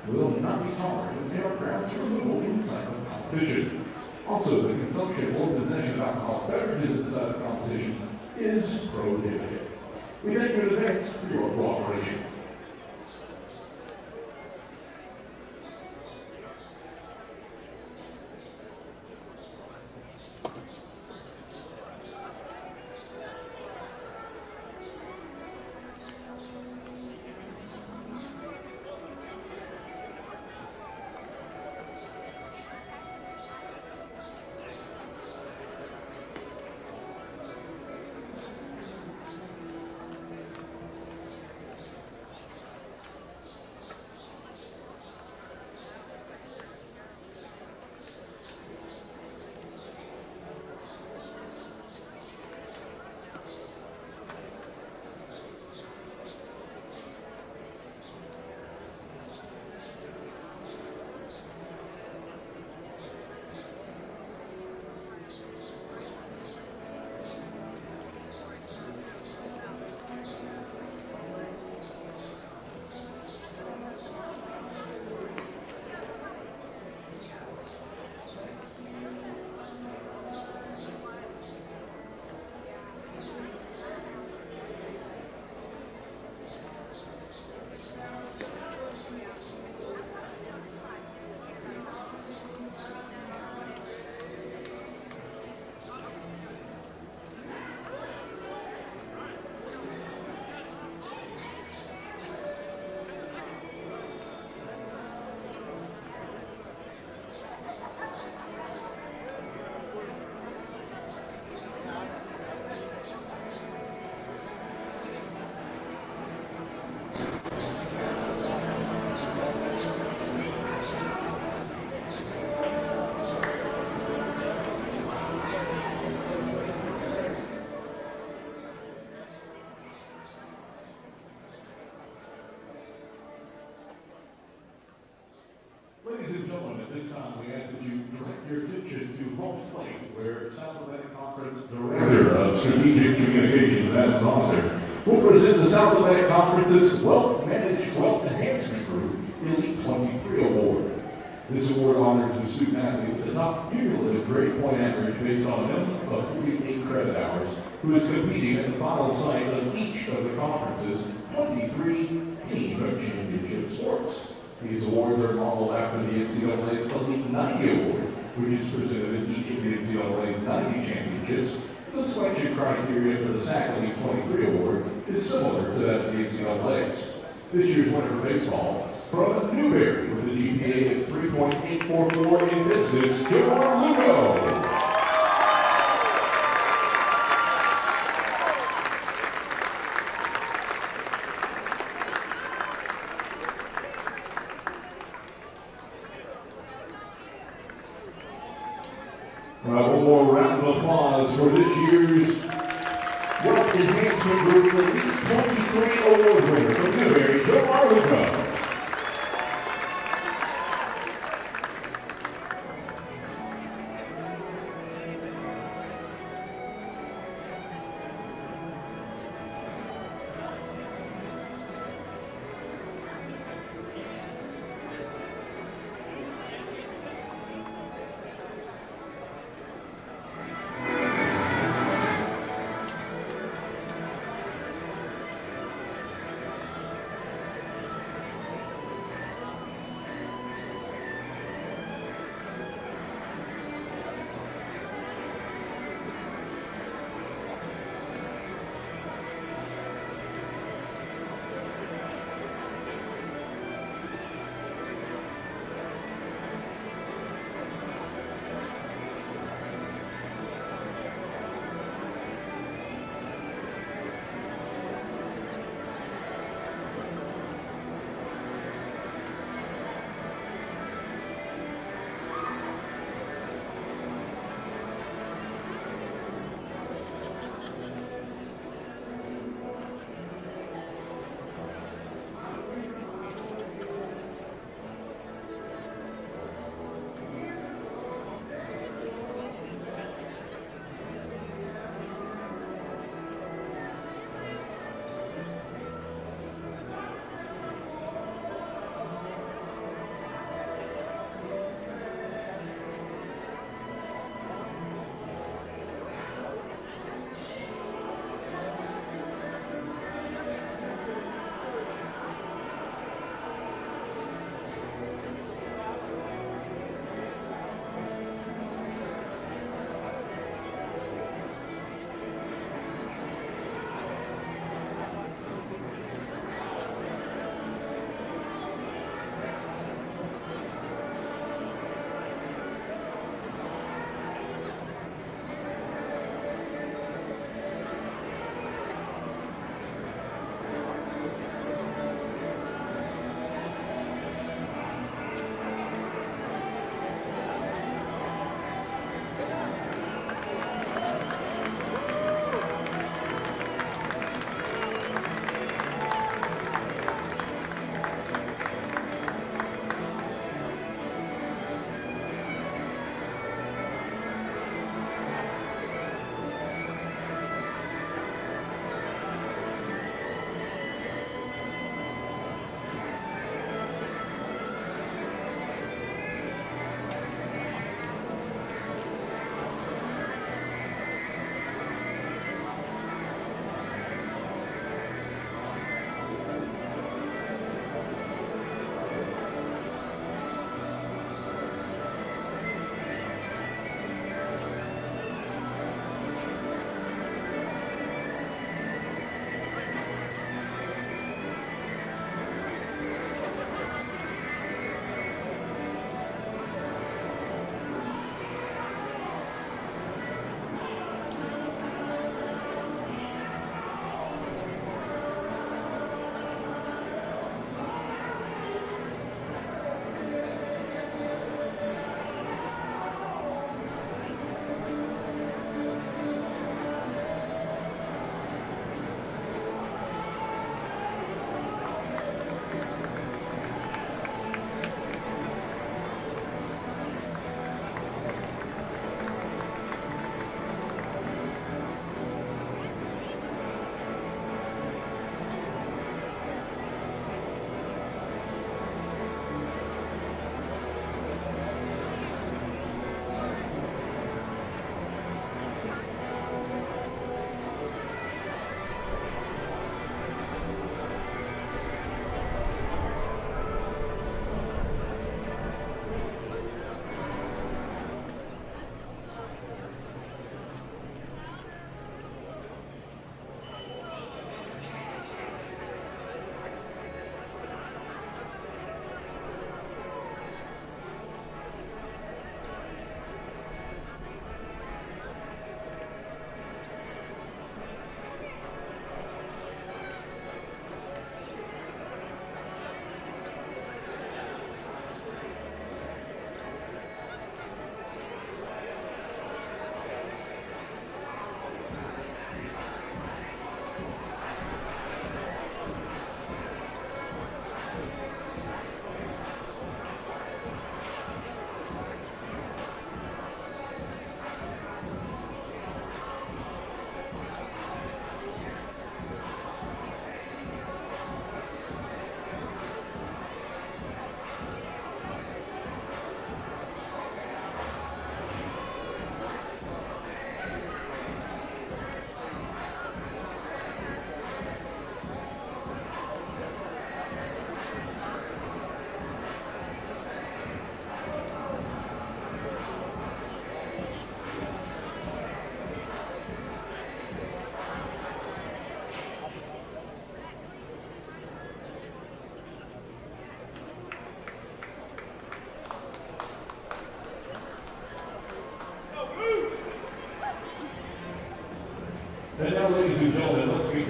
will not be tolerated and are grounds for removal inside the competition. Also, the consumption or possession of alcoholic beverages inside the competition is prohibited. We thank you in advance for your cooperation. Ladies and gentlemen, at this time we ask that you direct your attention to home plate, where South Atlantic Conference Director of Strategic Communications, Madison Officer, will present the South Atlantic Conference's Wealth Enhancement Group Elite 23 Award. This award honors the student athlete with the top cumulative grade point average based on a minimum of 48 credit hours, who is competing at the final site of each of the conference's 23 team championship sports. These awards are modeled after the NCAA's Elite 90 Award, which is presented at each of the NCAA's 90 championships. The selection criteria for the SAC Elite 23 Award is similar to that of the NCAA's. This year's winner for baseball, from Newberry with a GPA of 3.844 in business, Lugo. One more round of applause for this year's Wealth Enhancement Group Elite 23 Award winner from Newberry, Lugo.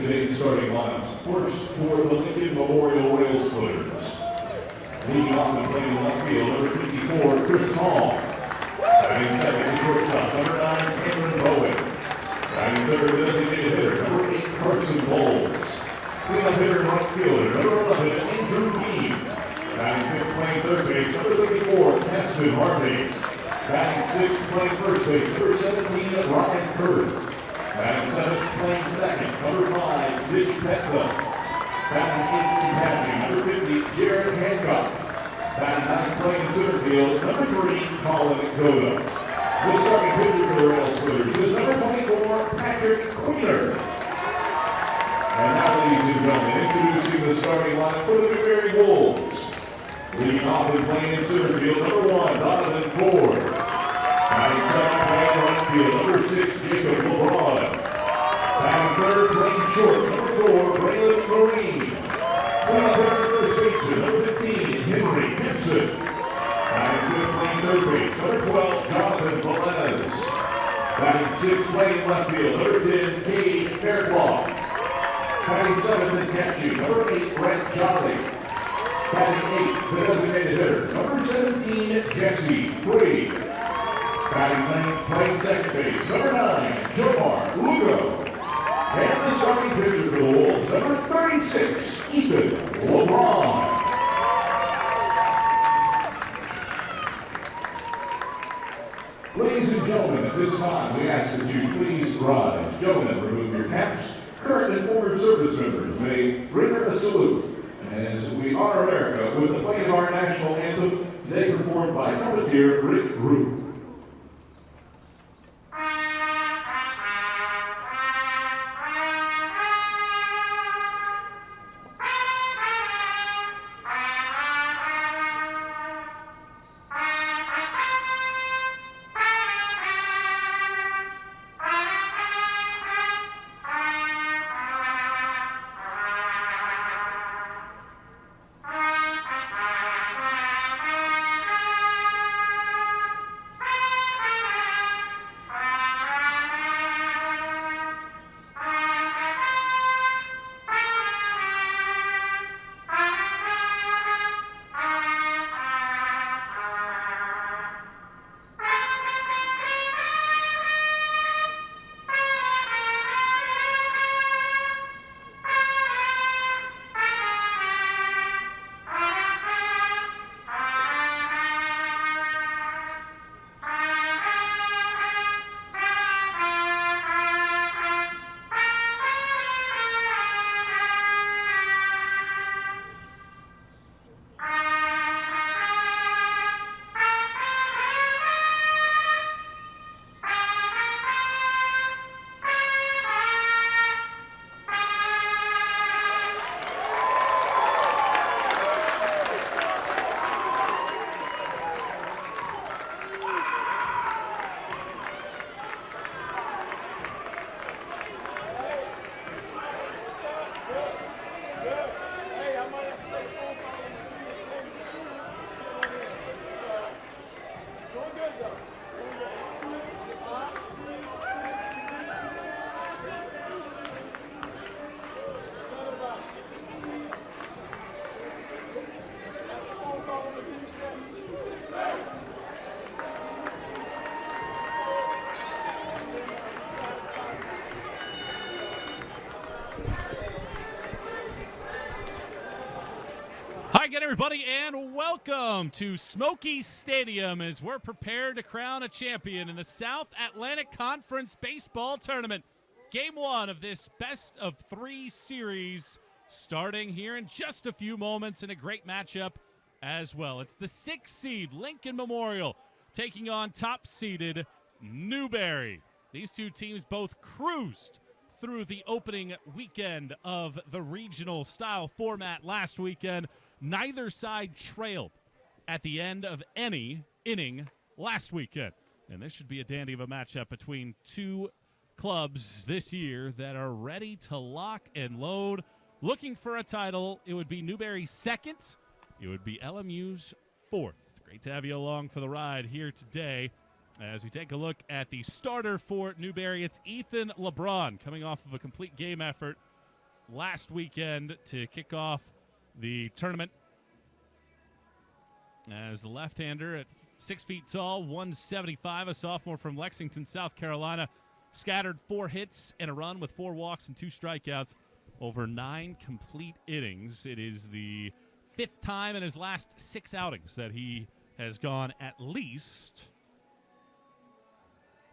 today's starting lineups. First, for the Lincoln Memorial Rail Splitters. Leading off and playing left field, number 54, Chris Hall. Batting second is shortstop, number 9, Cameron Bowen. Batting third, the designated hitter, number 8, Carson Bowles. Cleanup hitter, right fielder, number 11, Andrew Dean. Batting fifth, playing third base, number 34, Caston Harvey. Batting sixth, playing first base, number 17, Ryan Kurth. Batting seventh, playing second, number 5, Mitch Petza. Batting eighth and catching, number 50, Jared Hancock. Batting ninth, playing center field, number 3, Colin Cota. The starting pitcher for the Rail Splitters is number 24, Patrick Queener. And now, ladies and gentlemen, introducing the starting lineup for the Newberry Wolves. Leading off and playing in center field, number 1, Donovan Ford. Batting second, playing right field, number 6, Jacob LeBron. Batting third, playing short, number 4, Braylon Marine. Cleanup hitter, first baseman, number 15, Henry Gibson. Batting fifth, playing third base, number 12, Jonathan Velez. Batting sixth, playing left field, number 10, Cade Fairclough. Batting seventh and catching, number 8, Brett Jolly. Batting eighth, the designated hitter, number 17, Jesse Brady. Batting ninth, playing second base, number 9, Jomar Lugo. And the starting pitcher for the Wolves, number 36, Ethan LeBron. Ladies and gentlemen, at this time, we ask that you please rise. Gentlemen, remove your caps. Current and former service members may render a salute as we honor America with the playing of our national anthem, today performed by trumpeter Rick Root. Again, everybody, and welcome to Smoky Stadium as we're prepared to crown a champion in the South Atlantic Conference Baseball Tournament. Game 1 of this best-of-3 series starting here in just a few moments, and a great matchup as well. It's the 6th seed Lincoln Memorial taking on top-seeded Newberry. These two teams both cruised through the opening weekend of the regional-style format last weekend. Neither side trailed at the end of any inning last weekend. And this should be a dandy of a matchup between two clubs this year that are ready to lock and load. Looking for a title, it would be Newberry's 2nd. It would be LMU's 4th. Great to have you along for the ride here today. As we take a look at the starter for Newberry, it's Ethan LeBron coming off of a complete game effort last weekend to kick off the tournament. As the left-hander at 6 feet tall, 175, a sophomore from Lexington, South Carolina, scattered 4 hits and a run with 4 walks and 2 strikeouts over 9 complete innings. It is the 5th time in his last 6 outings that he has gone at least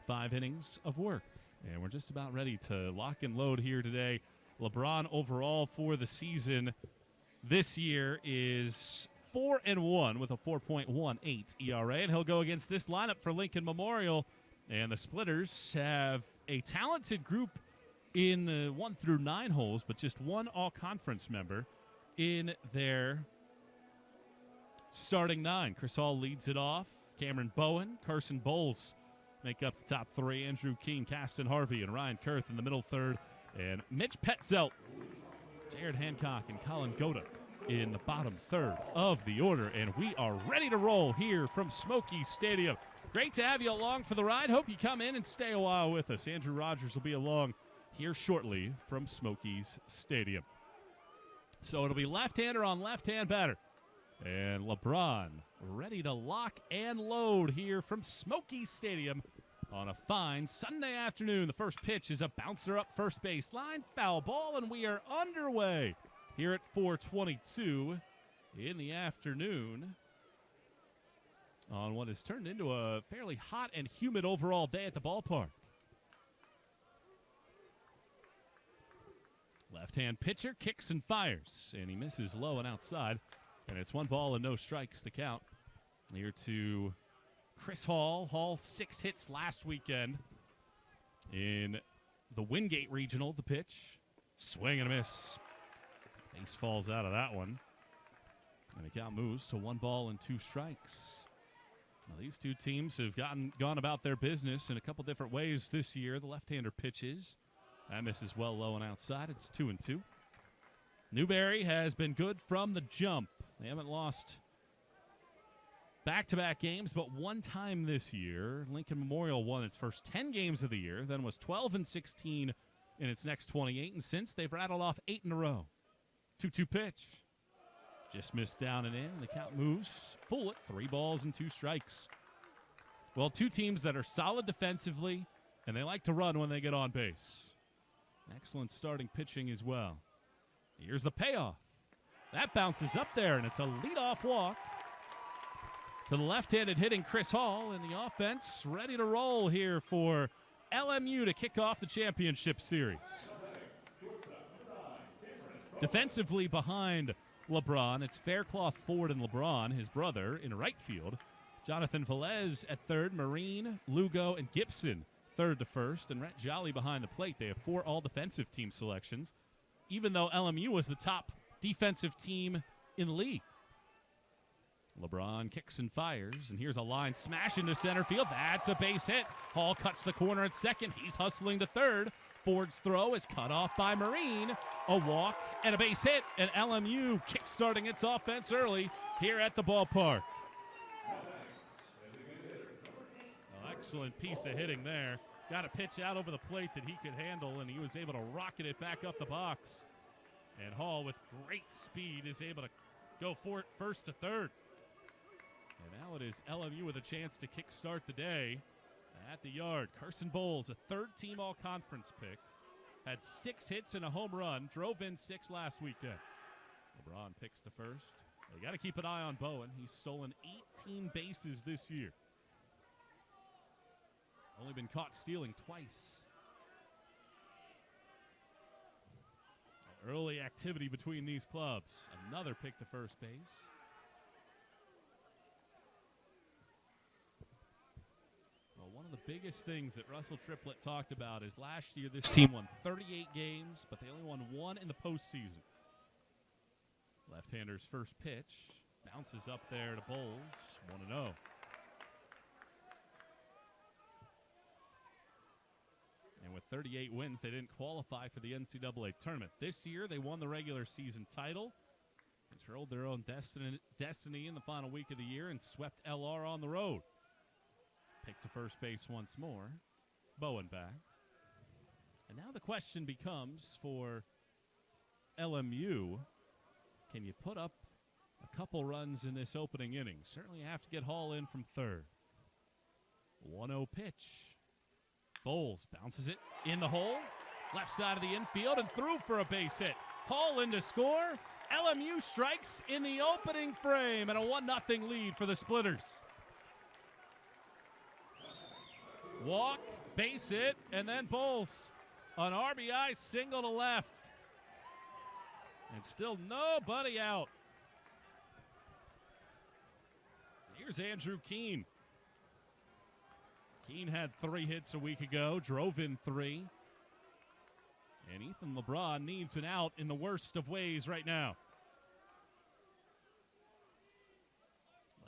5 innings of work. And we're just about ready to lock and load here today. LeBron overall for the season this year is 4-1 with a 4.18 ERA, and he'll go against this lineup for Lincoln Memorial. And the Splitters have a talented group in the 1 through 9 holes, but just one all-conference member in their starting 9. Chris Hall leads it off. Cameron Bowen, Carson Bowles make up the top 3. Andrew Keene, Caston Harvey, and Ryan Kurth in the middle third. And Mitch Petzelt, Jared Hancock, and Colin Goda in the bottom third of the order. And we are ready to roll here from Smoky Stadium. Great to have you along for the ride. Hope you come in and stay a while with us. Andrew Rogers will be along here shortly from Smokies Stadium. So it'll be left-hander on left-hand batter. And LeBron ready to lock and load here from Smoky Stadium on a fine Sunday afternoon. The first pitch is a bouncer up first base line, foul ball, and we are underway here at 4:22 in the afternoon on what has turned into a fairly hot and humid overall day at the ballpark. Left-hand pitcher kicks and fires, and he misses low and outside, and it's 1 ball and no strikes to count. Here to Chris Hall. Hall 6 hits last weekend in the Wingate Regional. The pitch, swing and a miss. Base falls out of that one, and the count moves to 1 ball and 2 strikes. Now, these two teams have gone about their business in a couple different ways this year. The left-hander pitches. That misses well low and outside. It's 2-2. Newberry has been good from the jump. They haven't lost back-to-back games, but one time this year. Lincoln Memorial won its first 10 games of the year, then was 12-16 in its next 28, and since they've rattled off 8 in a row. 2-2 pitch. Just missed down and in. The count moves full at 3 balls and 2 strikes. Well, two teams that are solid defensively, and they like to run when they get on base. Excellent starting pitching as well. Here's the payoff. That bounces up there, and it's a leadoff walk to the left-handed hitting Chris Hall, and the offense ready to roll here for LMU to kick off the championship series. Defensively behind LeBron, it's Faircloth, Ford, and LeBron, his brother, in right field. Jonathan Velez at third, Marine, Lugo, and Gibson third to first, and Rhett Jolly behind the plate. They have 4 all-defensive team selections, even though LMU was the top defensive team in the league. LeBron kicks and fires, and here's a line smash into center field. That's a base hit. Hall cuts the corner at second. He's hustling to third. Ford's throw is cut off by Marine. A walk and a base hit, and LMU kickstarting its offense early here at the ballpark. Excellent piece of hitting there. Got a pitch out over the plate that he could handle, and he was able to rocket it back up the box. And Hall, with great speed, is able to go for it first to third. And now it is LMU with a chance to kickstart the day at the yard. Carson Bowles, a third-team all-conference pick, had 6 hits and a home run, drove in 6 last weekend. LeBron picks to first. They got to keep an eye on Bowen. He's stolen 18 bases this year. Only been caught stealing twice. Early activity between these clubs. Another pick to first base. Well, one of the biggest things that Russell Triplett talked about is last year this team won 38 games, but they only won 1 in the postseason. Left-hander's first pitch bounces up there to Bowles, 1-0. And with 38 wins, they didn't qualify for the NCAA tournament. This year, they won the regular season title, controlled their own destiny in the final week of the year, and swept LR on the road. Pick to first base once more. Bowen back. And now the question becomes for LMU. Can you put up a couple runs in this opening inning? Certainly you have to get Hall in from third. 1-0 pitch. Bowles bounces it in the hole. Left side of the infield and through for a base hit. Hall in to score. LMU strikes in the opening frame and a 1-0 lead for the Splitters. Walk, base hit, and then Bowles on RBI single to left. And still nobody out. Here's Andrew Keene. Keene had 3 hits a week ago, drove in 3. And Ethan LeBron needs an out in the worst of ways right now.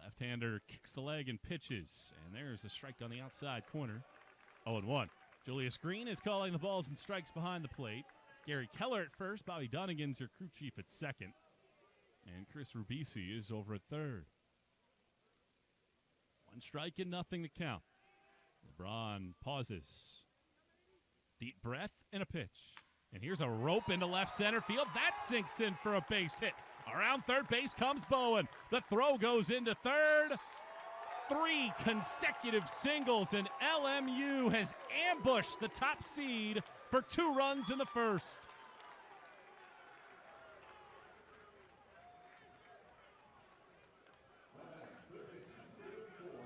Left-hander kicks the leg and pitches. And there's a strike on the outside corner. 0-1. Julius Green is calling the balls and strikes behind the plate. Gary Keller at first. Bobby Dunnigan's your crew chief at second. And Chris Rubisi is over at third. 1 strike and nothing to count. LeBron pauses. Deep breath and a pitch. And here's a rope into left center field. That sinks in for a base hit. Around third base comes Bowen. The throw goes into third. 3 consecutive singles, and LMU has ambushed the top seed for 2 runs in the first.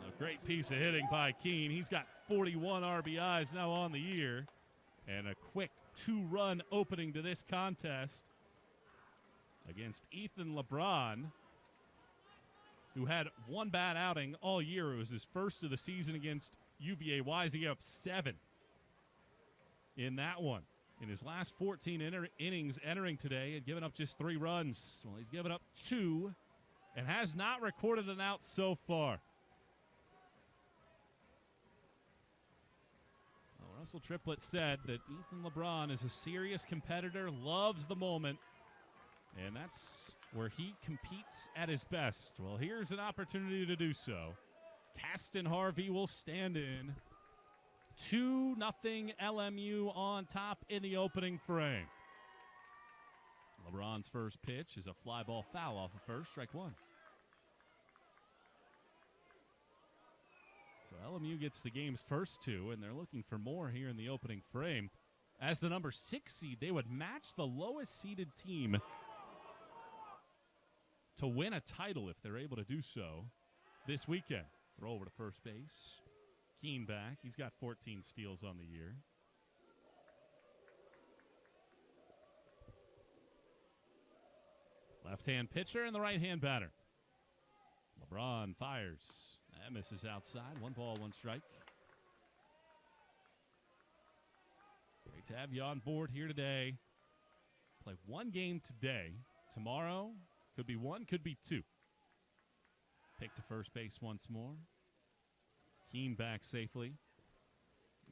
A great piece of hitting by Keene. He's got 41 RBIs now on the year. And a quick 2-run opening to this contest against Ethan LeBron, who had 1 bad outing all year. It was his first of the season against UVA. Why is he up 7 in that one? In his last 14 innings entering today, had given up just 3 runs. Well, he's given up 2 and has not recorded an out so far. Russell Triplett said that Ethan LeBron is a serious competitor, loves the moment, and that's where he competes at his best. Well, here's an opportunity to do so. Caston Harvey will stand in. 2-0 LMU on top in the opening frame. LeBron's first pitch is a fly ball foul off of first, strike 1. So LMU gets the game's first 2, and they're looking for more here in the opening frame. As the number 6 seed, they would match the lowest seeded team to win a title if they're able to do so this weekend. Throw over to first base. Keene back. He's got 14 steals on the year. Left-hand pitcher and the right-hand batter. LeBron fires. That misses outside. 1 ball, 1 strike. Great to have you on board here today. Play 1 game today. Tomorrow, could be 1, could be 2. Pick to first base once more. Keene back safely.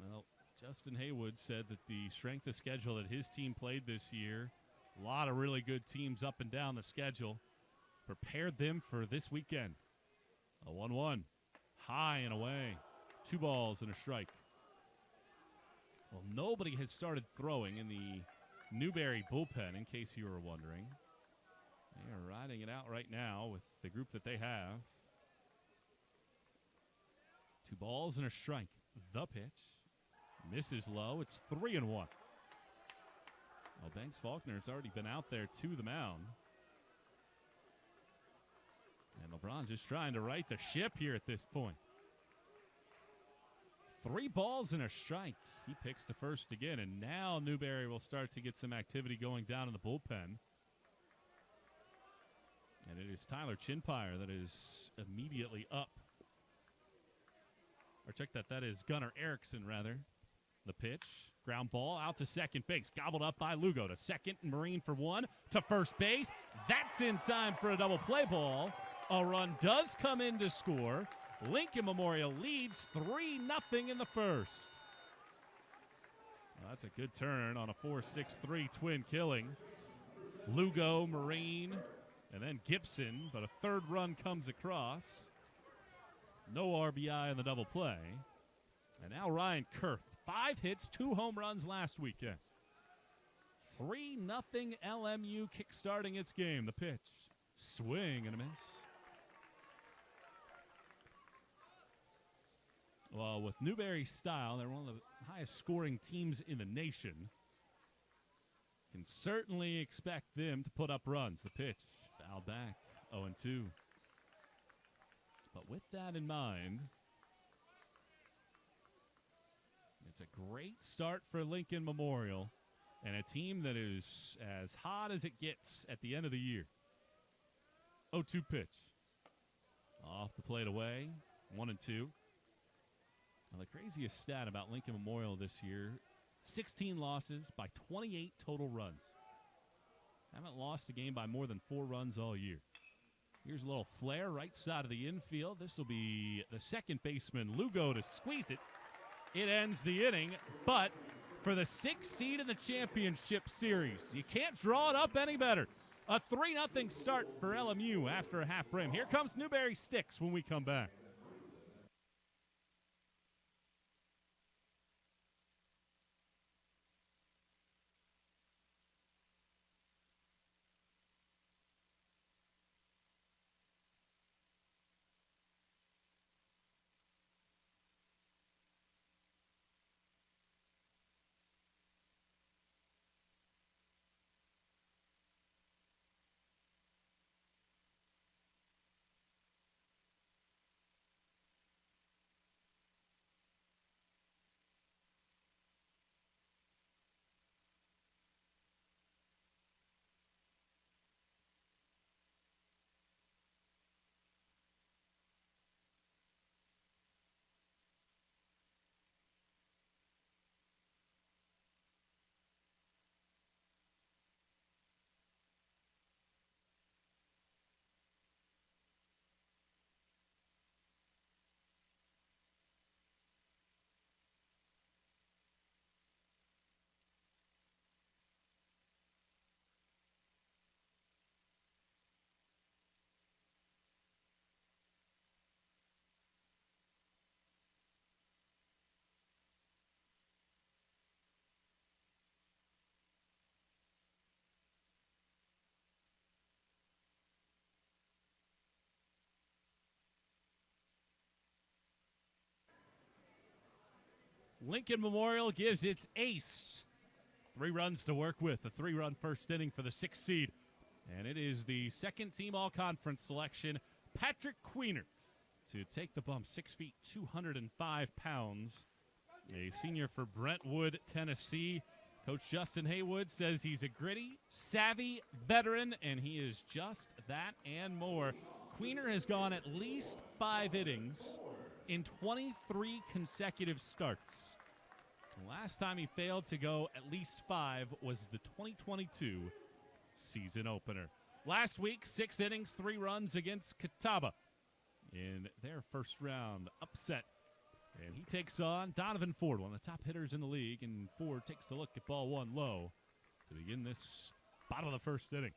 Well, Justin Haywood said that the strength of schedule that his team played this year, a lot of really good teams up and down the schedule, prepared them for this weekend. A 1-1. High and away. 2 balls and a strike. Well, nobody has started throwing in the Newberry bullpen, in case you were wondering. They are riding it out right now with the group that they have. 2 balls and a strike. The pitch. Misses low. It's 3-1. Well, Banks Faulkner's already been out there to the mound. And LeBron just trying to right the ship here at this point. 3 balls and a strike. He picks to first again, and now Newberry will start to get some activity going down in the bullpen. And it is Tyler Chinpire that is immediately up. Or check that. That is Gunnar Erickson, rather. The pitch. Ground ball out to second base. Gobbled up by Lugo to second. Marine for 1. To first base. That's in time for a double play ball. A run does come in to score. Lincoln Memorial leads 3-0 in the first. Well, that's a good turn on a 4-6-3 twin killing. Lugo, Marine, and then Gibson, but a 3rd run comes across. No RBI in the double play. And now Ryan Kurth. 5 hits, 2 home runs last weekend. 3-0 LMU kick-starting its game. The pitch, swing and a miss. Well, with Newberry's style, they're one of the highest-scoring teams in the nation. Can certainly expect them to put up runs. The pitch, foul back, 0-2. But with that in mind, it's a great start for Lincoln Memorial and a team that is as hot as it gets at the end of the year. 0-2 pitch. Off the plate away, 1-2. Now, the craziest stat about Lincoln Memorial this year, 16 losses by 28 total runs. Haven't lost a game by more than 4 runs all year. Here's a little flare right side of the infield. This will be the second baseman, Lugo, to squeeze it. It ends the inning, but for the 6th seed in the championship series, you can't draw it up any better. A 3-0 start for LMU after a half frame. Here comes Newberry Sticks when we come back. Lincoln Memorial gives its ace 3 runs to work with. A 3-run first inning for the 6th seed. And it is the second team all-conference selection, Patrick Queener, to take the bump. 6 feet, 205 pounds. A senior for Brentwood, Tennessee. Coach Justin Haywood says he's a gritty, savvy veteran, and he is just that and more. Queener has gone at least 5 innings in 23 consecutive starts. The last time he failed to go at least 5 was the 2022 season opener. Last week, 6 innings, 3 runs against Catawba in their first round upset. And he takes on Donovan Ford, one of the top hitters in the league, and Ford takes a look at ball 1 low to begin this bottom of the first inning.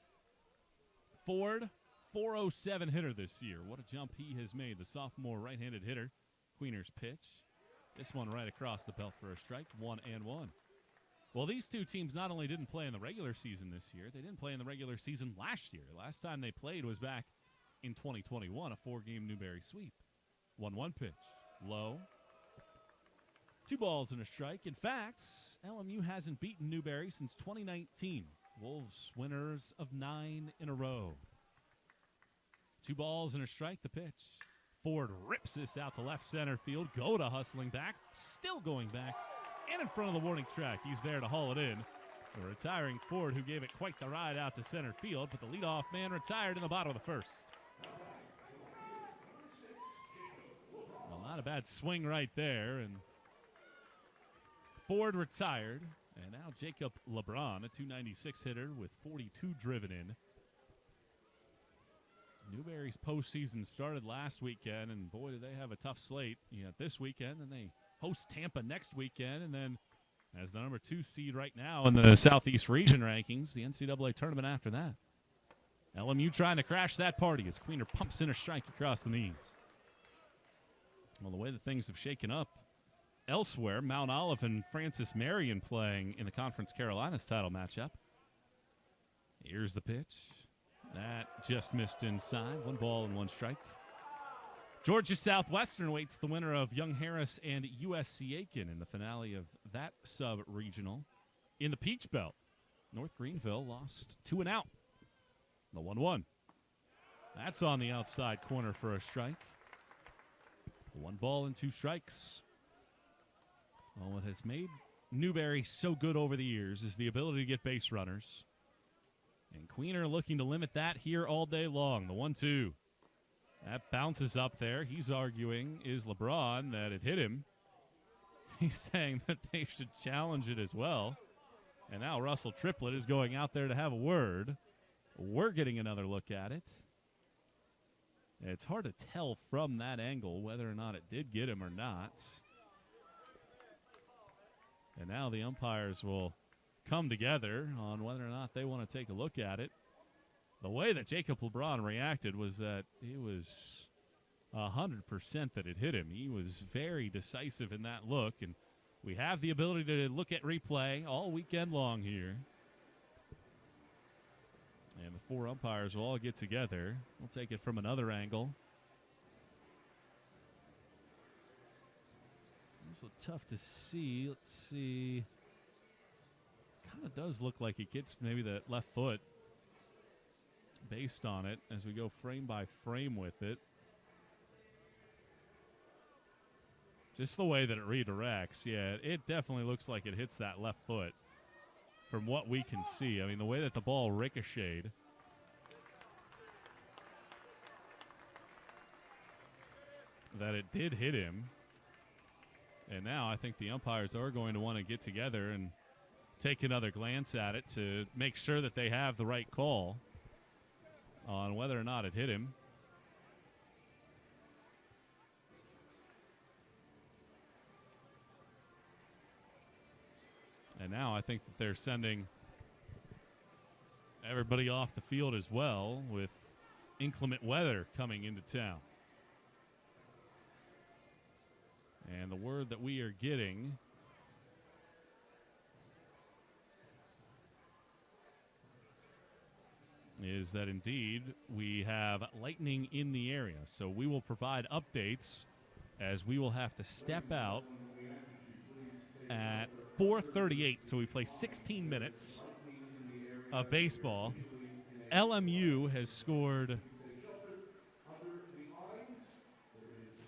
Ford, 407 hitter this year. What a jump he has made, the sophomore right-handed hitter. Queener's pitch. This one right across the belt for a strike, 1-1. Well, these two teams not only didn't play in the regular season this year, they didn't play in the regular season last year. Last time they played was back in 2021, a 4-game Newberry sweep. 1-1 pitch, low. 2 balls and a strike. In fact, LMU hasn't beaten Newberry since 2019. Wolves winners of 9 in a row. 2 balls and a strike, the pitch. Ford rips this out to left center field. Go to hustling back, still going back, and in front of the warning track. He's there to haul it in. The retiring Ford, who gave it quite the ride out to center field, but the leadoff man retired in the bottom of the first. Well, not a bad swing right there, and Ford retired. And now Jacob LeBron, a 296 hitter with 42 driven in. Newberry's postseason started last weekend, and boy, did they have a tough slate. This weekend, and they host Tampa next weekend, and then as the number 2 seed right now in the Southeast Region rankings, the NCAA tournament after that. LMU trying to crash that party as Queener pumps in a strike across the knees. Well, the way that things have shaken up elsewhere, Mount Olive and Francis Marion playing in the Conference Carolinas title matchup. Here's the pitch. That just missed inside. 1 ball and 1 strike. Georgia Southwestern waits the winner of Young Harris and USC Aiken in the finale of that sub-regional. In the Peach Belt, North Greenville lost 2 and out. The 1-1. That's on the outside corner for a strike. 1 ball and 2 strikes. Well, what has made Newberry so good over the years is the ability to get base runners. And Queener looking to limit that here all day long. The 1-2. That bounces up there. He's arguing, is LeBron, that it hit him. He's saying that they should challenge it as well. And now Russell Triplett is going out there to have a word. We're getting another look at it. It's hard to tell from that angle whether or not it did get him or not. And now the umpires will come together on whether or not they want to take a look at it. The way that Jacob LeBron reacted was that it was 100% that it hit him. He was very decisive in that look, and we have the ability to look at replay all weekend long here. And the 4 umpires will all get together. We'll take it from another angle. Also tough to see. Let's see. Kind of does look like it gets maybe the left foot based on it as we go frame by frame with it. Just the way that it redirects, yeah, it definitely looks like it hits that left foot from what we can see. I mean, the way that the ball ricocheted. That it did hit him. And now I think the umpires are going to want to get together and take another glance at it to make sure that they have the right call on whether or not it hit him. And now I think that they're sending everybody off the field as well with inclement weather coming into town. And the word that we are getting is that indeed we have lightning in the area. So we will provide updates as we will have to step out at 4:38. So we play 16 minutes of baseball. LMU has scored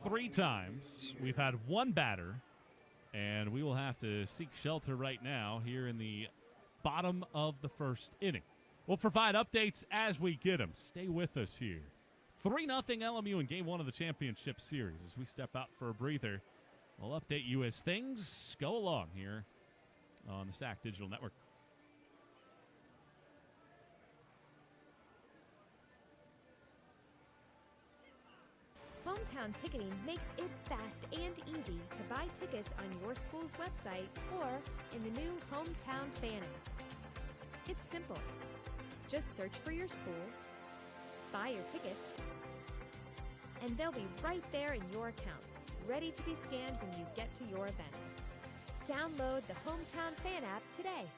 3 times. We've had 1 batter, and we will have to seek shelter right now here in the bottom of the 1st inning. We'll provide updates as we get them. Stay with us here. 3-0 LMU in Game 1 of the championship series. As we step out for a breather, we'll update you as things go along here on the SAC Digital Network. Hometown Ticketing makes it fast and easy to buy tickets on your school's website or in the new Hometown Fan app. It's simple. Just search for your school, buy your tickets, and they'll be right there in your account, ready to be scanned when you get to your event. Download the Hometown Fan app today.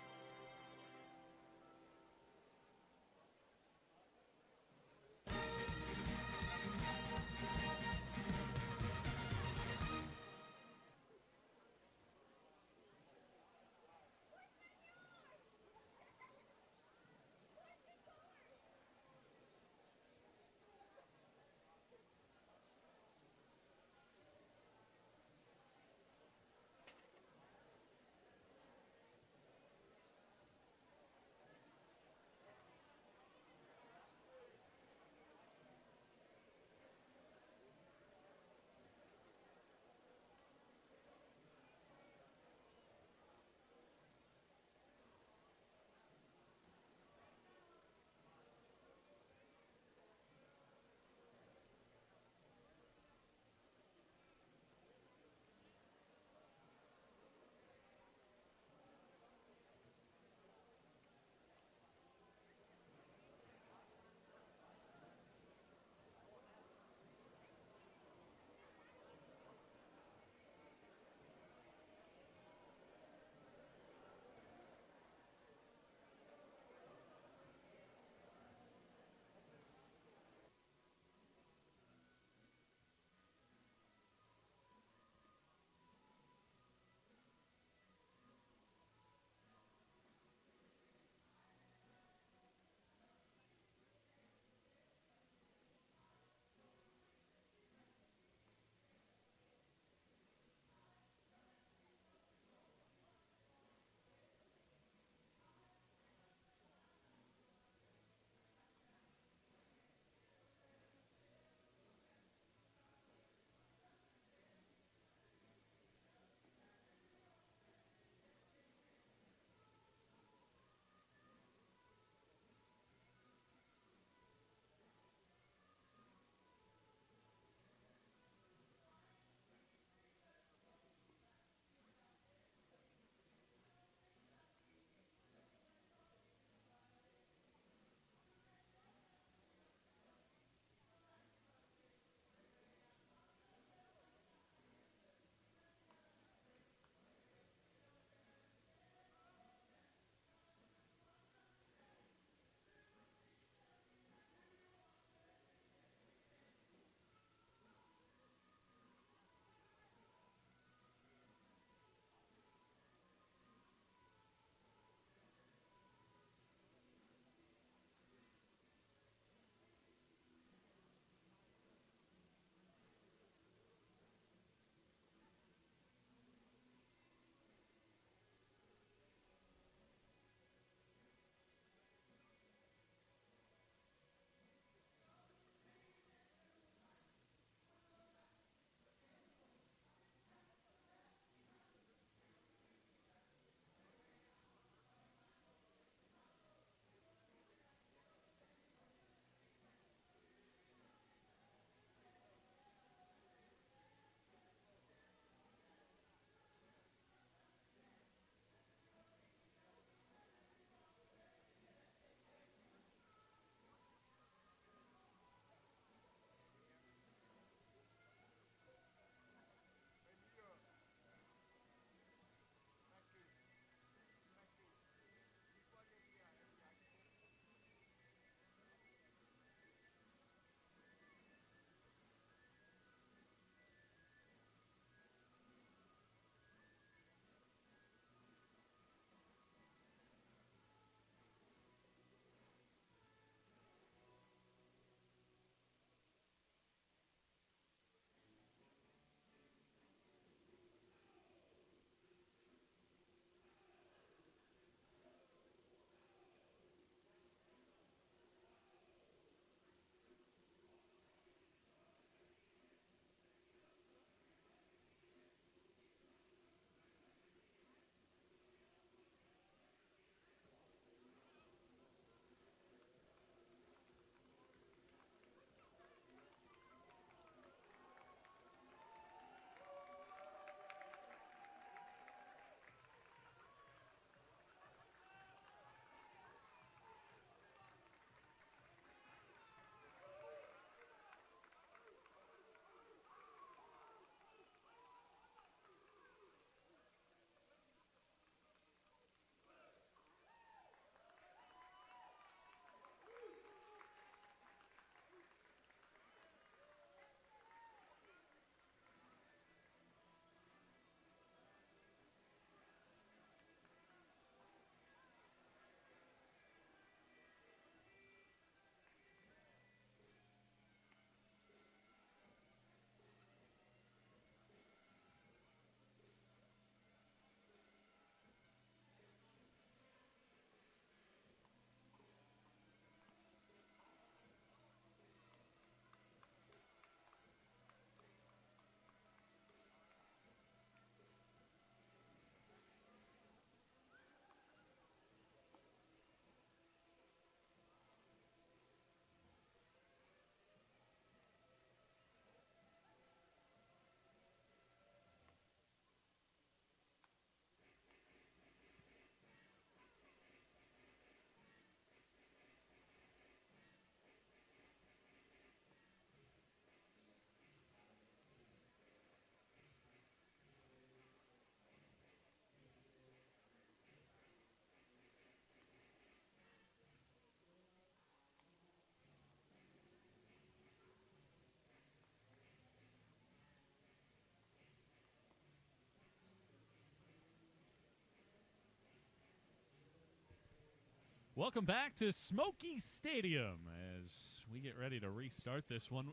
Welcome back to Smoky Stadium as we get ready to restart this one.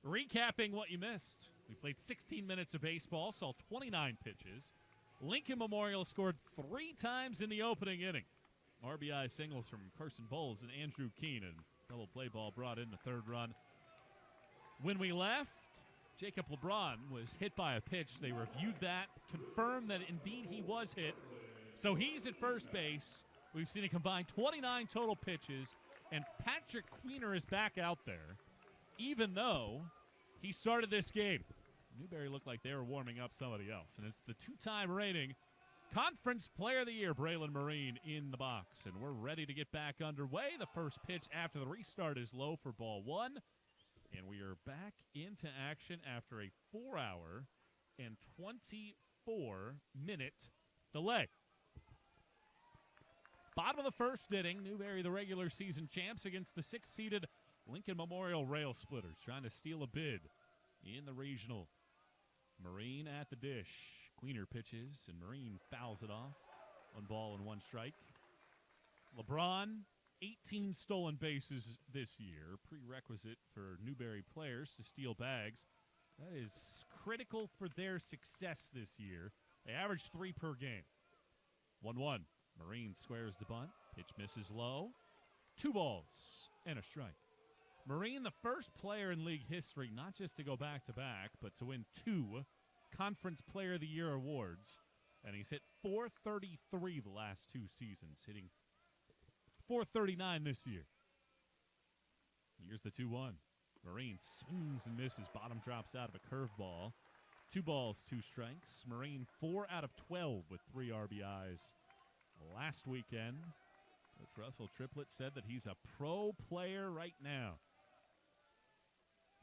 Recapping what you missed. We played 16 minutes of baseball, saw 29 pitches. Lincoln Memorial scored 3 times in the opening inning. RBI singles from Carson Bowles and Andrew Keenan. Double play ball brought in the third run. When we left, Jacob LeBron was hit by a pitch. They reviewed that, confirmed that indeed he was hit. So he's at first base. We've seen a combined 29 total pitches, and Patrick Queener is back out there, even though he started this game. Newberry looked like they were warming up somebody else, and it's the 2-time reigning Conference Player of the Year, Braylon Marine, in the box. And we're ready to get back underway. The first pitch after the restart is low for ball 1, and we are back into action after a 4-hour and 24-minute delay. Bottom of the first inning, Newberry, the regular season champs, against the 6th-seeded Lincoln Memorial Rail Splitters, trying to steal a bid in the regional. Marine at the dish. Queener pitches, and Marine fouls it off. 1 ball and 1 strike. LeBron, 18 stolen bases this year, prerequisite for Newberry players to steal bags. That is critical for their success this year. They average 3 per game. 1-1. Marine squares the bunt. Pitch misses low. 2 balls and a strike. Marine, the first player in league history not just to go back-to-back, but to win 2 Conference Player of the Year awards. And he's hit .433 the last 2 seasons, hitting .439 this year. Here's the 2-1. Marine swings and misses. Bottom drops out of a curveball. 2 balls, 2 strikes. Marine 4 out of 12 with 3 RBIs. Last weekend, Coach Russell Triplett said that he's a pro player right now.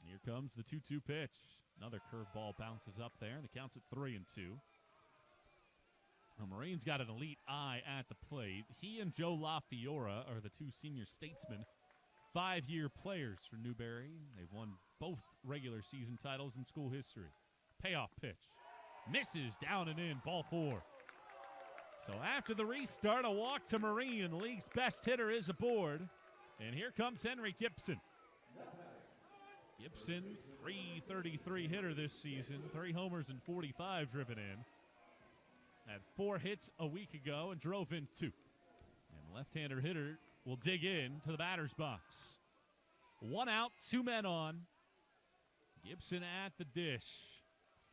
Here comes the 2-2 pitch. Another curveball bounces up there, and the count's at 3-2. Now, Marine's got an elite eye at the plate. He and Joe LaFiora are the 2 senior statesmen, 5-year players for Newberry. They've won both regular season titles in school history. Payoff pitch. Misses, down and in, ball 4. So after the restart, a walk to Marine, and the league's best hitter is aboard. And here comes Henry Gibson. Gibson, .333 hitter this season, 3 homers and 45 driven in. Had 4 hits a week ago and drove in 2. And left-hander hitter will dig in to the batter's box. 1 out, 2 men on. Gibson at the dish.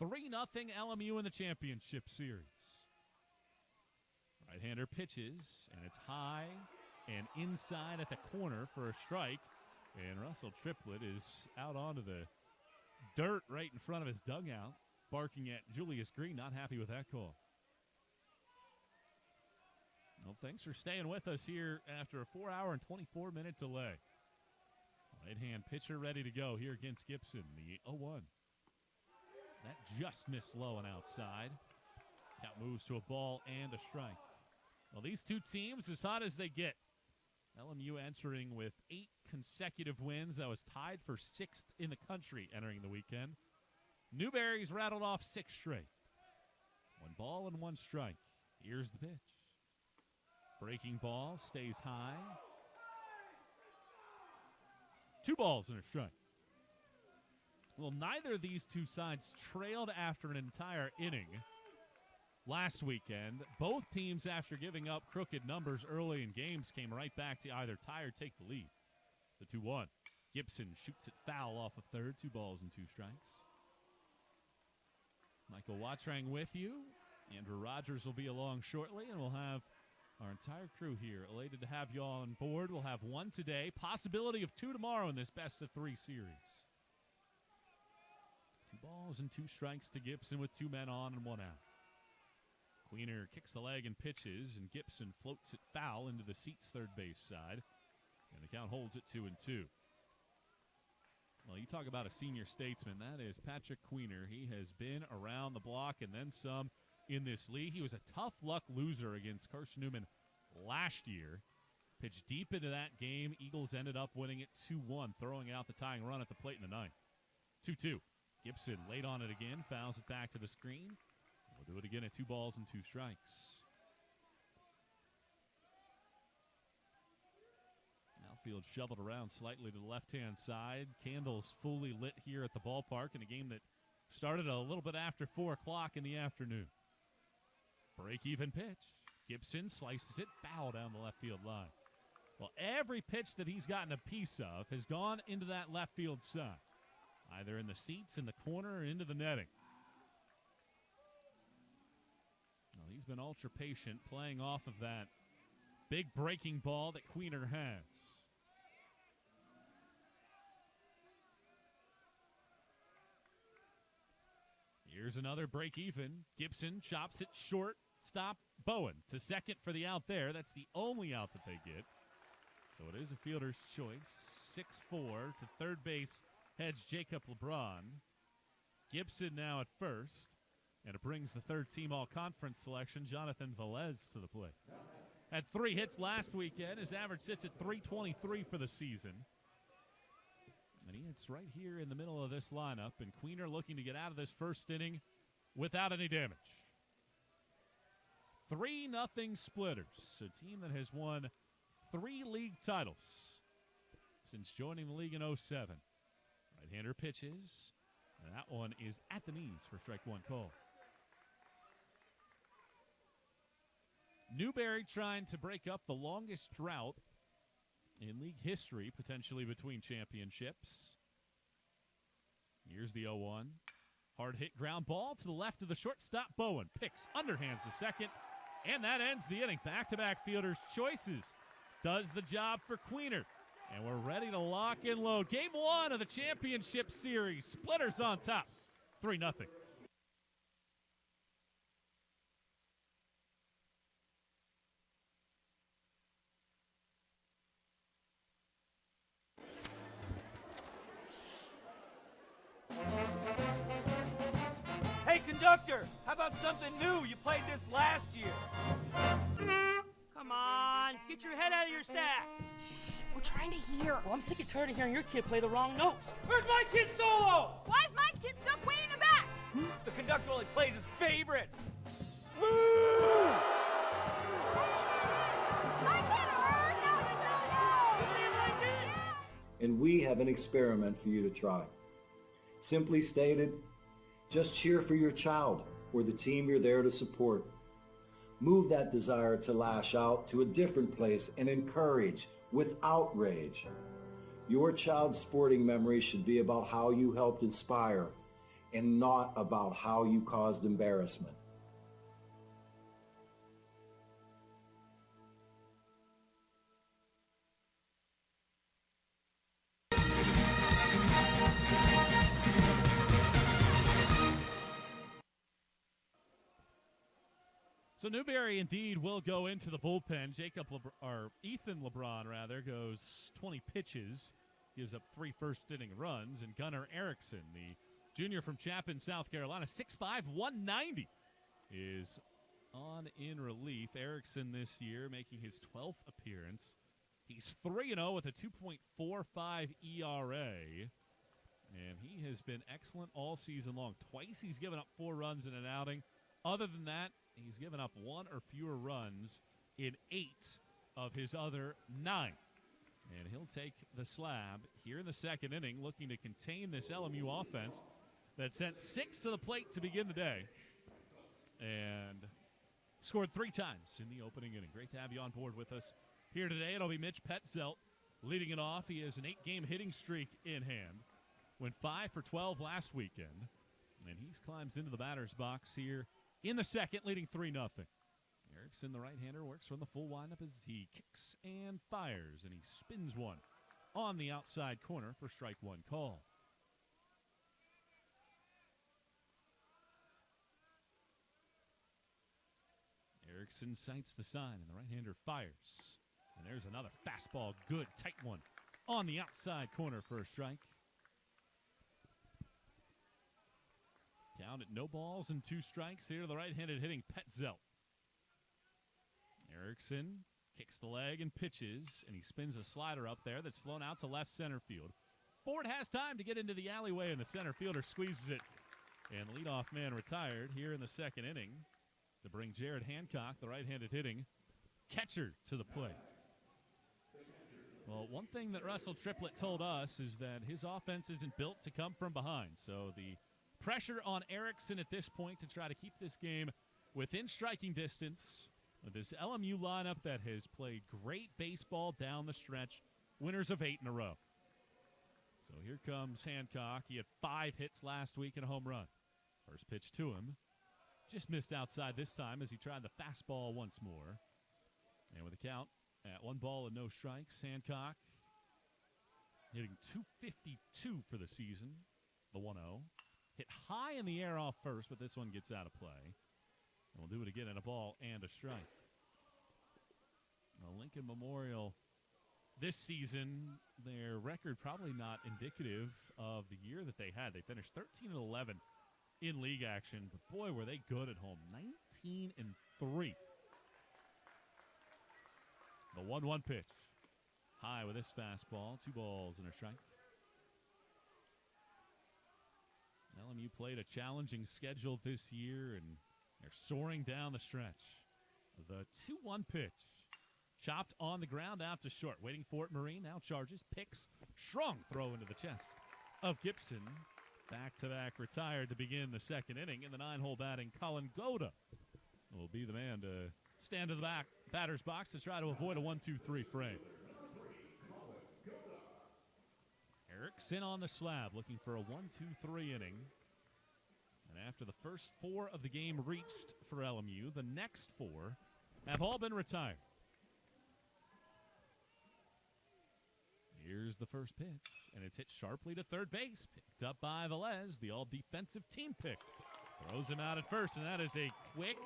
3-0 LMU in the championship series. Right-hander pitches, and it's high and inside at the corner for a strike. And Russell Triplett is out onto the dirt right in front of his dugout, barking at Julius Green, not happy with that call. Well, thanks for staying with us here after a 4-hour and 24-minute delay. Right-hand pitcher ready to go here against Gibson, the 0-1. That just missed low and outside. Count moves to a ball and a strike. Well, these 2 teams, as hot as they get. LMU entering with 8 consecutive wins. That was tied for 6th in the country entering the weekend. Newberry's rattled off 6 straight. 1 ball and 1 strike. Here's the pitch. Breaking ball, stays high. 2 balls and a strike. Well, neither of these 2 sides trailed after an entire inning last weekend. Both teams, after giving up crooked numbers early in games, came right back to either tie or take the lead. The 2-1. Gibson shoots it foul off of third. 2 balls and 2 strikes. Michael Watrang with you. Andrew Rogers will be along shortly, and we'll have our entire crew here. Elated to have you all on board. We'll have 1 today. Possibility of 2 tomorrow in this best-of-3 series. 2 balls and 2 strikes to Gibson with 2 men on and 1 out. Queener kicks the leg and pitches, and Gibson floats it foul into the seats third base side. And the count holds it 2-2. Well, you talk about a senior statesman. That is Patrick Queener. He has been around the block and then some in this league. He was a tough luck loser against Carson-Newman last year. Pitched deep into that game. Eagles ended up winning it 2-1, throwing out the tying run at the plate in the 9th. 2-2. Gibson late on it again, fouls it back to the screen. We'll do it again at 2 balls and 2 strikes. Outfield shoveled around slightly to the left-hand side. Candles fully lit here at the ballpark in a game that started a little bit after 4 o'clock in the afternoon. Break-even pitch. Gibson slices it foul down the left field line. Well, every pitch that he's gotten a piece of has gone into that left field side, either in the seats, in the corner, or into the netting. Well, he's been ultra patient, playing off of that big breaking ball that Queener has. Here's another break even. Gibson chops it short. Stop. Bowen to second for the out there. That's the only out that they get. So it is a fielder's choice. 6-4 to third base heads Jacob LeBron. Gibson now at first. And it brings the third team all-conference selection, Jonathan Velez, to the plate. Had 3 hits last weekend. His average sits at .323 for the season. And he hits right here in the middle of this lineup. And Queener looking to get out of this first inning without any damage. 3-0 Splitters, a team that has won 3 league titles since joining the league in 07. Right-hander pitches, and that one is at the knees for strike one call. Newberry trying to break up the longest drought in league history, potentially between championships. Here's the 0-1. Hard hit ground ball to the left of the shortstop. Bowen picks, underhands the second, and that ends the inning. Back-to-back fielders' choices does the job for Queener. And we're ready to lock and load. Game 1 of the championship series. Splitters on top, 3-0. Hey, conductor, how about something new? You played this last year. Come on, get your head out of your sacks. Shh, we're trying to hear. Well, I'm sick and tired of hearing your kid play the wrong notes. Where's my kid solo? Why is my kid stuck way in the back? The conductor only plays his favorites. My kid heard! No! You say it like this? And we have an experiment for you to try. Simply stated, just cheer for your child or the team you're there to support. Move that desire to lash out to a different place and encourage without rage. Your child's sporting memory should be about how you helped inspire and not about how you caused embarrassment. So Newberry indeed will go into the bullpen. Ethan LeBron goes 20 pitches, gives up 3 first-inning runs, and Gunnar Erickson, the junior from Chapin, South Carolina, 6'5", 190, is on in relief. Erickson this year making his 12th appearance. He's 3-0 with a 2.45 ERA, and he has been excellent all season long. Twice he's given up 4 runs in an outing. Other than that, he's given up 1 or fewer runs in 8 of his other 9. And he'll take the slab here in the second inning, looking to contain this LMU offense that sent 6 to the plate to begin the day and scored 3 times in the opening inning. Great to have you on board with us here today. It'll be Mitch Petzelt leading it off. He has an 8-game hitting streak in hand. Went 5 for 12 last weekend. And he climbs into the batter's box here in the second, leading 3-0. Erickson, the right-hander, works from the full windup as he kicks and fires, and he spins one on the outside corner for strike one call. Erickson sights the sign, and the right-hander fires. And there's another fastball, good, tight one on the outside corner for a strike. Count at no balls and 2 strikes here to the right-handed hitting Petzelt. Erickson kicks the leg and pitches, and he spins a slider up there that's flown out to left center field. Ford has time to get into the alleyway, and the center fielder squeezes it. And the leadoff man retired here in the second inning to bring Jared Hancock, the right-handed hitting catcher, to the plate. Well, one thing that Russell Triplett told us is that his offense isn't built to come from behind. So the pressure on Erickson at this point to try to keep this game within striking distance with this LMU lineup that has played great baseball down the stretch, winners of 8 in a row. So here comes Hancock. He had 5 hits last week and a home run. First pitch to him. Just missed outside this time as he tried the fastball once more. And with a count at 1 ball and no strikes, Hancock hitting .252 for the season, the 1-0. Hit high in the air off first, but this one gets out of play. And we'll do it again in a ball and a strike. Well, Lincoln Memorial this season, their record probably not indicative of the year that they had. They finished 13-11 in league action, but boy, were they good at home. 19-3. The 1-1 pitch. High with this fastball. 2 balls and a strike. LMU played a challenging schedule this year, and they're soaring down the stretch. The 2-1 pitch. Chopped on the ground out to short. Waiting for it, Marine. Now charges. Picks. Strong throw into the chest of Gibson. Back-to-back retired to begin the second inning. In the 9-hole batting, Colin Goda will be the man to stand in the back batter's box to try to avoid a 1-2-3 frame. Erickson on the slab looking for a 1-2-3 inning. And after the first 4 of the game reached for LMU, the next 4 have all been retired. Here's the first pitch, and it's hit sharply to third base. Picked up by Velez, the all-defensive team pick. Throws him out at first, and that is a quick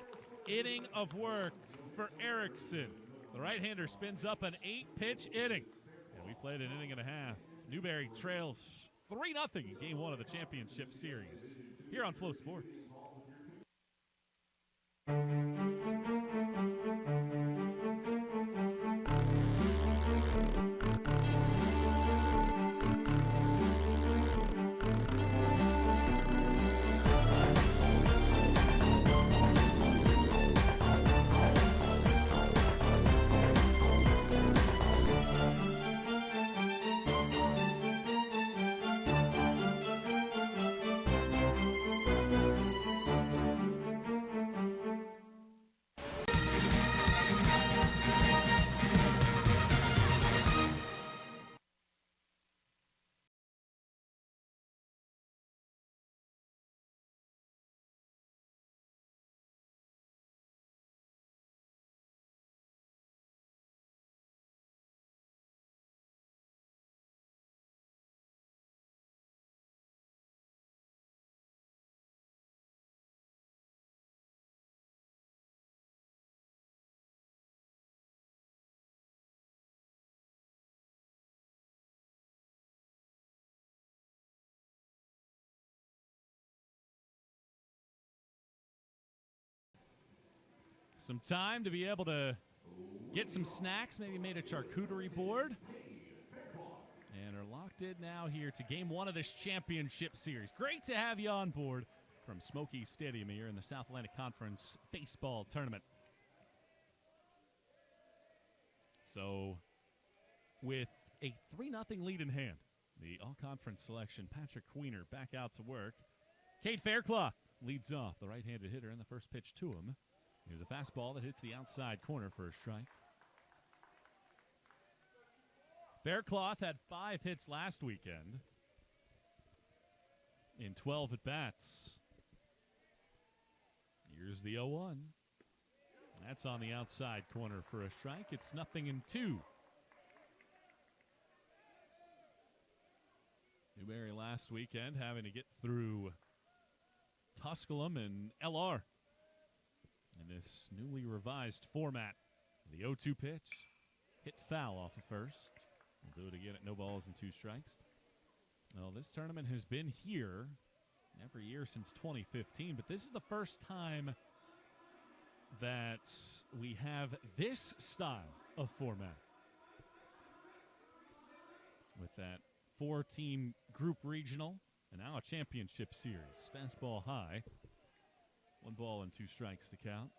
inning of work for Erickson. The right-hander spins up an 8-pitch inning, and we played an inning and a half. Newberry trails 3-0 in Game 1 of the championship series here on Flow Sports. Some time to be able to get some snacks, maybe made a charcuterie board. And are locked in now here to Game 1 of this championship series. Great to have you on board from Smoky Stadium here in the South Atlantic Conference Baseball Tournament. So, with a 3-0 lead in hand, the all-conference selection, Patrick Queener, back out to work. Cade Faircloth leads off, the right-handed hitter, in the first pitch to him. Here's a fastball that hits the outside corner for a strike. Faircloth had 5 hits last weekend in 12 at-bats. Here's the 0-1. That's on the outside corner for a strike. It's 0-2. Newberry last weekend having to get through Tusculum and LR in this newly revised format. The 0-2 pitch hit foul off of first. We'll do it again at no balls and 2 strikes. Well, this tournament has been here every year since 2015, but this is the first time that we have this style of format. With that 4-team group regional and now a championship series. Fastball high. 1 ball and 2 strikes to count.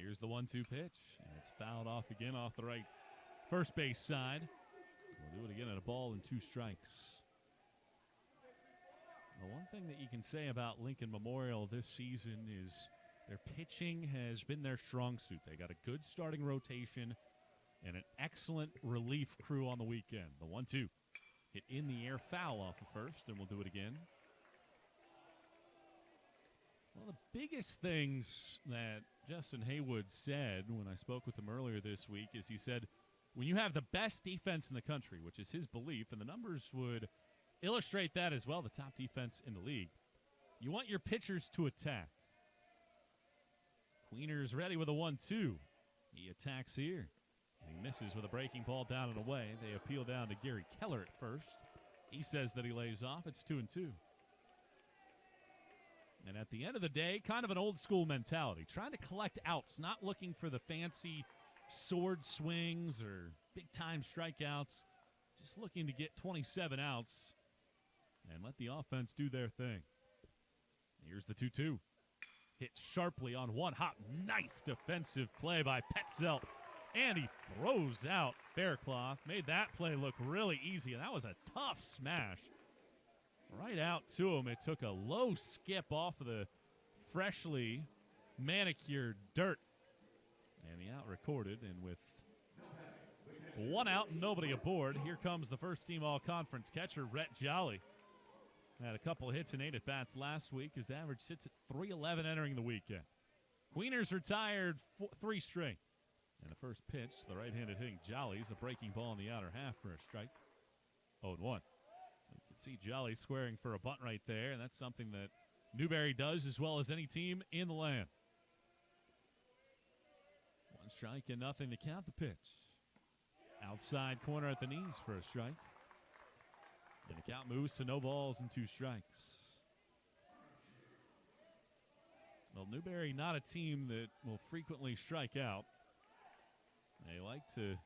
Here's the 1-2 pitch, and it's fouled off again off the right first base side. We'll do it again at a ball and 2 strikes. The one thing that you can say about Lincoln Memorial this season is their pitching has been their strong suit. They got a good starting rotation and an excellent relief crew on the weekend. The 1-2 hit in the air, foul off of first, and we'll do it again. One of the biggest things that Justin Haywood said when I spoke with him earlier this week is he said, when you have the best defense in the country, which is his belief, and the numbers would illustrate that as well, the top defense in the league, you want your pitchers to attack. Queener's ready with a 1-2. He attacks here, and he misses with a breaking ball down and away. They appeal down to Gary Keller at first. He says that he lays off. It's 2-2. And at the end of the day, kind of an old school mentality, trying to collect outs, not looking for the fancy sword swings or big time strikeouts, just looking to get 27 outs and let the offense do their thing. Here's the 2-2. Hit sharply on one hop. Nice defensive play by Petzelt. And he throws out Faircloth. Made that play look really easy, and that was a tough smash. Right out to him. It took a low skip off of the freshly manicured dirt. And he out-recorded, and with 1 out and nobody aboard, here comes the first-team all-conference catcher, Rhett Jolly. Had a couple hits and 8 at-bats last week. His average sits at .311 entering the weekend. Queeners retired 3 straight. And the first pitch, the right-handed hitting Jolly's a breaking ball in the outer half for a strike. 0-1. You can see Jolly squaring for a bunt right there, and that's something that Newberry does as well as any team in the land. 1 strike and nothing to count the pitch. Outside corner at the knees for a strike. And the count moves to no balls and 2 strikes. Well, Newberry not a team that will frequently strike out. They like to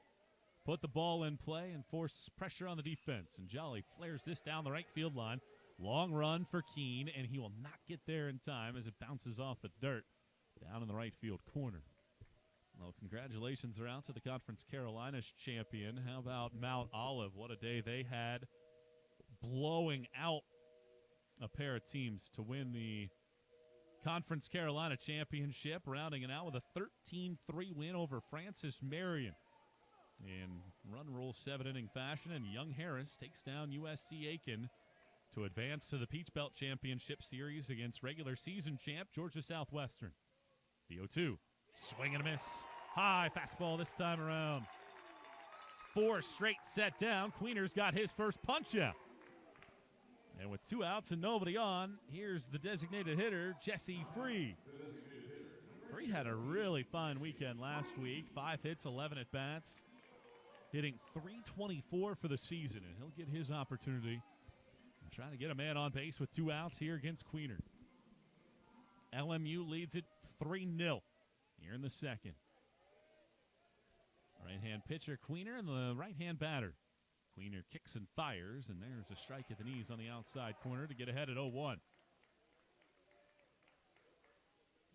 put the ball in play and force pressure on the defense. And Jolly flares this down the right field line. Long run for Keene, and he will not get there in time as it bounces off the dirt down in the right field corner. Well, congratulations are out to the Conference Carolinas champion. How about Mount Olive? What a day they had, blowing out a pair of teams to win the Conference Carolina Championship, rounding it out with a 13-3 win over Francis Marion in run rule 7-inning fashion. And Young Harris takes down USC Aiken to advance to the Peach Belt Championship Series against regular season champ Georgia Southwestern. The 0-2, swing and a miss. High fastball this time around. 4 straight set down. Queener's got his first punch out. And with 2 outs and nobody on, here's the designated hitter, Jesse Free. Free had a really fine weekend last week. 5 hits, 11 at-bats, hitting .324 for the season, and he'll get his opportunity. And trying to get a man on base with 2 outs here against Queener. LMU leads it 3-0 here in the second. Right-hand pitcher, Queener, and the right-hand batter. Queener kicks and fires, and there's a strike at the knees on the outside corner to get ahead at 0-1.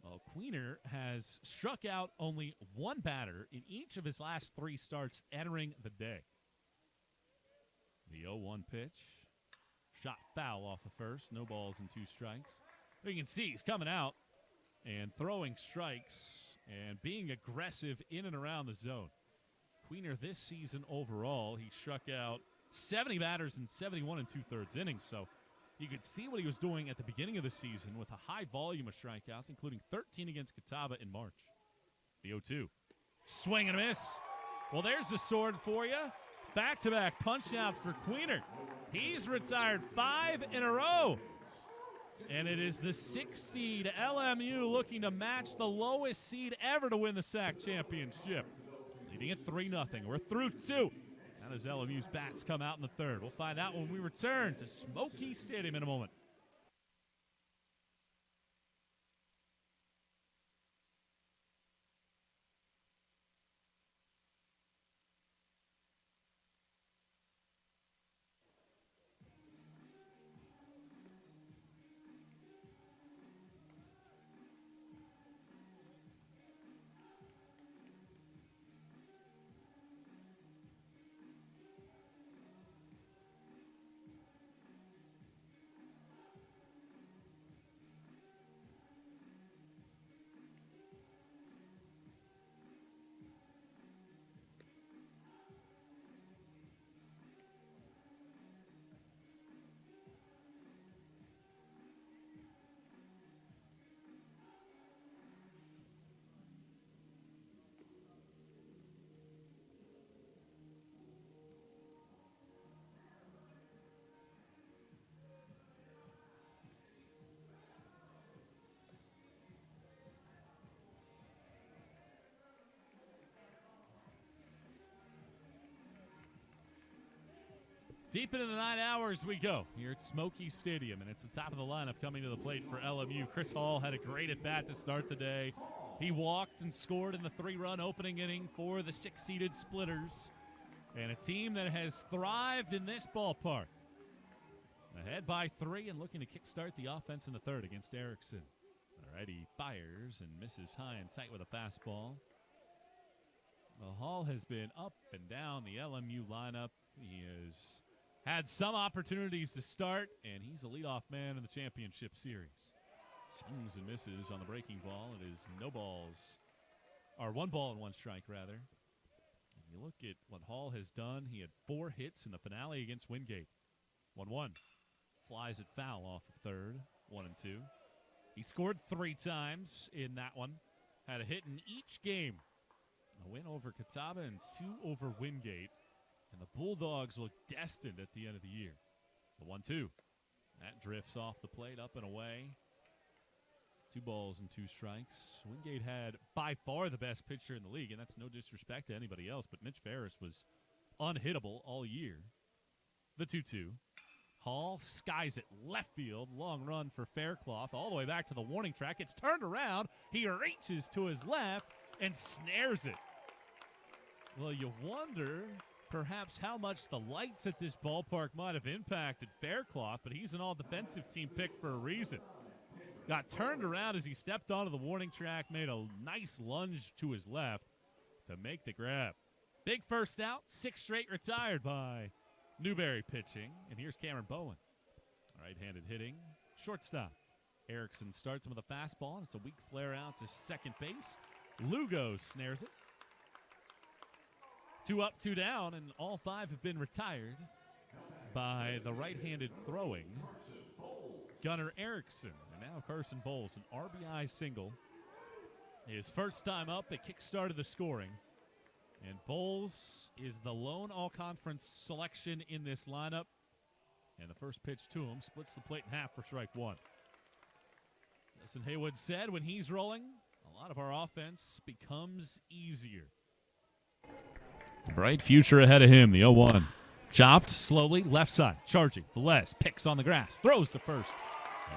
Well, Queener has struck out only 1 batter in each of his last 3 starts entering the day. The 0-1 pitch. Shot foul off of first. No balls and 2 strikes. You can see he's coming out and throwing strikes and being aggressive in and around the zone. Queener this season overall, he struck out 70 batters in 71 2/3 innings. So you could see what he was doing at the beginning of the season with a high volume of strikeouts, including 13 against Catawba in March. The 0-2. Swing and a miss. Well, there's the sword for you. Back-to-back punch-outs for Queener. He's retired 5 in a row. And it is the 6th seed LMU looking to match the lowest seed ever to win the SAC championship. Leading at 3-0. We're through 2. How does LMU's bats come out in the third? We'll find out when we return to Smoky Stadium in a moment. Deep into the 9 hours we go here at Smoky Stadium, and it's the top of the lineup coming to the plate for LMU. Chris Hall had a great at-bat to start the day. He walked and scored in the 3-run opening inning for the 6-seeded Splitters, and a team that has thrived in this ballpark. Ahead by 3 and looking to kickstart the offense in the third against Erickson. All right, he fires and misses high and tight with a fastball. Well, Hall has been up and down the LMU lineup. He has had some opportunities to start, and he's the leadoff man in the championship series. Swings and misses on the breaking ball. It is 1 ball and 1 strike, rather. And you look at what Hall has done. He had 4 hits in the finale against Wingate. 1-1. Flies it foul off of third. 1-2. He scored 3 times in that one. Had a hit in each game. A win over Catawba and 2 over Wingate. And the Bulldogs look destined at the end of the year. The 1-2. That drifts off the plate, up and away. 2 balls and 2 strikes. Wingate had by far the best pitcher in the league, and that's no disrespect to anybody else, but Mitch Ferris was unhittable all year. The 2-2. Hall skies it left field. Long run for Faircloth all the way back to the warning track. It's turned around. He reaches to his left and snares it. Well, you wonder perhaps how much the lights at this ballpark might have impacted Faircloth, but he's an all-defensive team pick for a reason. Got turned around as he stepped onto the warning track, made a nice lunge to his left to make the grab. Big first out, 6 straight retired by Newberry pitching. And here's Cameron Bowen. Right-handed hitting, shortstop. Erickson starts him with a fastball, and it's a weak flare out to second base. Lugo snares it. 2 up, 2 down, and all 5 have been retired by the right-handed throwing Gunnar Erickson. And now Carson Bowles, an RBI single. His first time up, they kick-started the scoring. And Bowles is the lone all-conference selection in this lineup. And the first pitch to him splits the plate in half for strike 1. Justin Haywood said when he's rolling, a lot of our offense becomes easier. Bright future ahead of him, the 0-1. Chopped slowly, left side, charging. Velez picks on the grass, throws to first.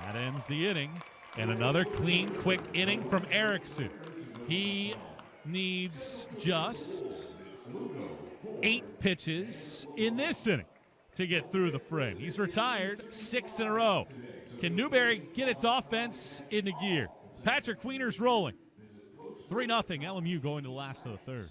That ends the inning. And another clean, quick inning from Erickson. He needs just 8 pitches in this inning to get through the frame. He's retired 6 in a row. Can Newberry get its offense into gear? Patrick Queener's rolling. 3-0, LMU going to the last of the third.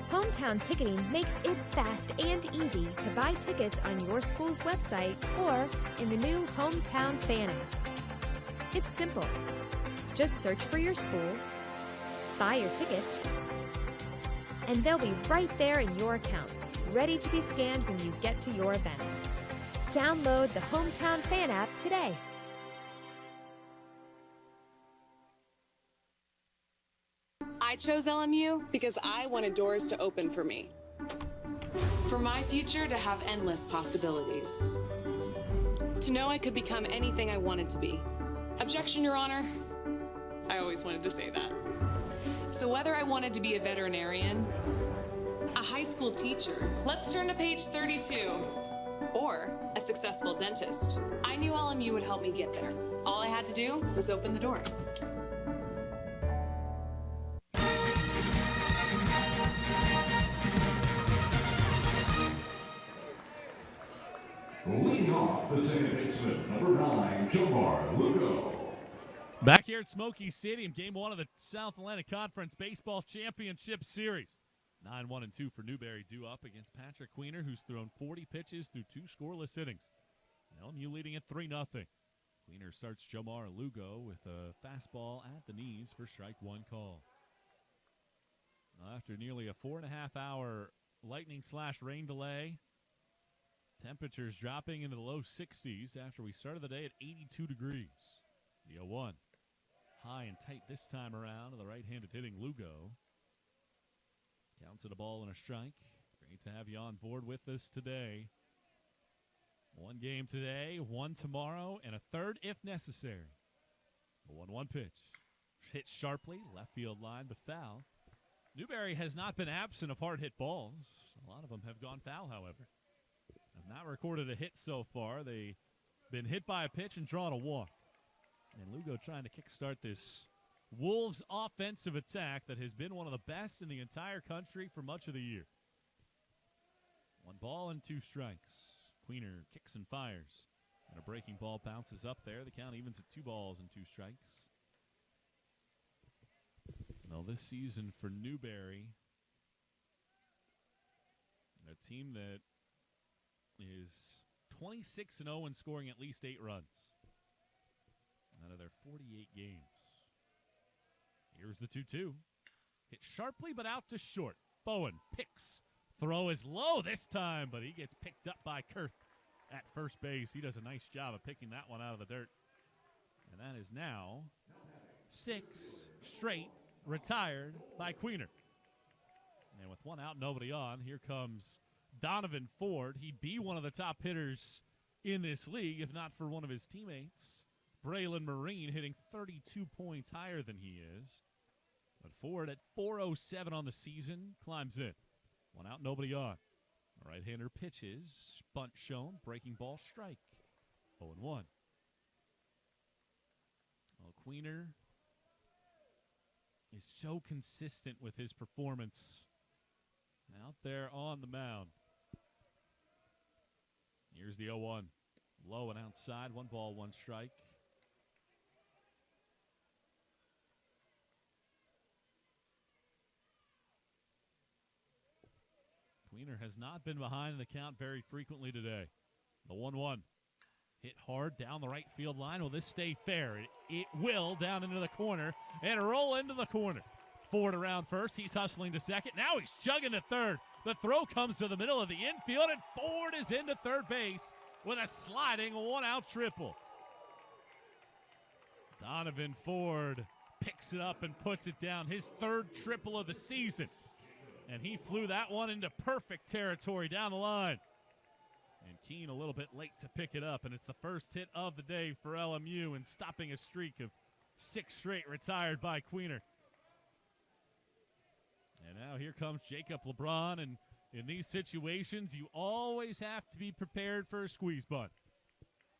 Hometown Ticketing makes it fast and easy to buy tickets on your school's website or in the new Hometown Fan app. It's simple. Just search for your school, buy your tickets, and they'll be right there in your account, ready to be scanned when you get to your event. Download the Hometown Fan app today. I chose LMU because I wanted doors to open for me. For my future to have endless possibilities. To know I could become anything I wanted to be. Objection, Your Honor. I always wanted to say that. So whether I wanted to be a veterinarian, a high school teacher, let's turn to page 32, or a successful dentist, I knew LMU would help me get there. All I had to do was open the door. Leading off the second baseman, number 9, Jomar Lugo. Back here at Smoky Stadium, game 1 of the South Atlantic Conference Baseball Championship Series. 9-1-2 for Newberry due up against Patrick Queener, who's thrown 40 pitches through 2 scoreless innings. LMU leading at 3-0. Queener starts Jomar Lugo with a fastball at the knees for strike 1 call. After nearly a 4.5-hour lightning/rain delay, temperatures dropping into the low 60s after we started the day at 82 degrees. The 0-1. High and tight this time around to the right-handed hitting Lugo. Counts it a ball and a strike. Great to have you on board with us today One game today, one tomorrow, and a third if necessary. The 1-1 pitch. Hit sharply, left field line, but foul. Newberry has not been absent of hard-hit balls. A lot of them have gone foul, however. Have not recorded a hit so far. They've been hit by a pitch and drawn a walk. And Lugo trying to kickstart this Wolves offensive attack that has been one of the best in the entire country for much of the year. 1 ball and 2 strikes. Queener kicks and fires. And a breaking ball bounces up there. The count evens at 2 balls and 2 strikes. Now this season for Newberry, a team that is 26-0 and scoring at least 8 runs out of their 48 games. Here's the 2-2. Hit sharply but out to short. Bowen picks. Throw is low this time, but he gets picked up by Kurth at first base. He does a nice job of picking that one out of the dirt. And that is now 6 straight retired by Queener. And with 1 out, nobody on, here comes Donovan Ford. He'd be one of the top hitters in this league, if not for one of his teammates, Braylon Marine, hitting 32 points higher than he is. But Ford at .407 on the season climbs in. 1 out, nobody on. The right-hander pitches. Bunt shown. Breaking ball, strike. 0-1. Well, Queener is so consistent with his performance out there on the mound. Here's the 0-1. Low and outside. 1 ball, 1 strike. Queener has not been behind in the count very frequently today. The 1-1. Hit hard down the right field line. Will this stay fair? It will, down into the corner and roll into the corner. Ford around first. He's hustling to second. Now he's chugging to third. The throw comes to the middle of the infield, and Ford is into third base with a sliding 1-out triple. Donovan Ford picks it up and puts it down. His 3rd triple of the season. And he flew that one into perfect territory down the line. And Keene a little bit late to pick it up, and it's the first hit of the day for LMU and stopping a streak of 6 straight retired by Queener. And now here comes Jacob LeBron, and in these situations, you always have to be prepared for a squeeze bunt.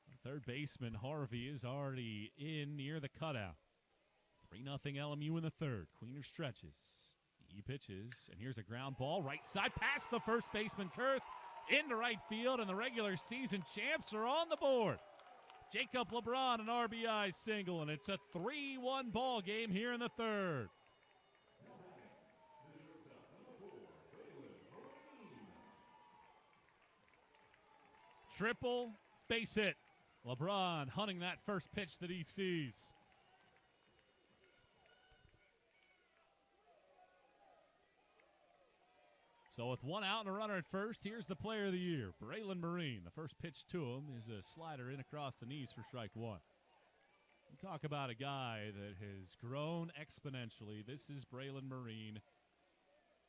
The third baseman, Harvey, is already in near the cutout. 3-0 LMU in the 3rd. Queener stretches. He pitches, and here's a ground ball right side past the first baseman, Kurth, into right field, and the regular season champs are on the board. Jacob LeBron, an RBI single, and it's a 3-1 ball game here in the 3rd. Triple base hit. LeBron hunting that first pitch that he sees. So with 1 out and a runner at first, here's the player of the year, Braylon Marine. The first pitch to him is a slider in across the knees for strike 1. We talk about a guy that has grown exponentially. This is Braylon Marine.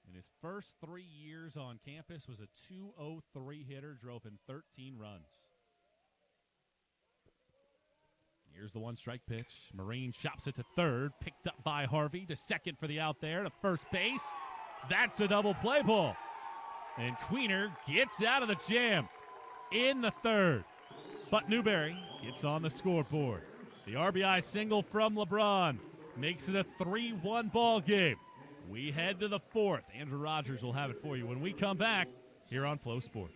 In his first 3 years on campus was a .203 hitter, drove in 13 runs. Here's the 1-strike pitch. Marine chops it to 3rd, picked up by Harvey to 2nd for the out there to first base. That's a double play ball. And Queener gets out of the jam in the 3rd. But Newberry gets on the scoreboard. The RBI single from LeBron makes it a 3-1 ball game. We head to the 4th. Andrew Rogers will have it for you when we come back here on Flow Sports.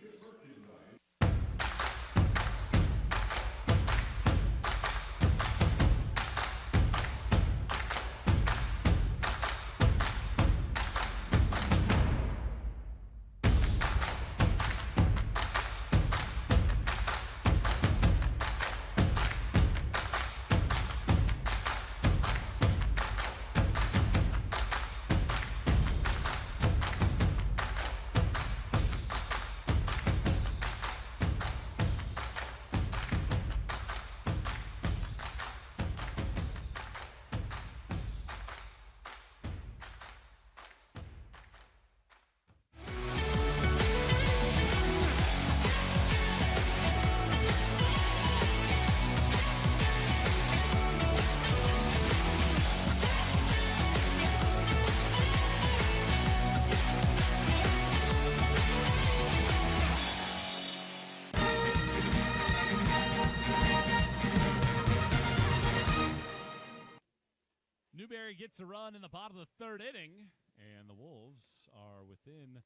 gets a run in the bottom of the third inning, and the Wolves are within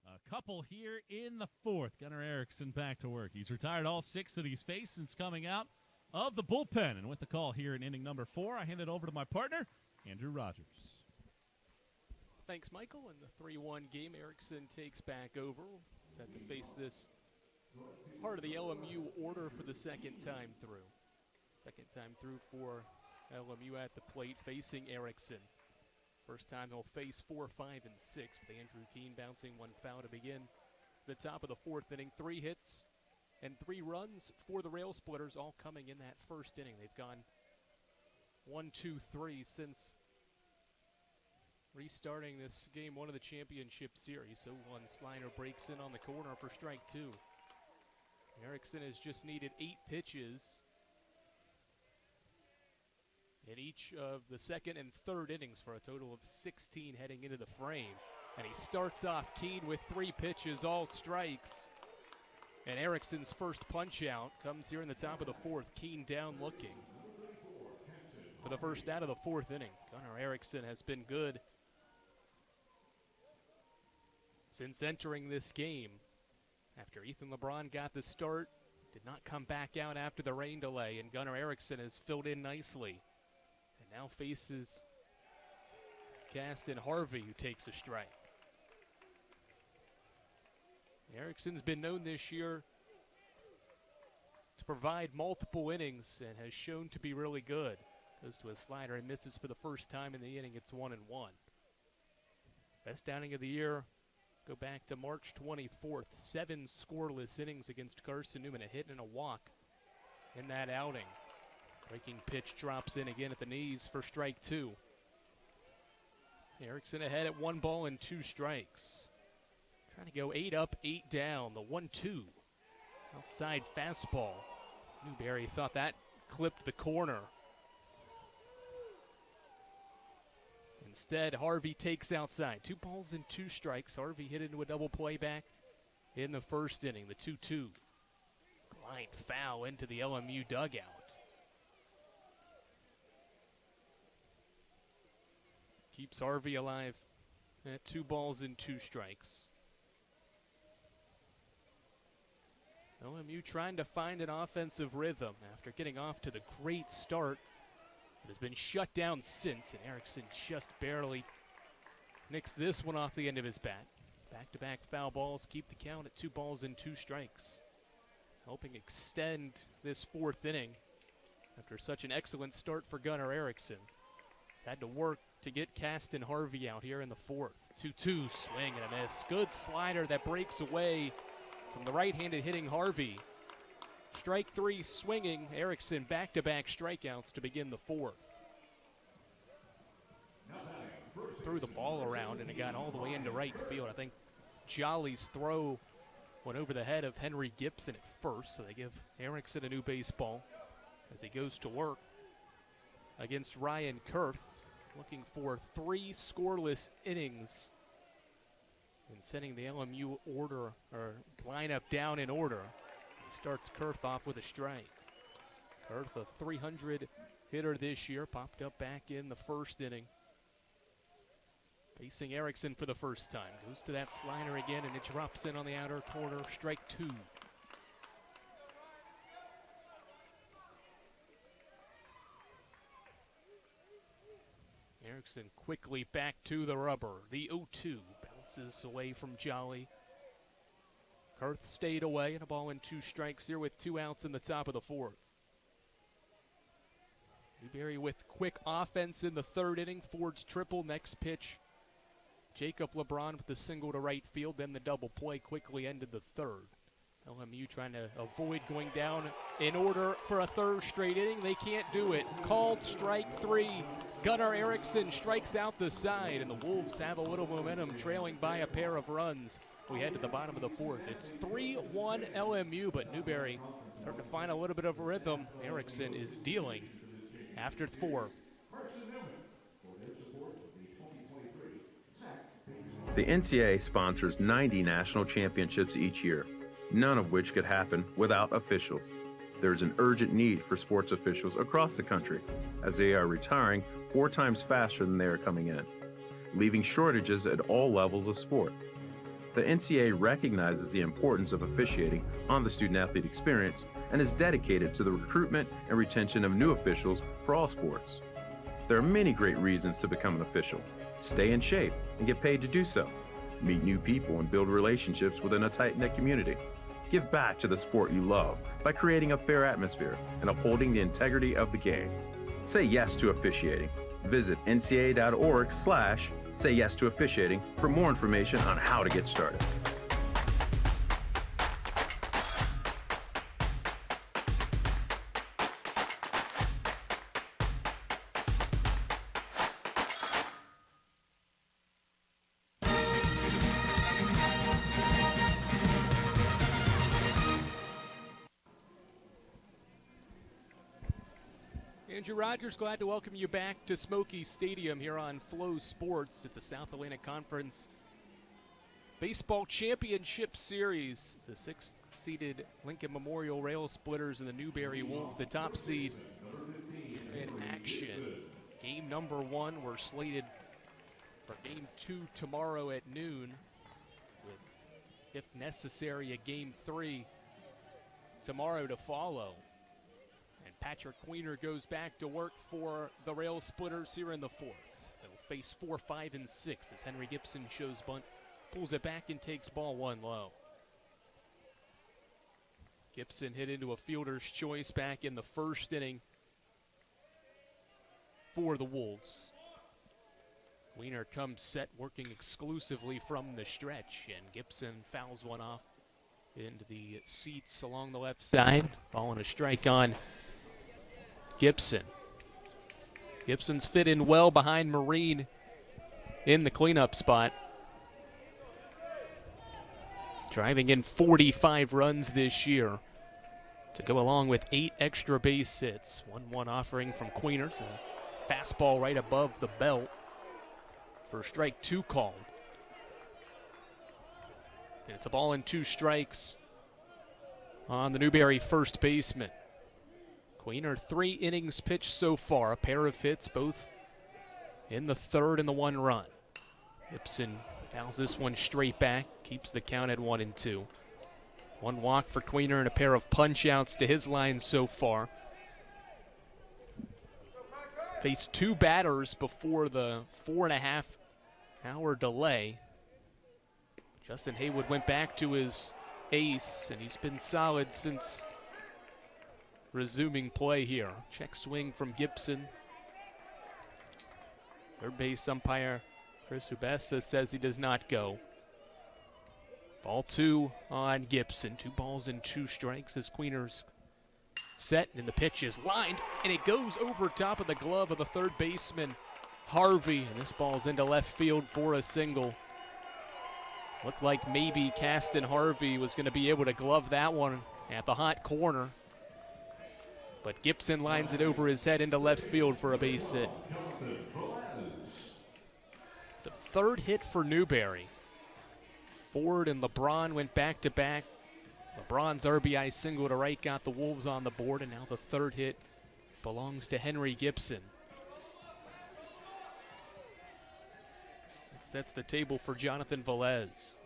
a couple here in the fourth. Gunnar Erickson back to work. He's retired all 6 that he's faced since coming out of the bullpen. And with the call here in inning number 4, I hand it over to my partner, Andrew Rogers. Thanks, Michael. In the 3-1 game, Erickson takes back over. Set to face this part of the LMU order for the second time through. Second time through for LMU at the plate facing Erickson. First time he'll face 4, 5, and 6 with Andrew Keene bouncing one foul to begin the top of the fourth inning. 3 hits and 3 runs for the Rail Splitters, all coming in that first inning. They've gone 1, 2, 3 since restarting this game 1 of the championship series. So one slider breaks in on the corner for strike 2. Erickson has just needed 8 pitches in each of the second and third innings for a total of 16 heading into the frame. And he starts off Keene with 3 pitches, all strikes. And Erickson's first punch out comes here in the top of the fourth. Keene down looking for the first out of the fourth inning. Gunnar Erickson has been good since entering this game. After Ethan LeBron got the start, did not come back out after the rain delay, and Gunnar Erickson has filled in nicely. And now faces Caston Harvey, who takes a strike. Erickson's been known this year to provide multiple innings and has shown to be really good. Goes to a slider and misses for the first time in the inning. It's 1-1. Best outing of the year. Go back to March 24th. 7 scoreless innings against Carson-Newman. A hit and a walk in that outing. Breaking pitch drops in again at the knees for strike 2. Erickson ahead at 1 ball and 2 strikes. Trying to go 8 up, 8 down. The 1-2. Outside fastball. Newberry thought that clipped the corner. Instead, Harvey takes outside. 2 balls and 2 strikes. Harvey hit into a double play back in the first inning. The 2-2. Line foul into the LMU dugout. Keeps Harvey alive at 2 balls and 2 strikes. LMU trying to find an offensive rhythm after getting off to the great start. It has been shut down since, and Erickson just barely nicks this one off the end of his bat. Back-to-back foul balls keep the count at 2 balls and 2 strikes. Helping extend this fourth inning after such an excellent start for Gunnar Erickson. He's had to work to get Caston Harvey out here in the fourth. 2-2, swing and a miss. Good slider that breaks away from the right-handed hitting Harvey. Strike 3 swinging. Erickson back-to-back strikeouts to begin the fourth. Threw the ball around and it got all the way into right field. I think Jolly's throw went over the head of Henry Gibson at first, so they give Erickson a new baseball as he goes to work against Ryan Kurth, looking for 3 scoreless innings and setting the LMU order or lineup down in order. He starts Kurth off with a strike. Kurth, a 300 hitter this year, popped up back in the first inning. Facing Erickson for the first time. Goes to that slider again, and it drops in on the outer corner. Strike 2. Erickson quickly back to the rubber. The 0-2 bounces away from Jolly. Kurth stayed away, and a ball and 2 strikes here with 2 outs in the top of the fourth. Newberry with quick offense in the third inning. Ford's triple, next pitch. Jacob LeBron with the single to right field, then the double play quickly ended the third. LMU trying to avoid going down in order for a third straight inning. They can't do it. Called strike 3. Gunnar Erickson strikes out the side, and the Wolves have a little momentum, trailing by a pair of runs. We head to the bottom of the fourth. It's 3-1 LMU, but Newberry starting to find a little bit of a rhythm. Erickson is dealing after 4. The NCAA sponsors 90 national championships each year, none of which could happen without officials. There is an urgent need for sports officials across the country, as they are retiring 4 times faster than they are coming in, leaving shortages at all levels of sport. The NCAA recognizes the importance of officiating on the student-athlete experience and is dedicated to the recruitment and retention of new officials for all sports. There are many great reasons to become an official. Stay in shape and get paid to do so. Meet new people and build relationships within a tight-knit community. Give back to the sport you love by creating a fair atmosphere and upholding the integrity of the game. Say yes to officiating. Visit ncaa.org/say yes to officiating for more information on how to get started. Andrew Rogers, glad to welcome you back to Smoky Stadium here on Flow Sports. It's a South Atlantic Conference Baseball Championship Series. The 6th-seeded Lincoln Memorial Rail Splitters and the Newberry Wolves, the top seed, in action. Game number 1, we're slated for game 2 tomorrow at noon, with, if necessary, a game 3 tomorrow to follow. Patrick Queener goes back to work for the Rail Splitters here in the 4th. They'll face 4, 5, and 6 as Henry Gibson shows bunt, pulls it back and takes ball 1 low. Gibson hit into a fielder's choice back in the 1st inning for the Wolves. Queener comes set, working exclusively from the stretch, and Gibson fouls one off into the seats along the left side. Ball and a strike on Gibson. Gibson's fit in well behind Marine in the cleanup spot. Driving in 45 runs this year to go along with 8 extra base hits. 1-1 offering from Queener. A fastball right above the belt for strike 2 called. And it's a ball and 2 strikes on the Newberry first baseman. Queener, 3 innings pitched so far, a pair of hits, both in the 3rd and the 1 run. Gibson fouls this one straight back, keeps the count at 1-2. 1 walk for Queener and a pair of punch-outs to his line so far. Faced 2 batters before the 4.5-hour delay. Justin Haywood went back to his ace, and he's been solid since resuming play here. Check swing from Gibson. Third base umpire Chris Ubesa says he does not go. Ball 2 on Gibson. 2 balls and 2 strikes as Queener's set, and the pitch is lined, and it goes over top of the glove of the third baseman, Harvey, and this ball's into left field for a single. Looked like maybe Caston Harvey was going to be able to glove that one at the hot corner, but Gibson lines it over his head into left field for a base hit. It's a 3rd hit for Newberry. Ford and LeBron went back-to-back. LeBron's RBI single to right got the Wolves on the board, and now the 3rd hit belongs to Henry Gibson. It sets the table for Jonathan Velez.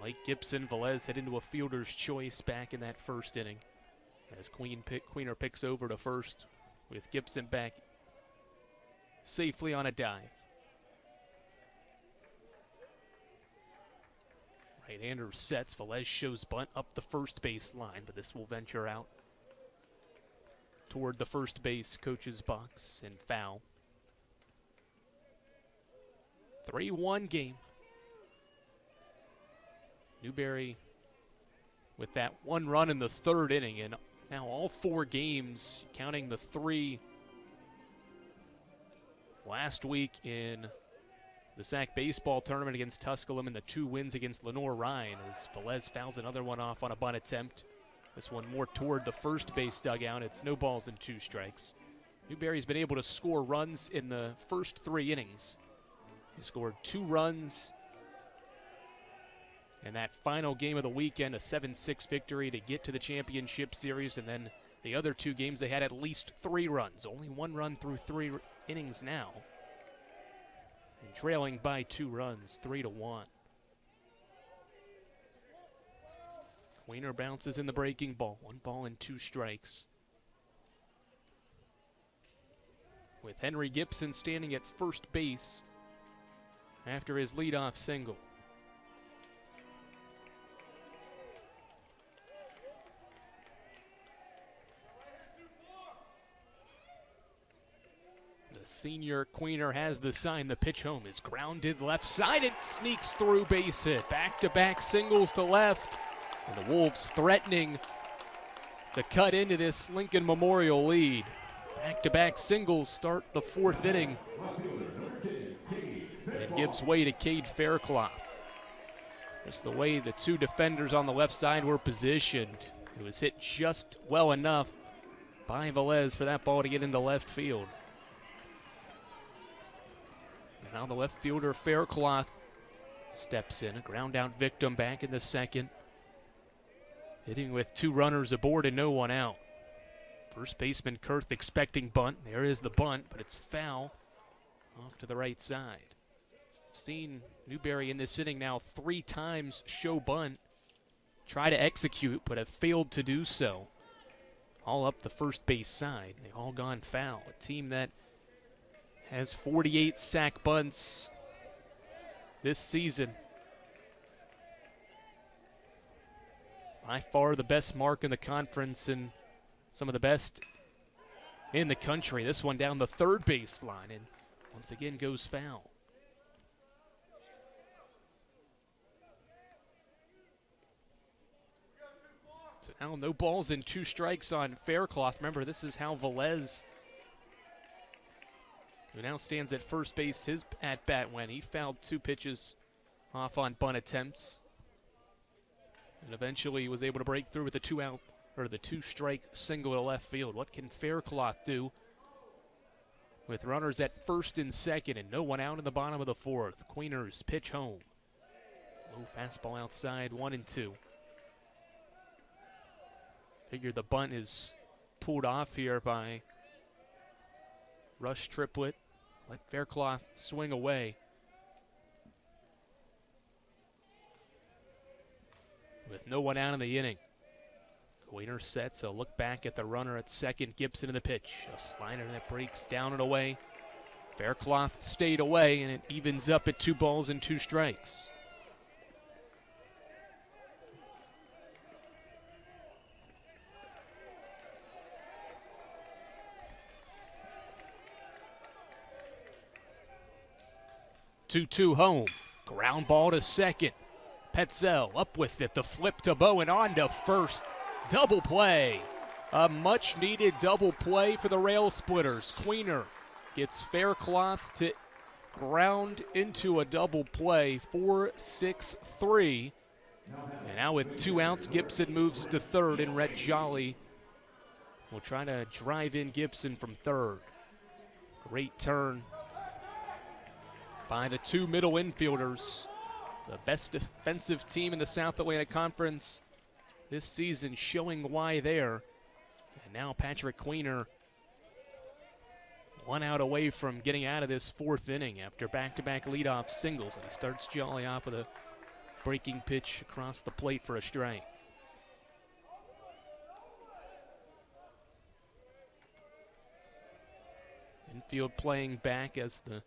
Like Gibson, Velez head into a fielder's choice back in that 1st inning as Queener picks over to first with Gibson back safely on a dive. Right-hander sets. Velez shows bunt up the first base line, but this will venture out toward the first base coach's box and foul. 3-1 game. Newberry with that 1 run in the 3rd inning, and now all 4 games, counting the 3 last week in the SAC baseball tournament against Tusculum and the 2 wins against Lenore-Ryan, as Velez fouls another one off on a bunt attempt. This one more toward the first base dugout. It's no balls and 2 strikes. Newberry's been able to score runs in the first 3 innings. He scored 2 runs in that final game of the weekend, a 7-6 victory to get to the championship series, and then the other 2 games they had at least 3 runs. Only 1 run through 3 innings now. And trailing by 2 runs, 3-1. Queener bounces in the breaking ball. 1 ball and 2 strikes. With Henry Gibson standing at first base after his leadoff single. The senior Queener has the sign. The pitch home is grounded left side. It sneaks through, base hit. Back-to-back singles to left. And the Wolves threatening to cut into this Lincoln Memorial lead. Back-to-back singles start the 4th inning. It gives way to Cade Faircloth. Just the way the 2 defenders on the left side were positioned. It was hit just well enough by Velez for that ball to get into left field. And now the left fielder Faircloth steps in. A ground out victim back in the 2nd. Hitting with 2 runners aboard and no one out. First baseman Kurth expecting bunt. There is the bunt, but it's foul off to the right side. Seen Newberry in this inning now 3 times show bunt, try to execute, but have failed to do so. All up the first base side. They've all gone foul. A team that has 48 sack bunts this season. By far the best mark in the conference and some of the best in the country. This one down the 3rd baseline and once again goes foul. So now no balls and 2 strikes on Faircloth. Remember, this is how Velez, who now stands at first base, his at-bat went. He fouled 2 pitches off on bunt attempts. And eventually was able to break through with the 2-out, or the 2-strike single to left field. What can Faircloth do with runners at first and second and no one out in the bottom of the 4th? Queener's pitch home. Low fastball outside, 1-2. Figure the bunt is pulled off here by Rush Triplett. Let Faircloth swing away. With no one out in the inning. Queener sets a look back at the runner at second. Gibson in the pitch. A slider that breaks down and away. Faircloth stayed away, and it evens up at 2 balls and 2 strikes. Two home. Ground ball to second. Petzel up with it. The flip to Bowen on to first. Double play. A much-needed double play for the Rail Splitters. Queener gets Faircloth to ground into a double play. 4-6-3. And now with 2 outs, Gibson moves to 3rd, and Rhett Jolly will try to drive in Gibson from 3rd. Great turn by the 2 middle infielders. The best defensive team in the South Atlantic Conference this season, showing why there. And now Patrick Queener 1 out away from getting out of this 4th inning after back-to-back leadoff singles. And he starts Jolly off with a breaking pitch across the plate for a strike. Infield playing back as the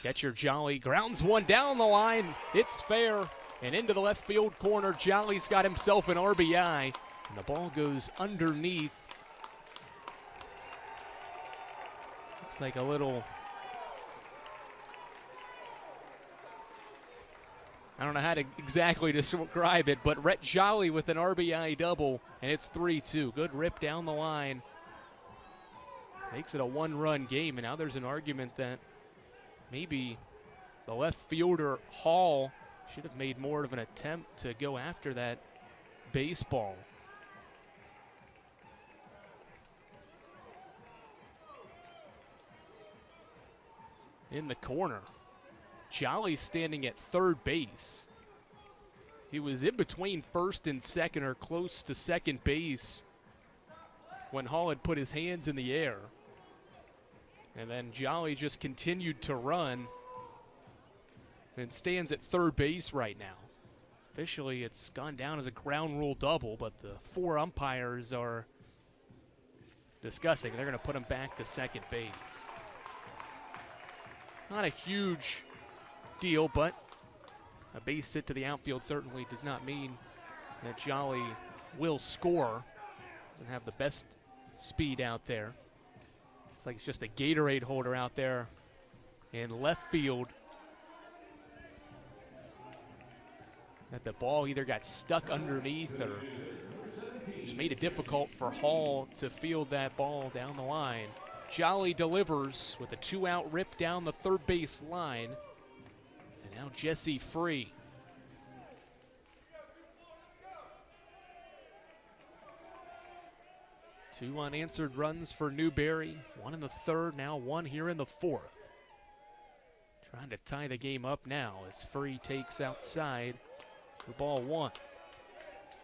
catcher Jolly grounds one down the line. It's fair. And into the left field corner, Jolly's got himself an RBI. And the ball goes underneath. Looks like a little, I don't know how to exactly describe it, but Rhett Jolly with an RBI double, and it's 3-2. Good rip down the line. Makes it a 1-run game, and now there's an argument that maybe the left fielder Hall should have made more of an attempt to go after that baseball. In the corner, Jolly standing at 3rd base. He was in between first and second, or close to second base, when Hall had put his hands in the air. And then Jolly just continued to run and stands at third base right now. Officially, it's gone down as a ground rule double, but the 4 umpires are discussing. They're going to put him back to second base. Not a huge deal, but a base hit to the outfield certainly does not mean that Jolly will score. Doesn't have the best speed out there. It's like it's just a Gatorade holder out there in left field. That the ball either got stuck underneath or just made it difficult for Hall to field that ball down the line. Jolly delivers with a 2-out rip down the third base line. And now Jesse free. Two unanswered runs for Newberry. 1 in the third, now 1 here in the fourth. Trying to tie the game up now as Free takes outside for ball 1.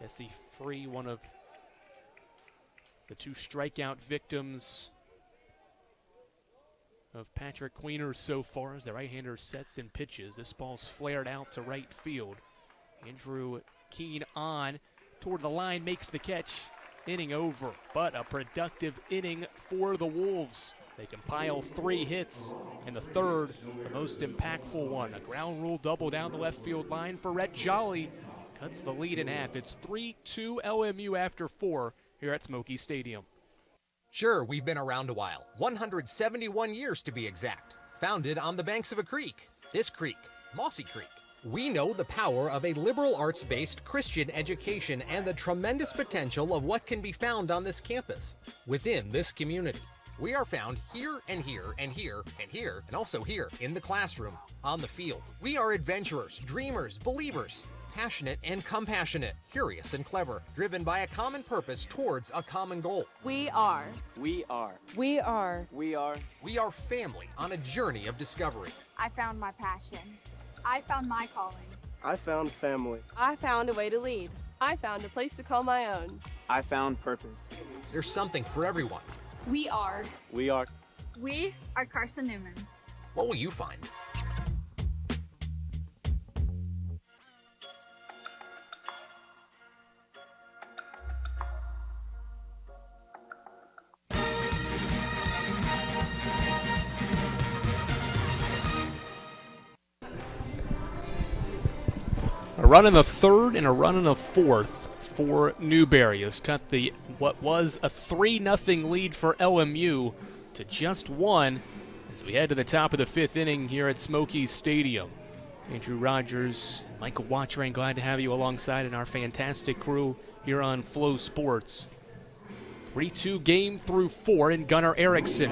Jesse Free, one of the 2 strikeout victims of Patrick Queener so far, as the right-hander sets and pitches. This ball's flared out to right field. Andrew Keene on toward the line, makes the catch. Inning over, but a productive inning for the Wolves. They compile 3 hits, and the third, the most impactful one. A ground rule double down the left field line for Rhett Jolly. Cuts the lead in half. It's 3-2 LMU after 4 here at Smoky Stadium. Sure, we've been around a while. 171 years to be exact. Founded on the banks of a creek. This creek, Mossy Creek. We know the power of a liberal arts-based Christian education and the tremendous potential of what can be found on this campus, within this community. We are found here and here and here and here and also here in the classroom, on the field. We are adventurers, dreamers, believers, passionate and compassionate, curious and clever, driven by a common purpose towards a common goal. We are. We are. We are. We are. We are family on a journey of discovery. I found my passion. I found my calling. I found family. I found a way to lead. I found a place to call my own. I found purpose. There's something for everyone. We are. We are. We are Carson-Newman. What will you find? A run in the third and a run in the fourth for Newberry has cut the what was a 3-0 lead for LMU to just 1 as we head to the top of the 5th inning here at Smoky Stadium. Andrew Rogers, Michael Watchrain, glad to have you alongside in our fantastic crew here on Flow Sports. 3-2 game through 4, and Gunnar Erickson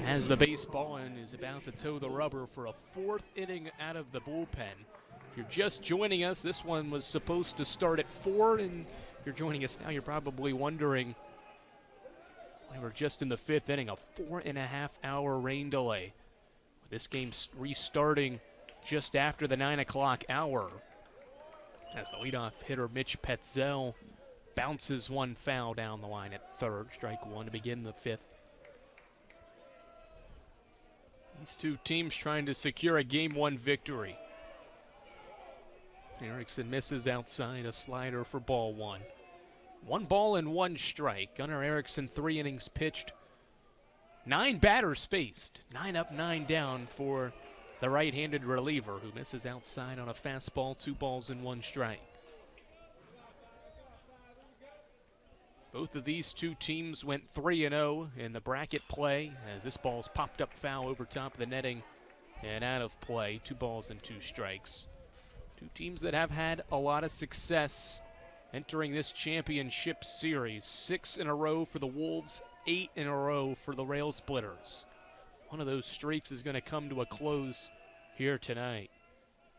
has the baseball and is about to toe the rubber for a 4th inning out of the bullpen. If you're just joining us, this one was supposed to start at 4, and if you're joining us now, you're probably wondering why we're just in the 5th inning, a 4.5-hour rain delay. This game restarting just after the 9 o'clock hour as the leadoff hitter Mitch Petzel bounces one foul down the line at third. Strike 1 to begin the 5th. These two teams trying to secure a Game 1 victory. Erickson misses outside, a slider for ball 1. 1 ball and 1 strike. Gunnar Erickson, 3 innings pitched. 9 batters faced. 9 up, 9 down for the right-handed reliever who misses outside on a fastball, 2 balls and 1 strike. Both of these two teams went 3-0 in the bracket play as this ball's popped up foul over top of the netting and out of play. 2 balls and 2 strikes. Two teams that have had a lot of success entering this championship series. 6 in a row for the Wolves, 8 in a row for the Rail Splitters. One of those streaks is going to come to a close here tonight.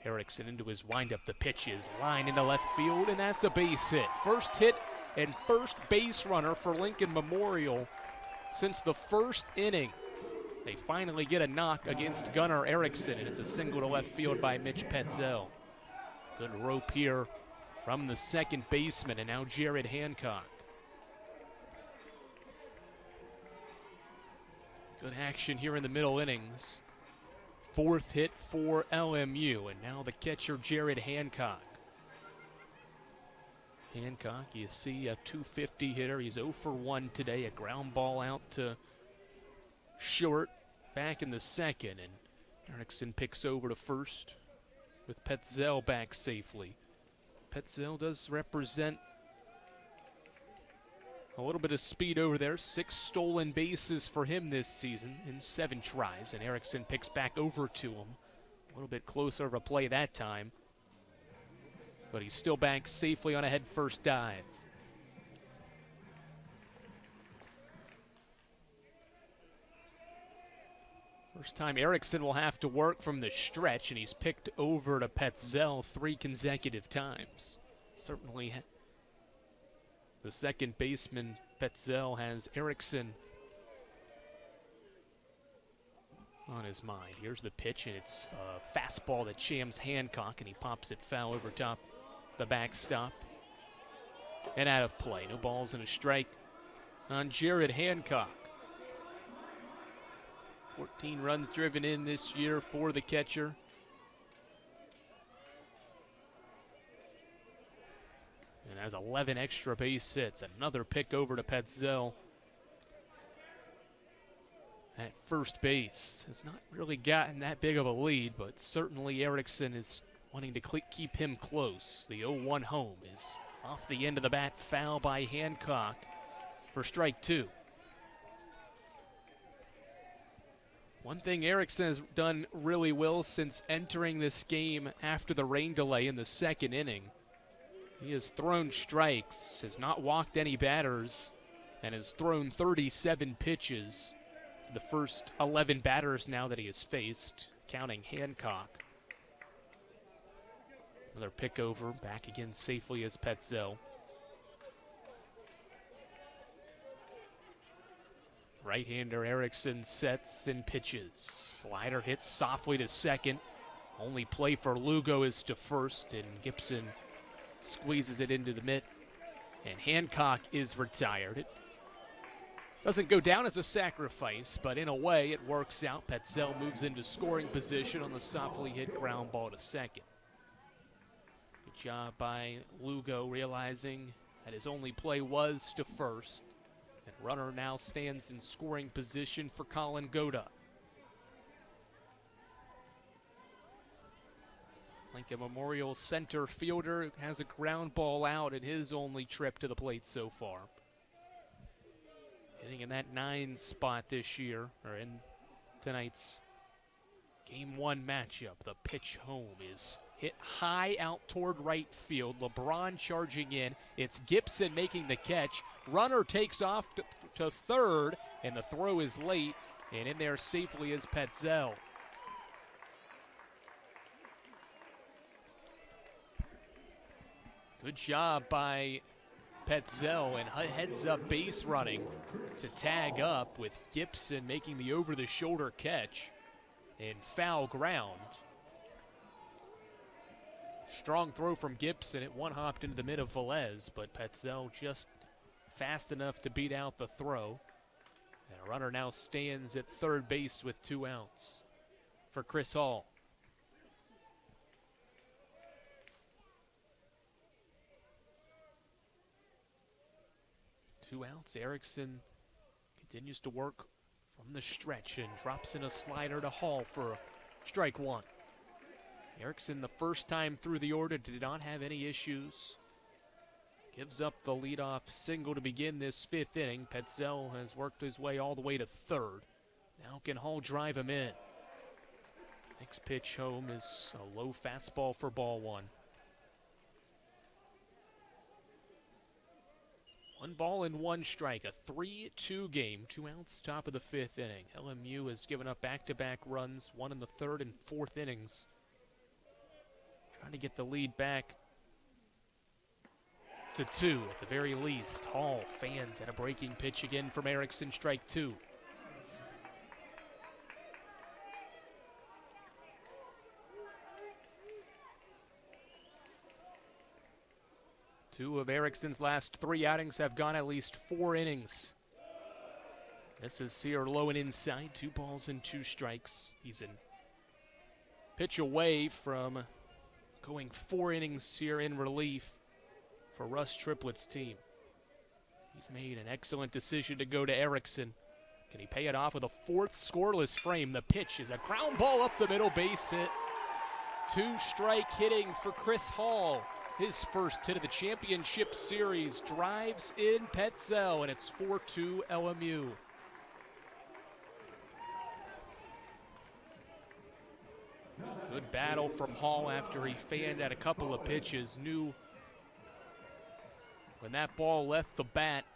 Erickson into his windup. The pitch is line into left field, and that's a base hit. First hit and first base runner for Lincoln Memorial since the 1st inning. They finally get a knock against Gunnar Erickson, and it's a single to left field by Mitch Petzel. Good rope here from the second baseman, and now Jared Hancock. Good action here in the middle innings. Fourth hit for LMU, and now the catcher, Jared Hancock. Hancock, you see, a .250 hitter. He's 0 for 1 today. A ground ball out to short back in the second, and Erickson picks over to first with Petzel back safely. Petzel does represent a little bit of speed over there. 6 stolen bases for him this season in 7 tries, and Erickson picks back over to him. A little bit closer of a play that time, but he's still back safely on a head first dive. First time Erickson will have to work from the stretch, and he's picked over to Petzel 3 consecutive times. Certainly the second baseman, Petzel, has Erickson on his mind. Here's the pitch, and it's a fastball that jams Hancock, and he pops it foul over top the backstop and out of play. No balls and a strike on Jared Hancock. 14 runs driven in this year for the catcher. And has 11 extra base hits. Another pick over to Petzel at first base. Has not really gotten that big of a lead, but certainly Erickson is wanting to keep him close. The 0-1 home is off the end of the bat, foul by Hancock for strike 2. One thing Erickson has done really well since entering this game after the rain delay in the second inning, he has thrown strikes, has not walked any batters, and has thrown 37 pitches to the first 11 batters now that he has faced, counting Hancock. Another pick over, back again safely as Petzel. Right-hander Erickson sets and pitches. Slider hits softly to second. Only play for Lugo is to first, and Gibson squeezes it into the mitt. And Hancock is retired. It doesn't go down as a sacrifice, but in a way it works out. Petzel moves into scoring position on the softly hit ground ball to second. Good job by Lugo, realizing that his only play was to first. And runner now stands in scoring position for Colin Goda. Lincoln Memorial center fielder has a ground ball out in his only trip to the plate so far. Hitting in that 9 spot this year, or in tonight's Game 1 matchup. The pitch home is hit high out toward right field. LeBron charging in. It's Gibson making the catch. Runner takes off to third, and the throw is late, and in there safely is Petzel. Good job by Petzel, and heads up base running to tag up with Gibson making the over-the-shoulder catch in foul ground. Strong throw from Gibson. It one-hopped into the mid of Velez, but Petzel just fast enough to beat out the throw. And a runner now stands at third base with 2 outs for Chris Hall. Two outs. Erickson continues to work from the stretch and drops in a slider to Hall for strike 1. Erickson, the first time through the order, did not have any issues. Gives up the leadoff single to begin this 5th inning. Petzel has worked his way all the way to third. Now can Hall drive him in? Next pitch home is a low fastball for ball 1. 1 ball and 1 strike, a 3-2 game, 2 outs, top of the 5th inning. LMU has given up back-to-back runs, 1 in the 3rd and 4th innings. Trying to get the lead back to 2 at the very least. Hall fans at a breaking pitch again from Erickson, strike 2. Two of Erickson's last 3 outings have gone at least 4 innings. This is Sear low and inside, 2 balls and 2 strikes. He's in pitch away from going 4 innings here in relief for Russ Triplett's team. He's made an excellent decision to go to Erickson. Can he pay it off with a 4th scoreless frame? The pitch is a ground ball up the middle, base hit. 2-strike hitting for Chris Hall. His first hit of the championship series, drives in Petzel, and it's 4-2 LMU. Good battle from Hall after he fanned at a couple of pitches. Knew when that ball left the bat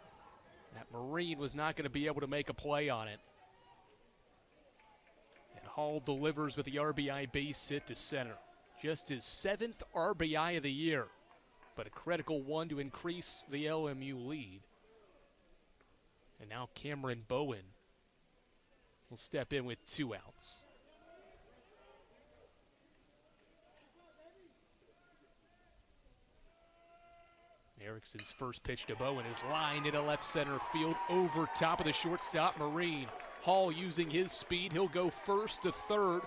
that Marine was not going to be able to make a play on it. And Hall delivers with the RBI base hit to center. Just his 7th RBI of the year, but a critical one to increase the LMU lead. And now Cameron Bowen will step in with 2 outs. Erickson's first pitch to Bowen is lined into left center field over top of the shortstop, Marine. Hall using his speed. He'll go first to third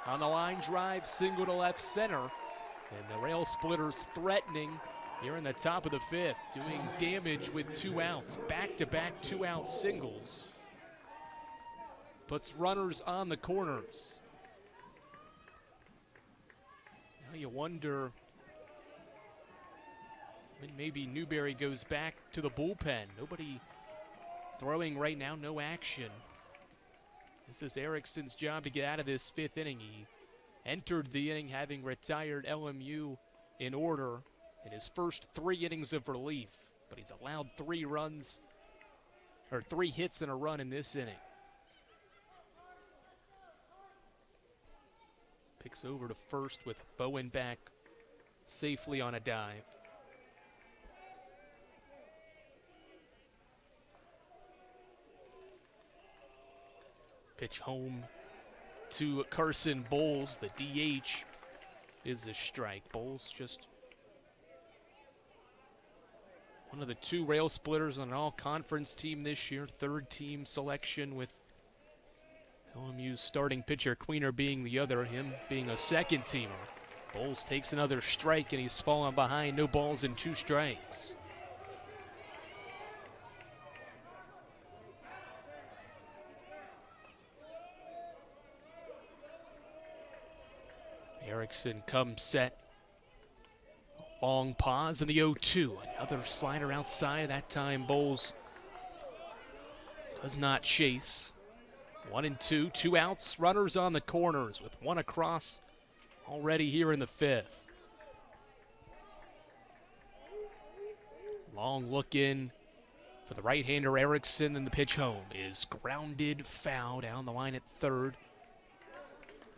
on the line drive, single to left center. And the Rail Splitters threatening here in the top of the 5th, doing damage with 2 outs. Back-to-back 2-out singles. Puts runners on the corners. Now you wonder when maybe Newberry goes back to the bullpen. Nobody throwing right now, no action. This is Erickson's job to get out of this 5th inning. He entered the inning having retired LMU in order in his first 3 innings of relief, but he's allowed 3 hits and a run in this inning. Picks over to first with Bowen back safely on a dive. Pitch home to Carson Bowles. The DH is a strike. Bowles just one of the 2 Rail Splitters on an all-conference team this year. 3rd team selection with LMU's starting pitcher Queener being the other, him being a 2nd teamer. Bowles takes another strike and he's fallen behind. No balls and 2 strikes. Erickson comes set. Long pause in the 0-2. Another slider outside. That time Bowles does not chase. 1-2, 2 outs. Runners on the corners with 1 across already here in the 5th. Long look in for the right-hander Erickson, and the pitch home is grounded foul down the line at 3rd.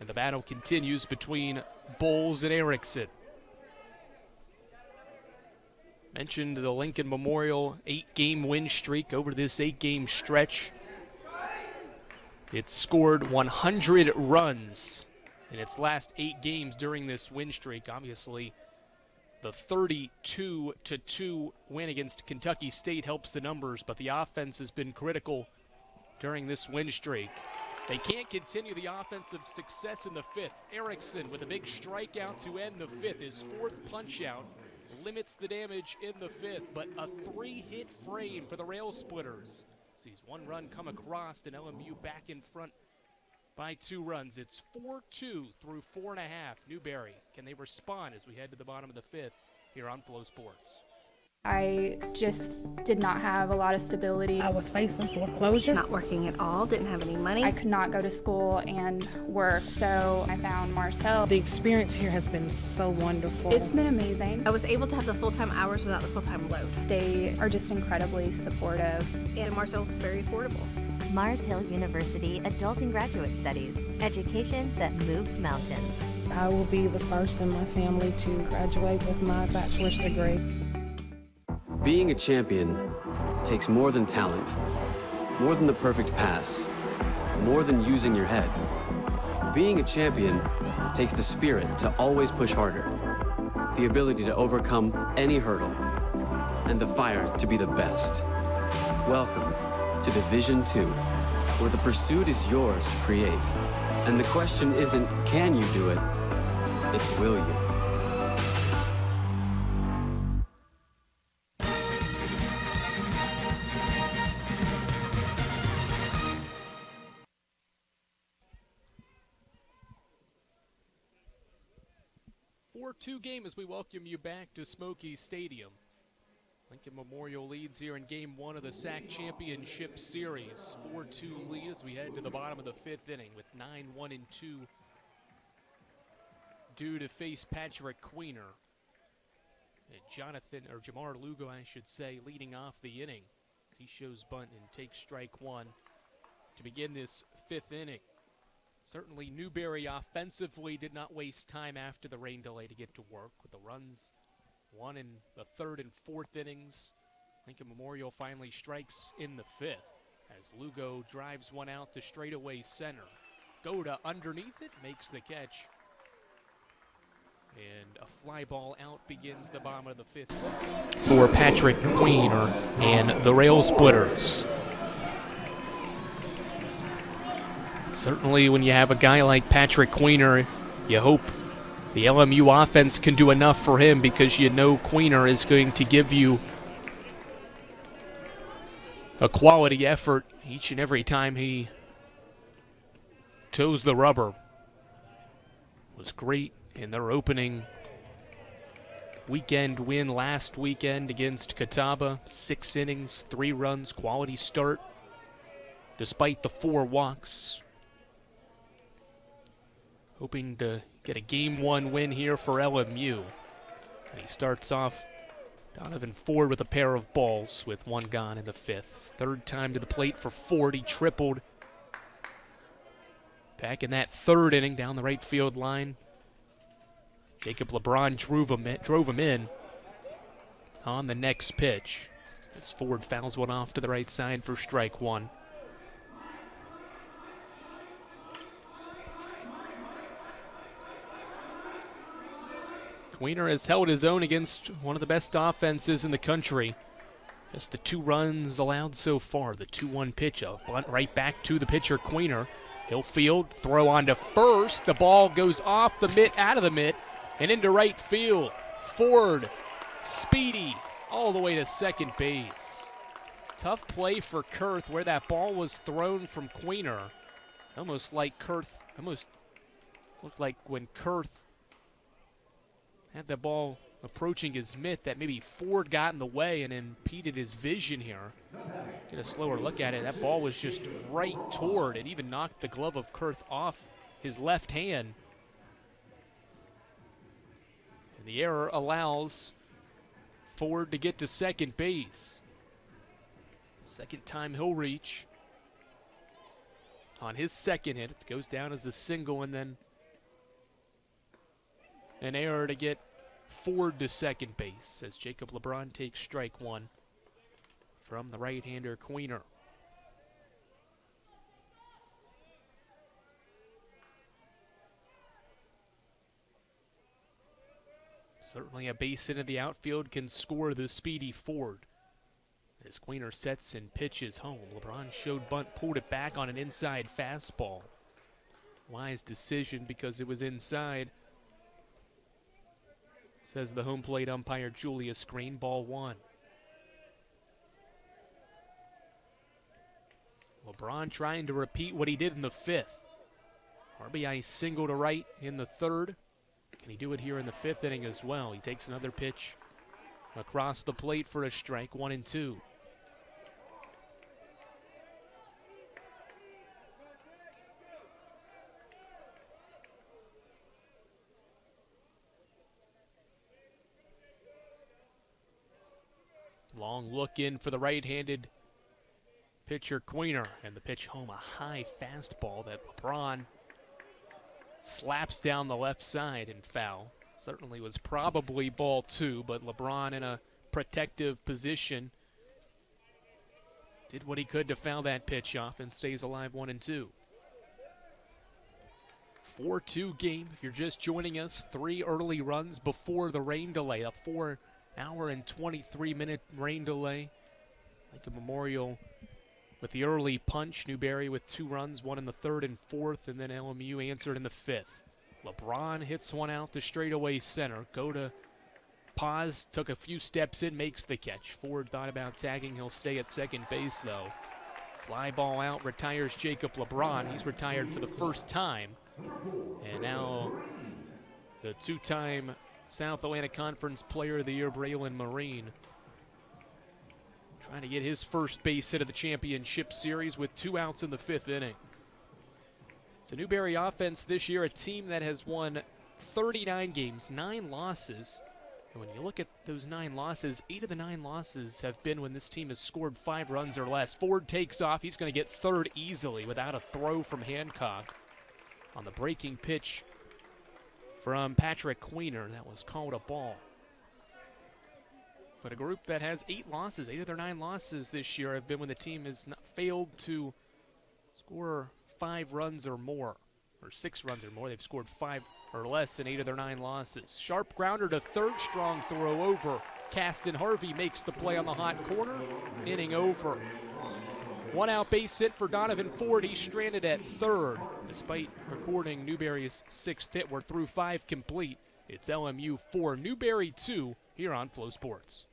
And the battle continues between Bowles and Erickson. Mentioned the Lincoln Memorial 8-game win streak over this 8-game stretch. It's scored 100 runs in its last 8 games during this win streak. Obviously, the 32-2 win against Kentucky State helps the numbers, but the offense has been critical during this win streak. They can't continue the offensive success in the 5th. Erickson with a big strikeout to end the 5th. His 4th punch-out limits the damage in the 5th, but a 3-hit frame for the Rail Splitters. Sees 1 run come across, and LMU back in front by 2 runs. It's 4-2 through 4.5. Newberry, can they respond as we head to the bottom of the 5th here on Flow Sports? I just did not have a lot of stability. I was facing foreclosure, not working at all, didn't have any money. I could not go to school and work, so I found Mars Hill. The experience here has been so wonderful. It's been amazing. I was able to have the full-time hours without the full-time load. They are just incredibly supportive. And Mars Hill is very affordable. Mars Hill University Adult and Graduate Studies. Education that moves mountains. I will be the first in my family to graduate with my bachelor's degree. Being a champion takes more than talent, more than the perfect pass, more than using your head. Being a champion takes the spirit to always push harder, the ability to overcome any hurdle, and the fire to be the best. Welcome to Division 2, where the pursuit is yours to create. And the question isn't, can you do it? It's, will you? Two game as we welcome you back to Smoky Stadium. Lincoln Memorial leads here in Game 1 of the SAC Championship Series. 4-2 lead as we head to the bottom of the 5th inning with 9-1-2 due to face Patrick Queener. And Jamar Lugo, I should say, leading off the inning as he shows bunt and takes strike one to begin this 5th inning. Certainly Newberry offensively did not waste time after the rain delay to get to work with the runs. One in the 3rd and 4th innings. Lincoln Memorial finally strikes in the 5th as Lugo drives one out to straightaway center. Goda underneath it, makes the catch. And a fly ball out begins the bottom of the 5th. For Patrick Queener and the Rail Splitters. Certainly when you have a guy like Patrick Queener, you hope the LMU offense can do enough for him because you know Queener is going to give you a quality effort each and every time he toes the rubber. Was great in their opening weekend win last weekend against Catawba. 6 innings, 3 runs, quality start despite the 4 walks. Hoping to get a Game 1 win here for LMU. And he starts off Donovan Ford with a pair of balls with 1 gone in the 5th. 3rd time to the plate for Ford. He tripled back in that 3rd inning down the right field line. Jacob LeBron drove him in on the next pitch as Ford fouls one off to the right side for strike one. Queener has held his own against one of the best offenses in the country. Just the 2 runs allowed so far. The 2-1 pitch, a bunt right back to the pitcher, Queener. He'll field, throw on to first. The ball goes off the mitt, out of the mitt, and into right field. Ford, speedy, all the way to second base. Tough play for Kurth where that ball was thrown from Queener. Almost looked like when Kurth had the ball approaching his mitt that maybe Ford got in the way and impeded his vision here. Get a slower look at it. That ball was just right toward it. Even knocked the glove of Kurth off his left hand. And the error allows Ford to get to second base. Second time he'll reach. On his second hit, it goes down as a single and then an error to get Ford to second base as Jacob LeBron takes strike one from the right-hander Queener. Certainly a base hit in the outfield can score the speedy Ford. As Queener sets and pitches home, LeBron showed bunt, pulled it back on an inside fastball. Wise decision because it was inside. Says the home plate umpire Julius Green, ball 1. LeBron trying to repeat what he did in the 5th. RBI single to right in the 3rd. Can he do it here in the 5th inning as well? He takes another pitch across the plate for a strike, 1-2. Long look in for the right-handed pitcher Queener, and the pitch home, a high fastball that LeBron slaps down the left side and foul. Certainly was probably ball 2, but LeBron in a protective position did what he could to foul that pitch off and stays alive 1-2. 4-2 game if you're just joining us. 3 early runs before the rain delay. A 4 hour and 23-minute rain delay. Lincoln Memorial with the early punch. Newberry with 2 runs, one in the 3rd and 4th, and then LMU answered in the 5th. LeBron hits one out to straightaway center. Go to pause, took a few steps in, makes the catch. Ford thought about tagging. He'll stay at second base, though. Fly ball out, retires Jacob LeBron. He's retired for the first time. And now the 2-time South Atlantic Conference Player of the Year, Braylon Marine, trying to get his first base hit of the championship series with 2 outs in the 5th inning. So Newberry offense this year, a team that has won 39 games, 9 losses. And when you look at those 9 losses, 8 of the 9 losses have been when this team has scored 5 runs or less. Ford takes off. He's going to get third easily without a throw from Hancock. On the breaking pitch from Patrick Queener, that was called a ball. But a group that has 8 losses, 8 of their 9 losses this year have been when the team has not failed to score 5 runs or more, or 6 runs or more. They've scored 5 or less in 8 of their 9 losses. Sharp grounder to third, strong throw over. Carson-Harvey makes the play on the hot corner. Inning over. 1 out base hit for Donovan Ford. He's stranded at third. Despite recording Newberry's 6th hit, we're through 5 complete. It's LMU 4, Newberry 2 here on Flow Sports.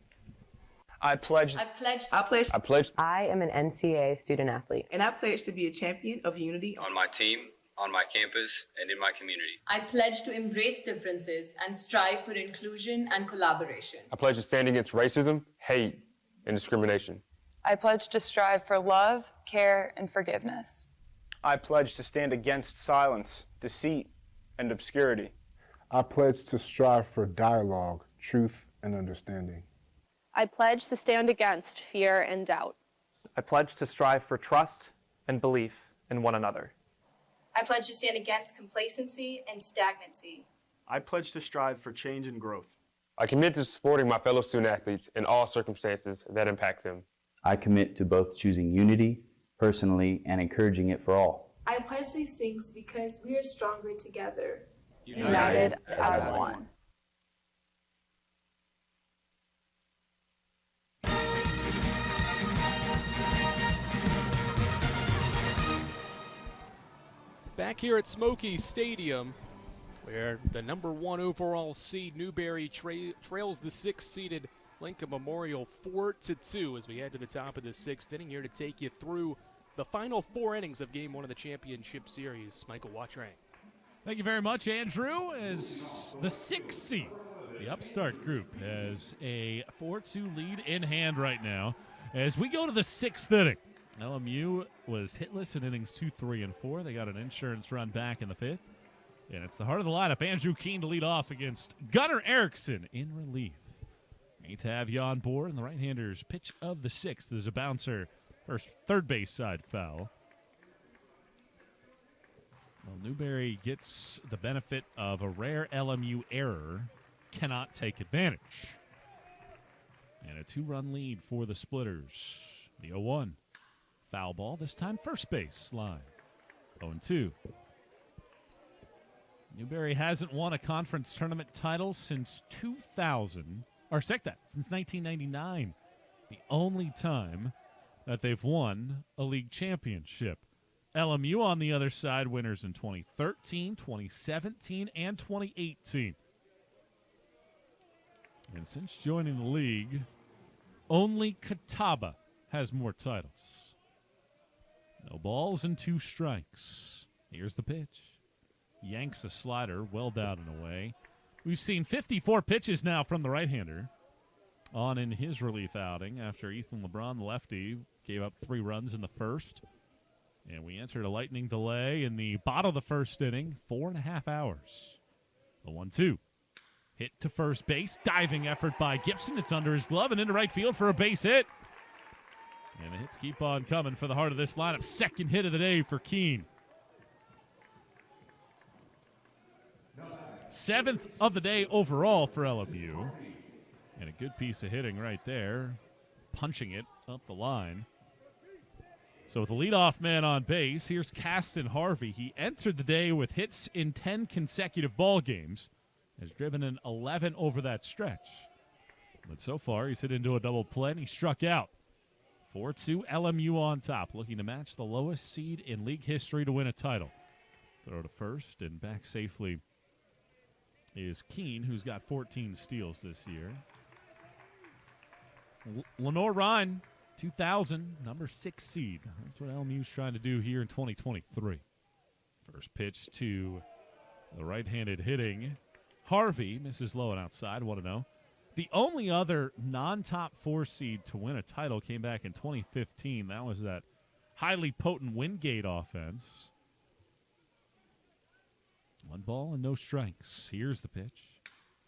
I pledge. I am an NCAA student athlete. And I pledge to be a champion of unity on my team, on my campus, and in my community. I pledge to embrace differences and strive for inclusion and collaboration. I pledge to stand against racism, hate, and discrimination. I pledge to strive for love, care, and forgiveness. I pledge to stand against silence, deceit, and obscurity. I pledge to strive for dialogue, truth, and understanding. I pledge to stand against fear and doubt. I pledge to strive for trust and belief in one another. I pledge to stand against complacency and stagnancy. I pledge to strive for change and growth. I commit to supporting my fellow student athletes in all circumstances that impact them. I commit to both choosing unity personally and encouraging it for all. I pledge these things because we are stronger together. United as one. Back here at Smoky Stadium, where the number 1 overall seed Newberry trails the 6th-seeded Lincoln Memorial 4-2 as we head to the top of the 6th inning, here to take you through the final 4 innings of Game 1 of the championship series. Michael Watrang. Thank you very much, Andrew. As the 6th seed, the Upstart group has a 4-2 lead in hand right now. As we go to the 6th inning, LMU was hitless in innings 2, 3, and 4. They got an insurance run back in the 5th. And it's the heart of the lineup, Andrew Keene to lead off against Gunnar Erickson in relief. Great to have you on board, and the right-hander's pitch of the 6th is a bouncer, first third base side foul. Well, Newberry gets the benefit of a rare LMU error, cannot take advantage. And a 2-run lead for the Splitters. The 0-1. Foul ball, this time first base line. 0-2. Newberry hasn't won a conference tournament title since 2000, or since 1999. The only time that they've won a league championship. LMU on the other side, winners in 2013, 2017, and 2018. And since joining the league, only Catawba has more titles. No balls and 2 strikes. Here's the pitch. Yanks a slider well down and away. We've seen 54 pitches now from the right-hander on in his relief outing after Ethan LeBron, the lefty, gave up 3 runs in the first. And we entered a lightning delay in the bottom of the first inning, 4.5 hours. The 1-2. Hit to first base. Diving effort by Gibson. It's under his glove and into right field for a base hit. And the hits keep on coming for the heart of this lineup. Second hit of the day for Keene. 7th of the day overall for LMU. And a good piece of hitting right there. Punching it up the line. So with the leadoff man on base, here's Carson-Harvey. He entered the day with hits in 10 consecutive ball games. Has driven in 11 over that stretch. But so far, he's hit into a double play, and he struck out. 4-2 LMU on top, looking to match the lowest seed in league history to win a title. Throw to first and back safely is Keene, who's got 14 steals this year. Lenore Ryan, 2000, number 6 seed. That's what LMU's trying to do here in 2023. First pitch to the right-handed hitting Harvey, misses low and outside, 1-0. The only other non-top 4 seed to win a title came back in 2015. That was that highly potent Wingate offense. 1 ball and no strikes. Here's the pitch.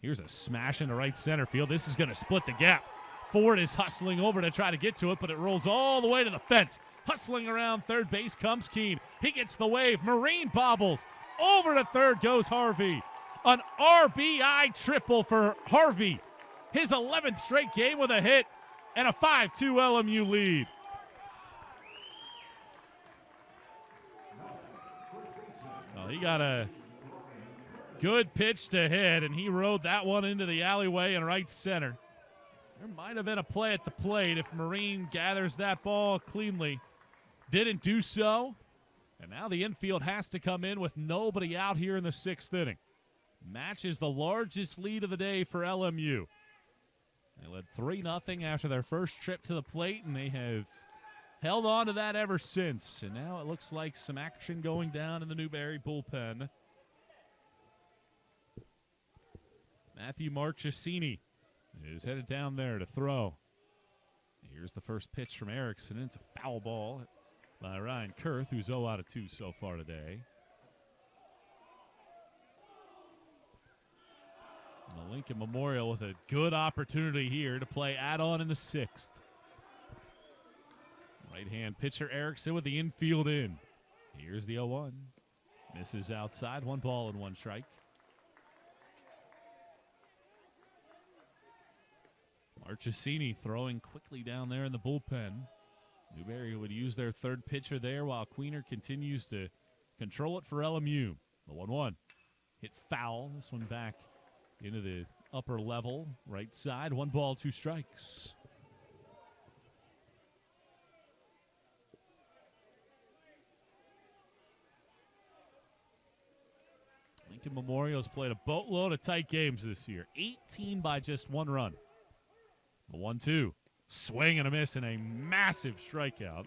Here's a smash into right center field. This is going to split the gap. Ford is hustling over to try to get to it, but it rolls all the way to the fence. Hustling around third base comes Keene. He gets the wave. Marine bobbles. Over to third goes Harvey. An RBI triple for Harvey. His 11th straight game with a hit and a 5-2 LMU lead. Well, he got a good pitch to hit, and he rode that one into the alleyway in right center. There might have been a play at the plate if Marine gathers that ball cleanly. Didn't do so, and now the infield has to come in with nobody out here in the 6th inning. Matches the largest lead of the day for LMU. They led 3-0 after their first trip to the plate, and they have held on to that ever since. And now it looks like some action going down in the Newberry bullpen. Matthew Marchesini is headed down there to throw. Here's the first pitch from Erickson. It's a foul ball by Ryan Kurth, who's 0 out of 2 so far today. The Lincoln Memorial with a good opportunity here to play add-on in the 6th. Right-hand pitcher Erickson with the infield in. Here's the 0-1. Misses outside, 1 ball and 1 strike. Marchesini throwing quickly down there in the bullpen. Newberry would use their third pitcher there while Queener continues to control it for LMU. The 1-1 hit foul. This one back into the upper level, right side. 1 ball, 2 strikes. Lincoln Memorial's played a boatload of tight games this year. 18 by just 1 run. The 1-2. Swing and a miss and a massive strikeout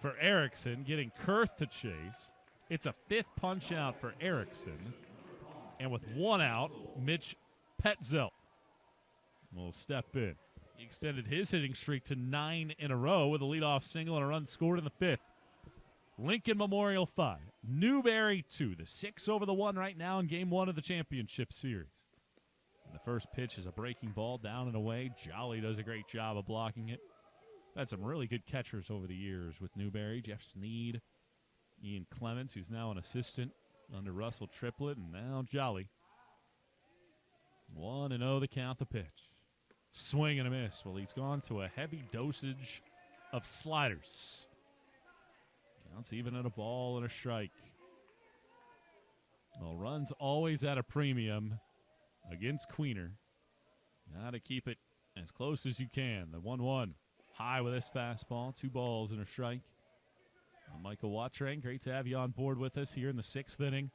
for Erickson, getting Kurth to chase. It's a 5th punch out for Erickson. And with 1 out, Mitch Petzel will step in. He extended his hitting streak to 9 in a row with a leadoff single and a run scored in the 5th. Lincoln Memorial 5, Newberry 2. The 6 over the 1 right now in Game 1 of the championship series. And the first pitch is a breaking ball down and away. Jolly does a great job of blocking it. Had some really good catchers over the years with Newberry. Jeff Sneed, Ian Clements, who's now an assistant under Russell Triplett, and now Jolly. 1-0 the count, the pitch. Swing and a miss. Well, he's gone to a heavy dosage of sliders. Counts even at a ball and a strike. Well, runs always at a premium against Queener. Got to keep it as close as you can. The 1-1 high with this fastball. 2 balls and a strike. Michael Watrang, great to have you on board with us here in the 6th inning.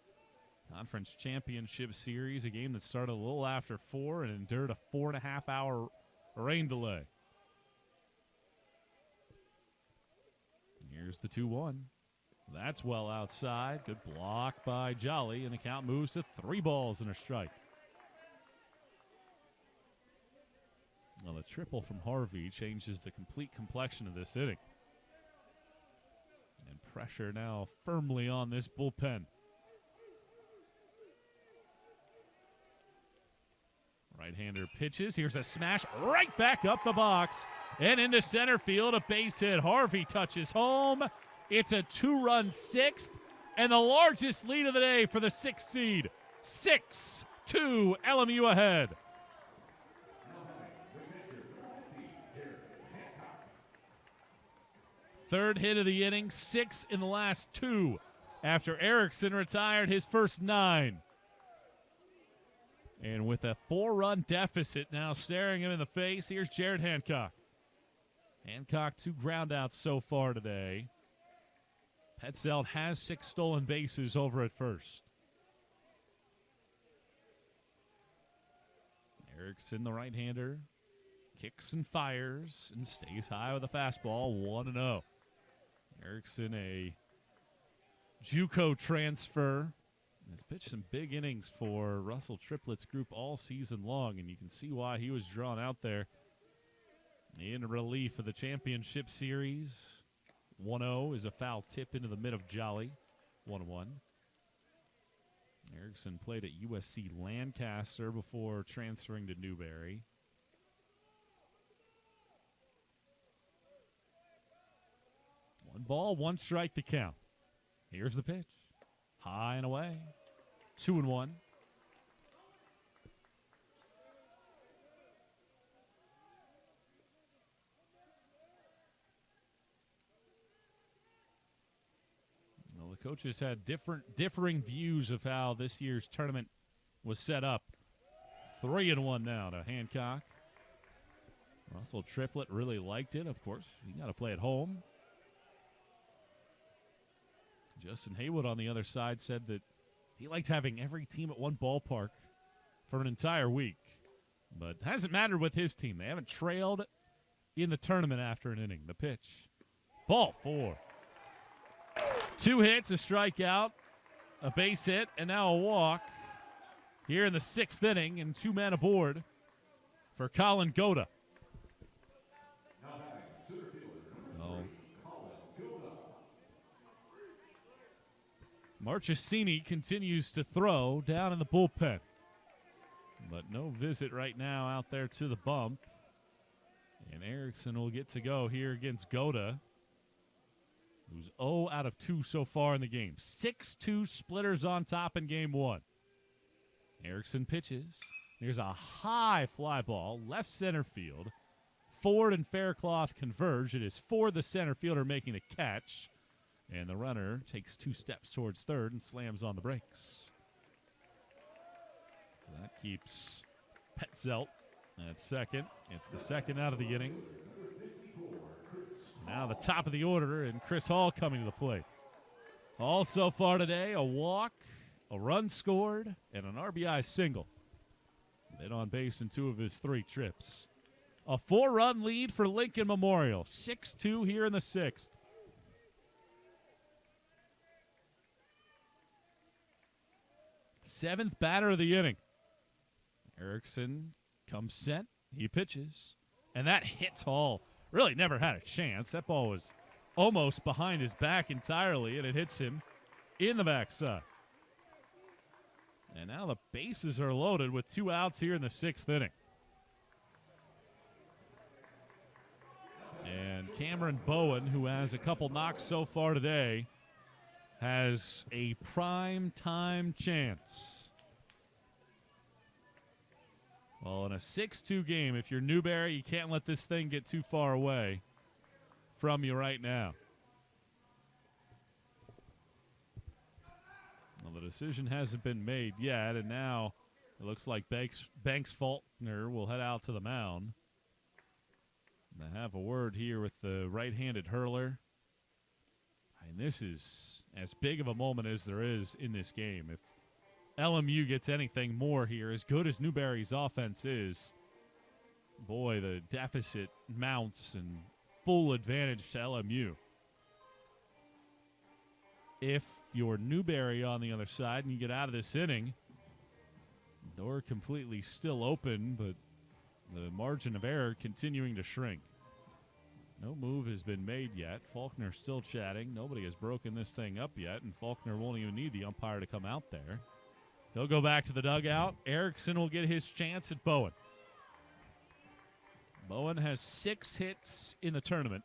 Conference Championship Series, a game that started a little after 4 and endured a 4.5-hour rain delay. Here's the 2-1. That's well outside. Good block by Jolly, and the count moves to 3 balls and a strike. Well, a triple from Harvey changes the complete complexion of this inning. And pressure now firmly on this bullpen. Right-hander pitches. Here's a smash right back up the box and into center field. A base hit. Harvey touches home. It's a 2-run 6th and the largest lead of the day for the 6th seed. 6-2 LMU ahead. Third hit of the inning, 6 in the last 2 after Erickson retired his first 9. And with a 4-run deficit now staring him in the face, here's Jared Hancock. Hancock 2 groundouts so far today. Petzelt has 6 stolen bases over at first. Erickson, the right-hander, kicks and fires and stays high with a fastball, 1-0. Erickson, a JUCO transfer, has pitched some big innings for Russell Triplett's group all season long, and you can see why he was drawn out there in relief of the championship series. 1-0 is a foul tip into the mid of Jolly, 1-1. Erickson played at USC Lancaster before transferring to Newberry. One ball, 1 strike to count. Here's the pitch. High and away. 2-1. Well, the coaches had differing views of how this year's tournament was set up. 3-1 now to Hancock. Russell Triplett really liked it, of course. You got to play at home. Justin Haywood on the other side said that he liked having every team at one ballpark for an entire week. But it hasn't mattered with his team. They haven't trailed in the tournament after an inning. The pitch. Ball 4. 2 hits, a strikeout, a base hit, and now a walk here in the 6th inning, and 2 men aboard for Colin Goda. Marchesini continues to throw down in the bullpen. But no visit right now out there to the bump. And Erickson will get to go here against Goda, who's 0 out of 2 so far in the game. 6-2 splitters on top in game 1. Erickson pitches. Here's a high fly ball, left center field. Ford and Faircloth converge. It is Ford, the center fielder, making the catch. And the runner takes 2 steps towards third and slams on the brakes. So that keeps Petzelt at second. It's the second out of the inning. Now the top of the order, and Chris Hall coming to the plate. Hall so far today, a walk, a run scored, and an RBI single. Been on base in 2 of his 3 trips. A 4-run lead for Lincoln Memorial. 6-2 here in the 6th. 7th batter of the inning. Erickson comes set. He pitches. And that hits Hall. Really never had a chance. That ball was almost behind his back entirely, and it hits him in the backside. And now the bases are loaded with 2 outs here in the 6th inning. And Cameron Bowen, who has a couple knocks so far today, has a prime time chance. Well, in a 6-2 game, if you're Newberry, you can't let this thing get too far away from you right now. Well, the decision hasn't been made yet, and now it looks like Banks Faulkner will head out to the mound. I have a word here with the right-handed hurler. And this is as big of a moment as there is in this game. If LMU gets anything more here, as good as Newberry's offense is, boy, the deficit mounts and full advantage to LMU. If you're Newberry on the other side and you get out of this inning, door completely still open, but the margin of error continuing to shrink. No move has been made yet. Faulkner still chatting. Nobody has broken this thing up yet, and Faulkner won't even need the umpire to come out there. He'll go back to the dugout. Erickson will get his chance at Bowen. Bowen has 6 hits in the tournament.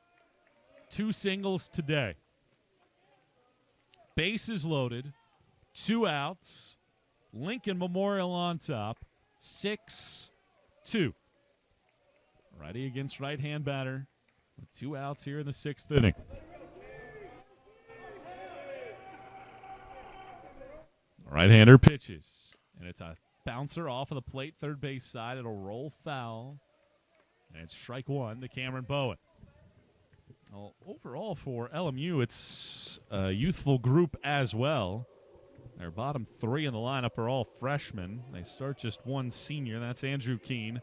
2 singles today. Bases loaded. 2 outs. Lincoln Memorial on top. 6-2. Righty against right-hand batter. With 2 outs here in the 6th inning. Right-hander pitches. And it's a bouncer off of the plate, third base side. It'll roll foul. And it's strike one to Cameron Bowen. Well, overall for LMU, it's a youthful group as well. Their bottom three in the lineup are all freshmen. They start just one senior. That's Andrew Keene.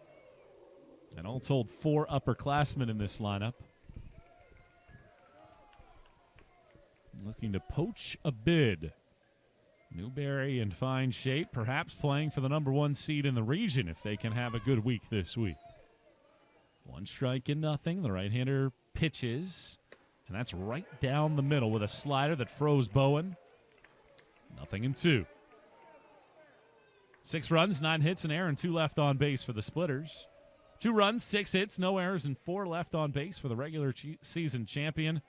And all told, 4 upperclassmen in this lineup. Looking to poach a bid. Newberry in fine shape, perhaps playing for the number 1 seed in the region if they can have a good week this week. 1 strike and nothing. The right-hander pitches, and that's right down the middle with a slider that froze Bowen. 0-2. 6 runs, 9 hits, an error, and 2 left on base for the Splitters. 2 runs, 6 hits, no errors, and 4 left on base for the regular season champion,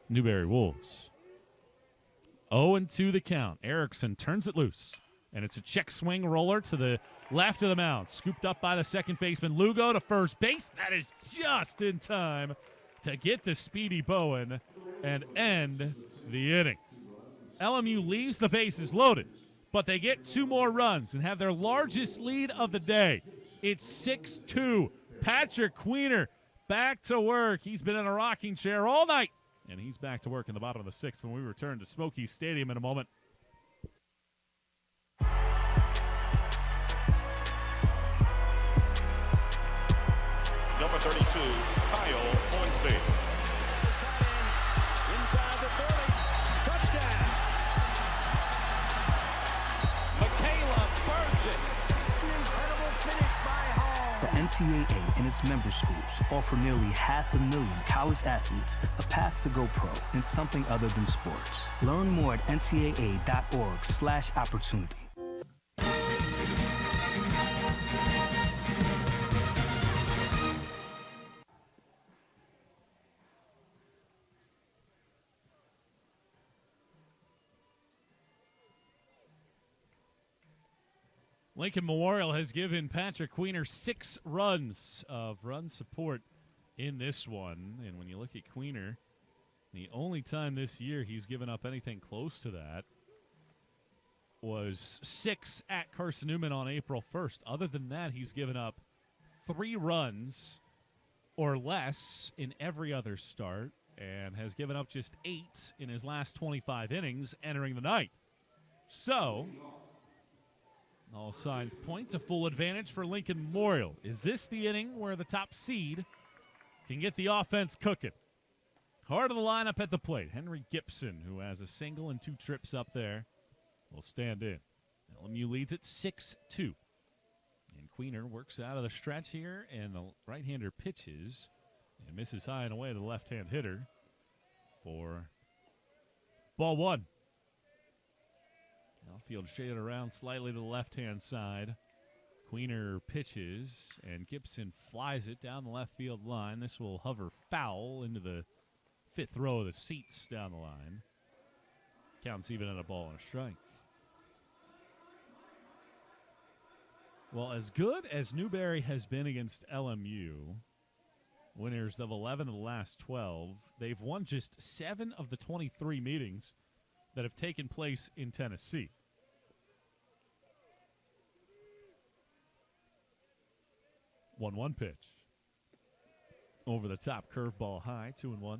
Newberry Wolves. 0-2 the count. Erickson turns it loose, and it's a check swing roller to the left of the mound. Scooped up by the second baseman, Lugo to first base. That is just in time to get the speedy Bowen and end the inning. LMU leaves the bases loaded, but they get 2 more runs and have their largest lead of the day. It's 6-2. Patrick Queener back to work. He's been in a rocking chair all night, and he's back to work in the bottom of the 6th when we return to Smoky Stadium in a moment. Number 32, Kyle Hornsby. Inside the 30. Touchdown. Michaela Burgess. An incredible finish by Hall. The NCAA and its member schools offer nearly 500,000 college athletes a path to go pro in something other than sports. Learn more at ncaa.org/opportunity. Lincoln Memorial has given Patrick Queener 6 runs of run support in this one. And when you look at Queener, the only time this year he's given up anything close to that was 6 at Carson-Newman on April 1st. Other than that, he's given up 3 runs or less in every other start and has given up just 8 in his last 25 innings entering the night. So all signs point to full advantage for Lincoln Memorial. Is this the inning where the top seed can get the offense cooking? Heart of the lineup at the plate, Henry Gibson, who has a single and 2 trips up there, will stand in. LMU leads at 6-2. And Queener works out of the stretch here, and the right-hander pitches and misses high and away to the left-hand hitter for ball 1. Outfield shaded around slightly to the left-hand side. Queener pitches, and Gibson flies it down the left field line. This will hover foul into the 5th row of the seats down the line. Counts even at a ball and a strike. Well, as good as Newberry has been against LMU, winners of 11 of the last 12, they've won just 7 of the 23 meetings that have taken place in Tennessee. One pitch. Over the top, curveball high, 2-1.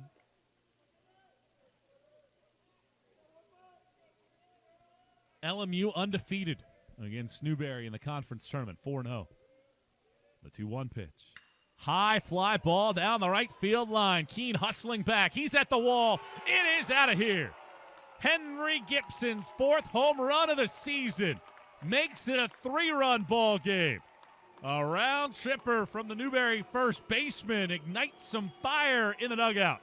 LMU undefeated against Newberry in the conference tournament, 4-0. The 2-1 pitch. High fly ball down the right field line. Keene hustling back. He's at the wall. It is out of here. Henry Gibson's 4th home run of the season makes it a 3-run ball game. A round tripper from the Newberry first baseman ignites some fire in the dugout.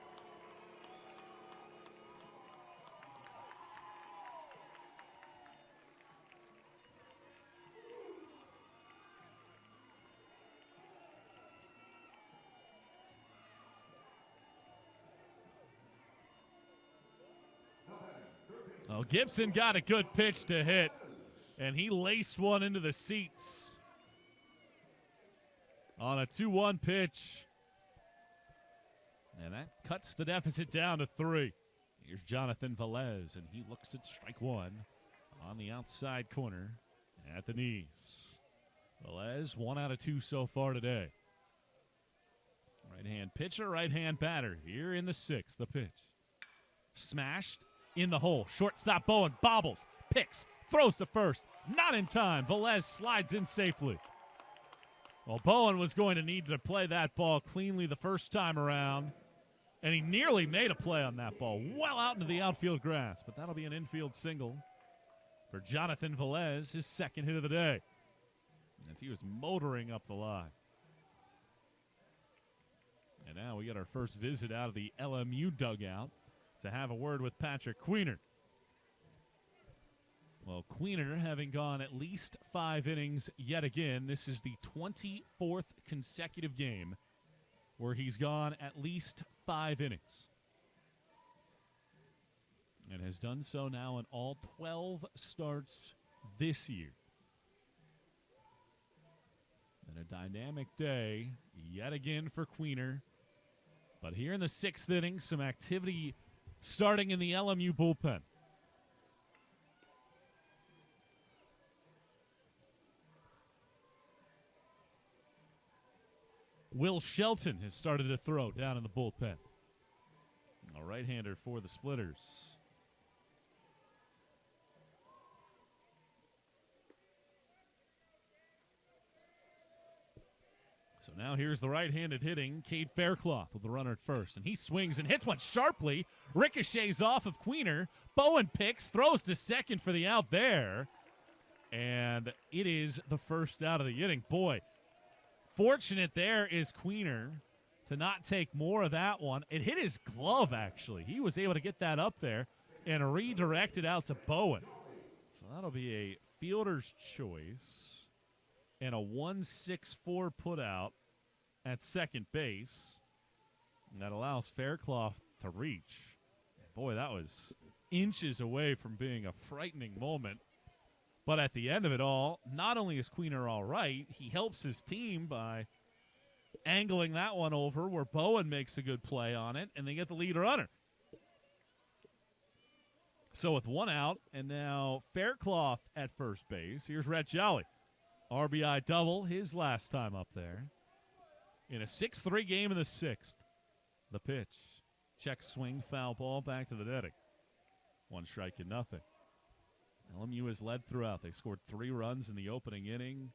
Oh, Gibson got a good pitch to hit, and he laced one into the seats on a 2-1 pitch. And that cuts the deficit down to 3. Here's Jonathan Velez, and he looks at strike 1 on the outside corner at the knees. Velez, 1 out of 2 so far today. Right-hand pitcher, right-hand batter. Here in the 6th, the pitch. Smashed in the hole. Shortstop Bowen bobbles, picks, throws to first. Not in time. Velez slides in safely. Well, Bowen was going to need to play that ball cleanly the first time around, and he nearly made a play on that ball, well out into the outfield grass. But that'll be an infield single for Jonathan Velez, his 2nd hit of the day, as he was motoring up the line. And now we get our first visit out of the LMU dugout to have a word with Patrick Queener. Well, Queener having gone at least 5 innings yet again. This is the 24th consecutive game where he's gone at least 5 innings. And has done so now in all 12 starts this year. And a dynamic day yet again for Queener. But here in the 6th inning, some activity starting in the LMU bullpen. Will Shelton has started to throw down in the bullpen. A right-hander for the Splitters. So now here's the right-handed hitting, Cade Faircloth with the runner at first. And he swings and hits one sharply. Ricochets off of Queener. Bowen picks, throws to second for the out there. And it is the first out of the inning. Boy, fortunate there is Queener to not take more of that one. It hit his glove, actually. He was able to get that up there and redirect it out to Bowen. So that'll be a fielder's choice and a 1-6-4 putout at second base. That allows Faircloth to reach. Boy, that was inches away from being a frightening moment. But at the end of it all, not only is Queener all right, he helps his team by angling that one over where Bowen makes a good play on it, and they get the lead runner. So with 1 out, and now Faircloth at first base, here's Rhett Jolly. RBI double his last time up there. In a 6-3 game in the 6th. The pitch. Check swing, foul ball, back to the netting. 1 strike and nothing. LMU has led throughout. They scored 3 runs in the opening inning.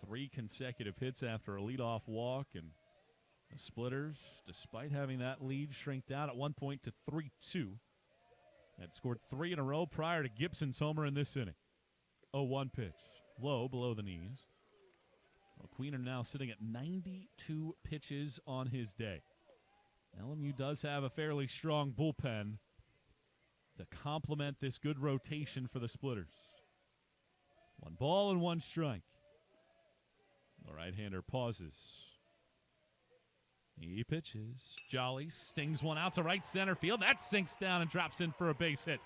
3 consecutive hits after a leadoff walk. And the Splitters, despite having that lead, shrink down at one point to 3-2. Had scored 3 in a row prior to Gibson's homer in this inning. 0-1 pitch. Low, below the knees. Well, Queener now sitting at 92 pitches on his day. LMU does have a fairly strong bullpen to complement this good rotation for the Splitters. 1 ball and 1 strike. The right-hander pauses. He pitches. Jolly stings one out to right center field. That sinks down and drops in for a base hit.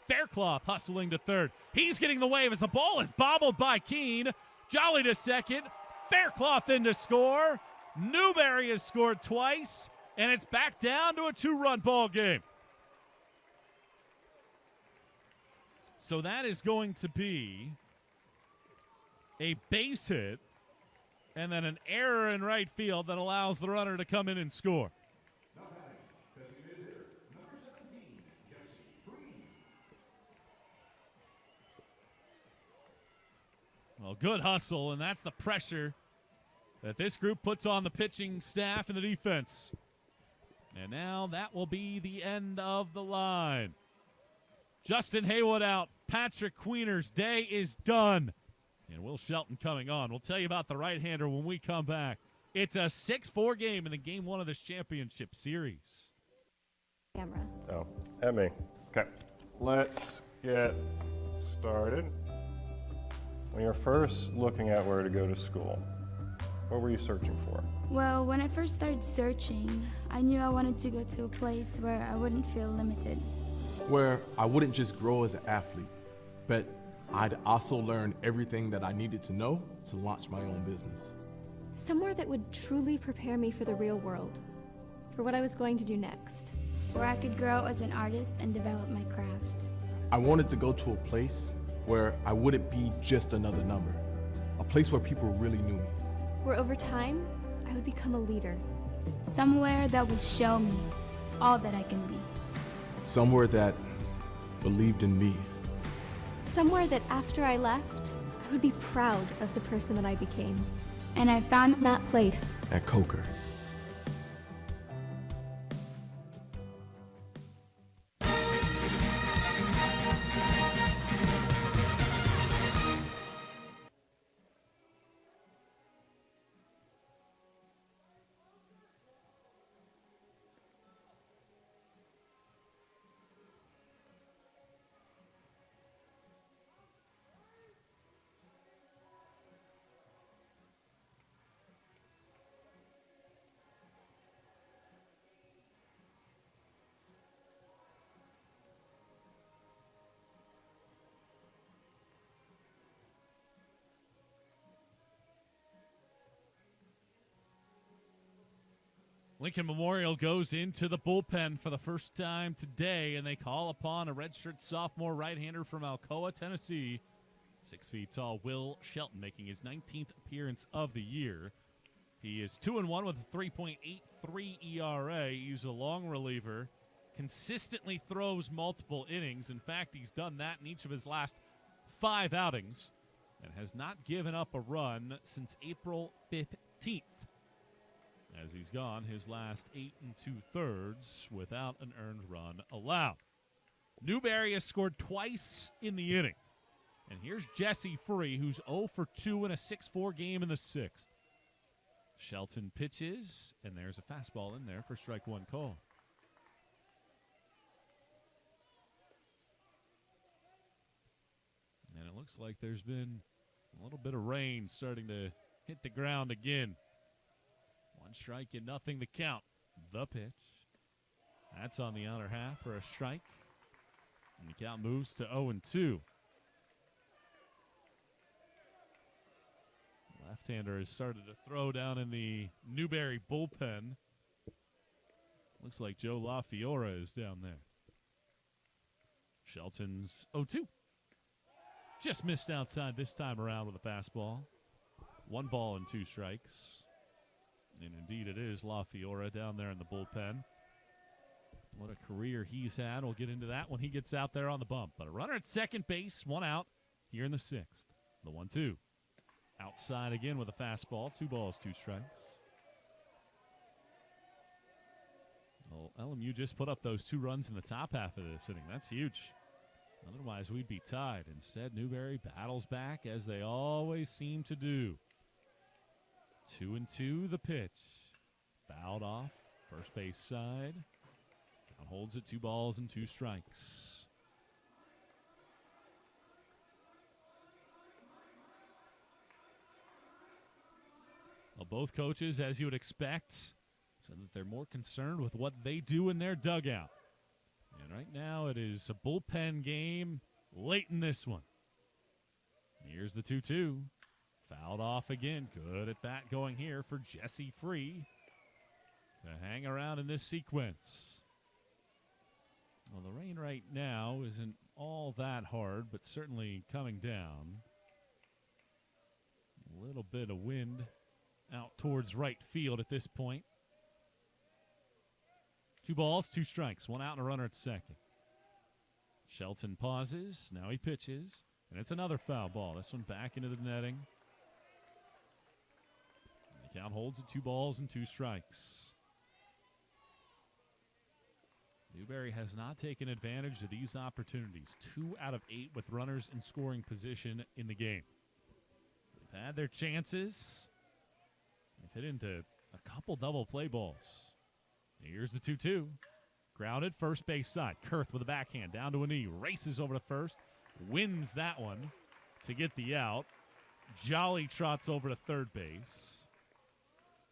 Faircloth hustling to third. He's getting the wave as the ball is bobbled by Keene. Jolly to second. Faircloth in to score. Newberry has scored twice, and it's back down to a 2-run ball game. So that is going to be a base hit and then an error in right field that allows the runner to come in and score. Well, good hustle, and that's the pressure that this group puts on the pitching staff and the defense. And now that will be the end of the line. Justin Haywood out. Patrick Queener's day is done. And Will Shelton coming on. We'll tell you about the right-hander when we come back. It's a 6-4 game in the game 1 of this championship series. Camera. Oh, at me. Okay, let's get started. When you're first looking at where to go to school, what were you searching for? Well, when I first started searching, I knew I wanted to go to a place where I wouldn't feel limited. Where I wouldn't just grow as an athlete, but I'd also learn everything that I needed to know to launch my own business. Somewhere that would truly prepare me for the real world, for what I was going to do next. Where I could grow as an artist and develop my craft. I wanted to go to a place where I wouldn't be just another number, a place where people really knew me. Where over time, I would become a leader. Somewhere that would show me all that I can be. Somewhere that believed in me. Somewhere that after I left, I would be proud of the person that I became. And I found that place at Coker. Lincoln Memorial goes into the bullpen for the first time today, and they call upon a redshirt sophomore right-hander from Alcoa, Tennessee. 6 feet tall Will Shelton making his 19th appearance of the year. He is 2-1 with a 3.83 ERA. He's a long reliever, consistently throws multiple innings. In fact, he's done that in each of his last 5 outings and has not given up a run since April 15th. As he's gone his last 8 2/3 without an earned run allowed. Newberry has scored twice in the inning. And here's Jesse Free, who's 0 for 2 in a 6-4 game in the 6th. Shelton pitches, and there's a fastball in there for strike one call. And it looks like there's been a little bit of rain starting to hit the ground again. 1 strike and nothing to count. The pitch. That's on the outer half for a strike. And the count moves to 0-2. Left-hander has started to throw down in the Newberry bullpen. Looks like Joe LaFiora is down there. Shelton's 0-2. Just missed outside this time around with a fastball. 1 ball and 2 strikes. And indeed it is LaFiora down there in the bullpen. What a career he's had. We'll get into that when he gets out there on the bump. But a runner at second base, 1 out here in the 6th. The 1-2. Outside again with a fastball. 2 balls, 2 strikes. Well, LMU just put up those 2 runs in the top half of this inning. That's huge. Otherwise, we'd be tied. Instead, Newberry battles back as they always seem to do. 2-2 the pitch. Fouled off. First base side. Count holds it 2 balls and 2 strikes. Well, both coaches, as you would expect, said that they're more concerned with what they do in their dugout. And right now it is a bullpen game late in this one. Here's the 2-2. Fouled off again. Good at bat going here for Jesse Free to hang around in this sequence. Well, the rain right now isn't all that hard, but certainly coming down. A little bit of wind out towards right field at this point. 2 balls, 2 strikes, 1 out and a runner at second. Shelton pauses. Now he pitches. And it's another foul ball. This one back into the netting. The count holds at 2 balls and 2 strikes. Newberry has not taken advantage of these opportunities. 2 out of 8 with runners in scoring position in the game. They've had their chances. They've hit into a couple double play balls. Here's the 2-2. Grounded first base side. Kurth with a backhand down to a knee. Races over to first. Wins that one to get the out. Jolly trots over to third base.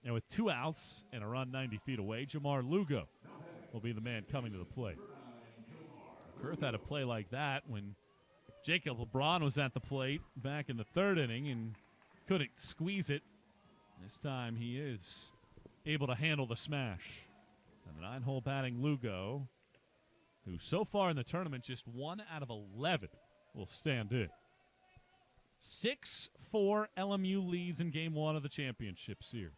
And with 2 outs and a run 90 feet away, Jamar Lugo will be the man coming to the plate. Kurth had a play like that when Jacob LeBron was at the plate back in the 3rd inning and couldn't squeeze it. This time he is able to handle the smash. And the 9-hole batting Lugo, who so far in the tournament just 1 out of 11 will stand in. 6-4 LMU leads in game one of the championship series.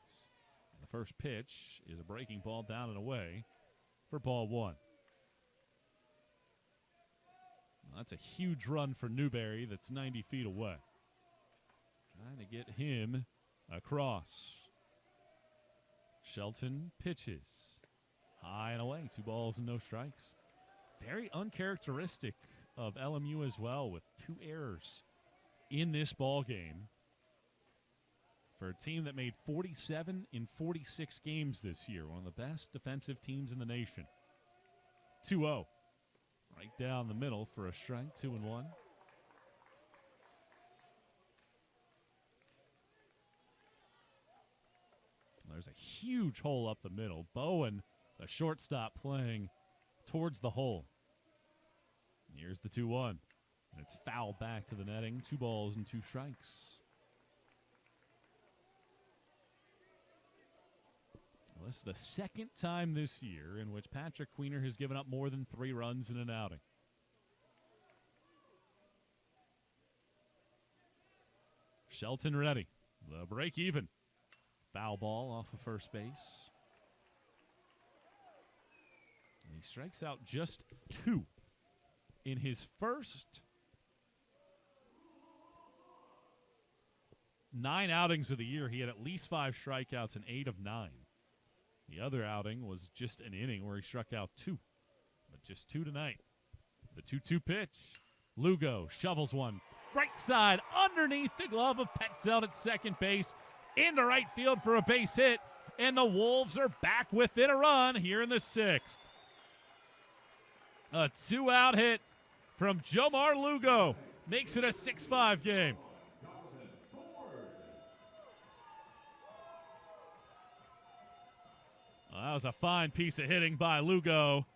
And the first pitch is a breaking ball down and away for ball one. Well, that's a huge run for Newberry that's 90 feet away. Trying to get him across. Shelton pitches. High and away, 2 balls and no strikes. Very uncharacteristic of LMU as well, with 2 errors in this ball game for a team that made 47 in 46 games this year. One of the best defensive teams in the nation. 2-0. Right down the middle for a strike, 2-1. There's a huge hole up the middle. Bowen, the shortstop, playing towards the hole. Here's the 2-1. And it's fouled back to the netting. 2 balls and 2 strikes. Well, this is the second time this year in which Patrick Queener has given up more than 3 runs in an outing. Shelton ready. The break even. Foul ball off of first base. And he strikes out just 2. In his first 9 outings of the year, he had at least 5 strikeouts in 8 of 9. The other outing was just an inning where he struck out 2. But just 2 tonight. The 2-2 pitch. Lugo shovels one. Right side underneath the glove of Petzelt at second base. Into right field for a base hit. And the Wolves are back within a run here in the 6th. A 2-out hit from Jomar Lugo makes it a 6-5 game. Well, that was a fine piece of hitting by Lugo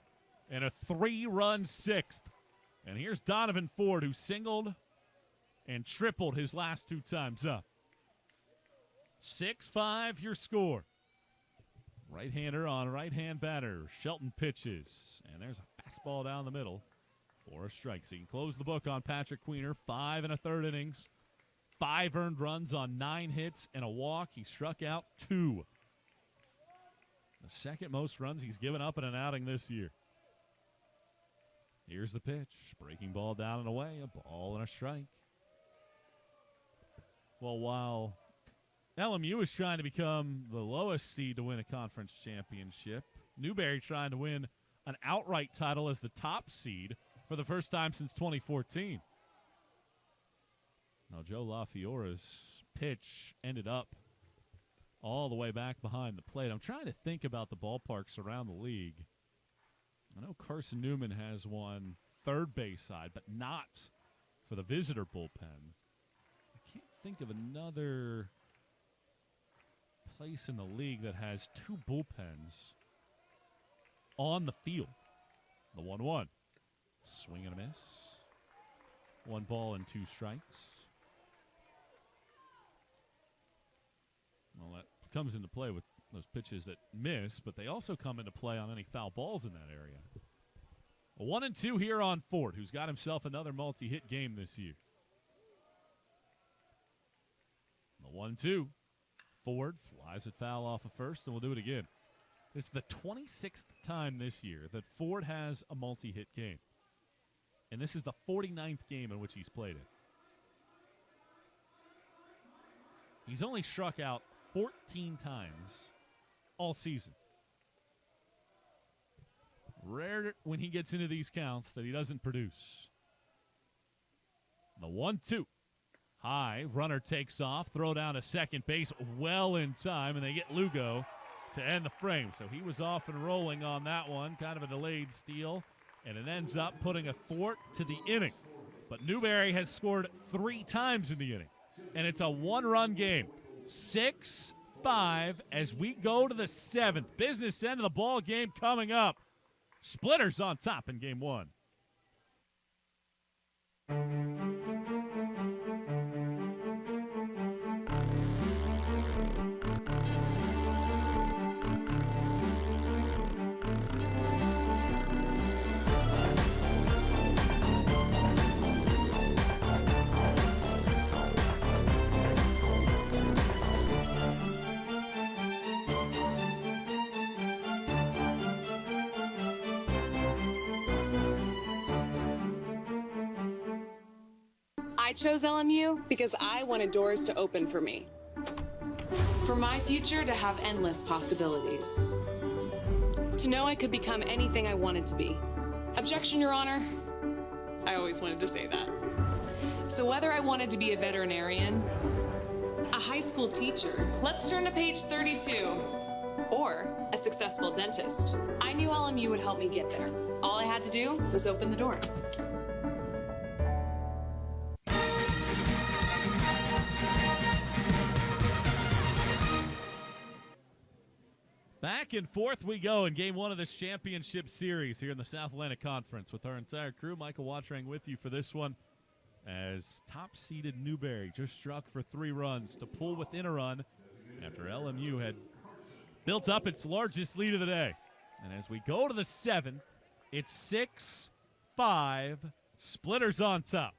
and a 3-run 6th. And here's Donovan Ford, who singled and tripled his last 2 times up. 6-5 your score. Right-hander on right-hand batter. Shelton pitches. And there's a fastball down the middle for a strike. So you can close the book on Patrick Queener. 5 1/3 innings. 5 earned runs on 9 hits and a walk. He struck out 2. The second most runs he's given up in an outing this year. Here's the pitch. Breaking ball down and away. A ball and a strike. Well, while LMU is trying to become the lowest seed to win a conference championship, Newberry trying to win an outright title as the top seed for the first time since 2014. Now, Joe LaFiora's pitch ended up all the way back behind the plate. I'm trying to think about the ballparks around the league. I know Carson-Newman has one third base side, but not for the visitor bullpen. I can't think of another place in the league that has 2 bullpens on the field. The 1-1. Swing and a miss. 1 ball and 2 strikes. Well, that comes into play with those pitches that miss, but they also come into play on any foul balls in that area. A 1-2 here on Ford, who's got himself another multi-hit game this year. The 1-2. Ford flies it foul off of first, and we'll do it again. It's the 26th time this year that Ford has a multi-hit game. And this is the 49th game in which he's played it. He's only struck out 14 times all season. Rare when he gets into these counts that he doesn't produce. The 1-2. High, runner takes off, throw down to second base well in time, and they get Lugo to end the frame. So he was off and rolling on that one, kind of a delayed steal, and it ends up putting a thwart to the inning. But Newberry has scored 3 times in the inning, and it's a 1-run game. 6-5 as we go to the 7th. Business end of the ball game coming up. Splitters on top in game 1. I chose LMU because I wanted doors to open for me. For my future to have endless possibilities. To know I could become anything I wanted to be. Objection, Your Honor. I always wanted to say that. So whether I wanted to be a veterinarian, a high school teacher, let's turn to page 32, or a successful dentist, I knew LMU would help me get there. All I had to do was open the door. Back and forth we go in game one of this championship series here in the South Atlantic Conference with our entire crew. Michael Watchering with you for this one as top-seeded Newberry just struck for 3 runs to pull within a run after LMU had built up its largest lead of the day. And as we go to the 7th, it's 6-5, Splitters on top.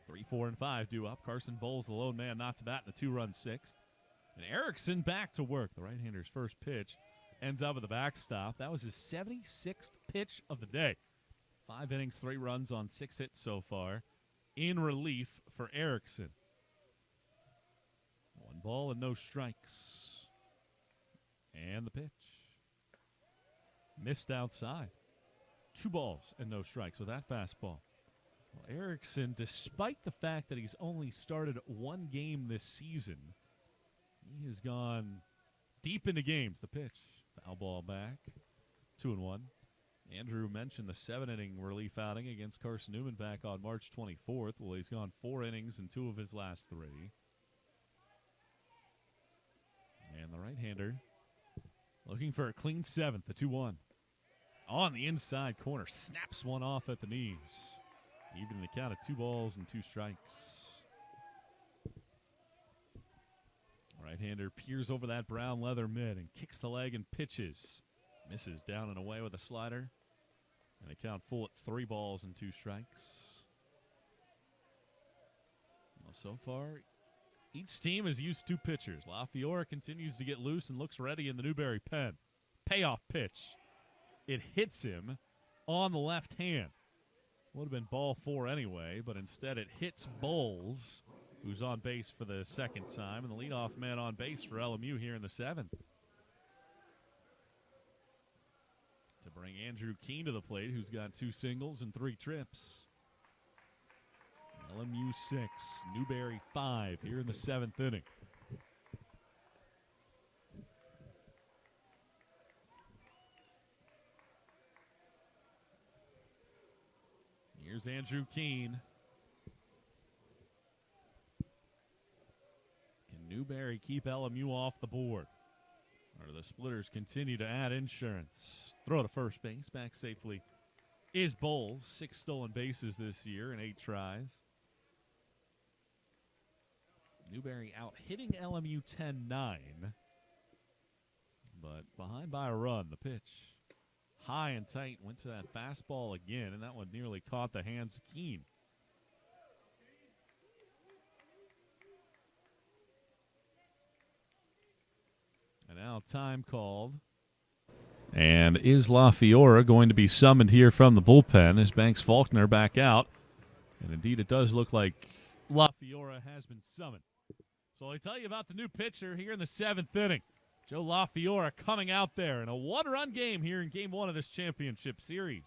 3, 4, and 5 due up. Carson Bowles, the lone man, knocks bat in a 2-run 6th. And Erickson back to work. The right-hander's first pitch ends up with a backstop. That was his 76th pitch of the day. 5 innings, 3 runs on 6 hits so far. In relief for Erickson. 1 ball and no strikes. And the pitch. Missed outside. 2 balls and no strikes with that fastball. Well, Erickson, despite the fact that he's only started 1 game this season, he has gone deep into games. The pitch. Foul ball back. 2-1. Andrew mentioned the 7-inning relief outing against Carson-Newman back on March 24th. Well, he's gone 4 innings in 2 of his last 3. And the right-hander looking for a clean 7th, the 2-1. On the inside corner, snaps one off at the knees. Even the count of 2 balls and 2 strikes. Right-hander peers over that brown leather mitt and kicks the leg and pitches. Misses down and away with a slider. And a count full at 3 balls and 2 strikes. Well, so far, each team has used 2 pitchers. LaFiora continues to get loose and looks ready in the Newberry pen. Payoff pitch. It hits him on the left hand. Would have been ball 4 anyway, but instead it hits Bowles, who's on base for the 2nd time, and the leadoff man on base for LMU here in the 7th. To bring Andrew Keene to the plate, who's got 2 singles and 3 trips. LMU 6, Newberry 5 here in the 7th inning. Here's Andrew Keene. Can Newberry keep LMU off the board? Or do the Splitters continue to add insurance? Throw to first base. Back safely is Bowles. 6 stolen bases this year in 8 tries. Newberry out hitting LMU 10-9. But behind by a run. The pitch high and tight. Went to that fastball again, and that one nearly caught the hands of Keene. And now time called. And is LaFiora going to be summoned here from the bullpen as Banks Faulkner back out? And indeed, it does look like LaFiora has been summoned. So I tell you about the new pitcher here in the 7th inning. Joe LaFiora coming out there in a 1-run game here in Game 1 of this championship series.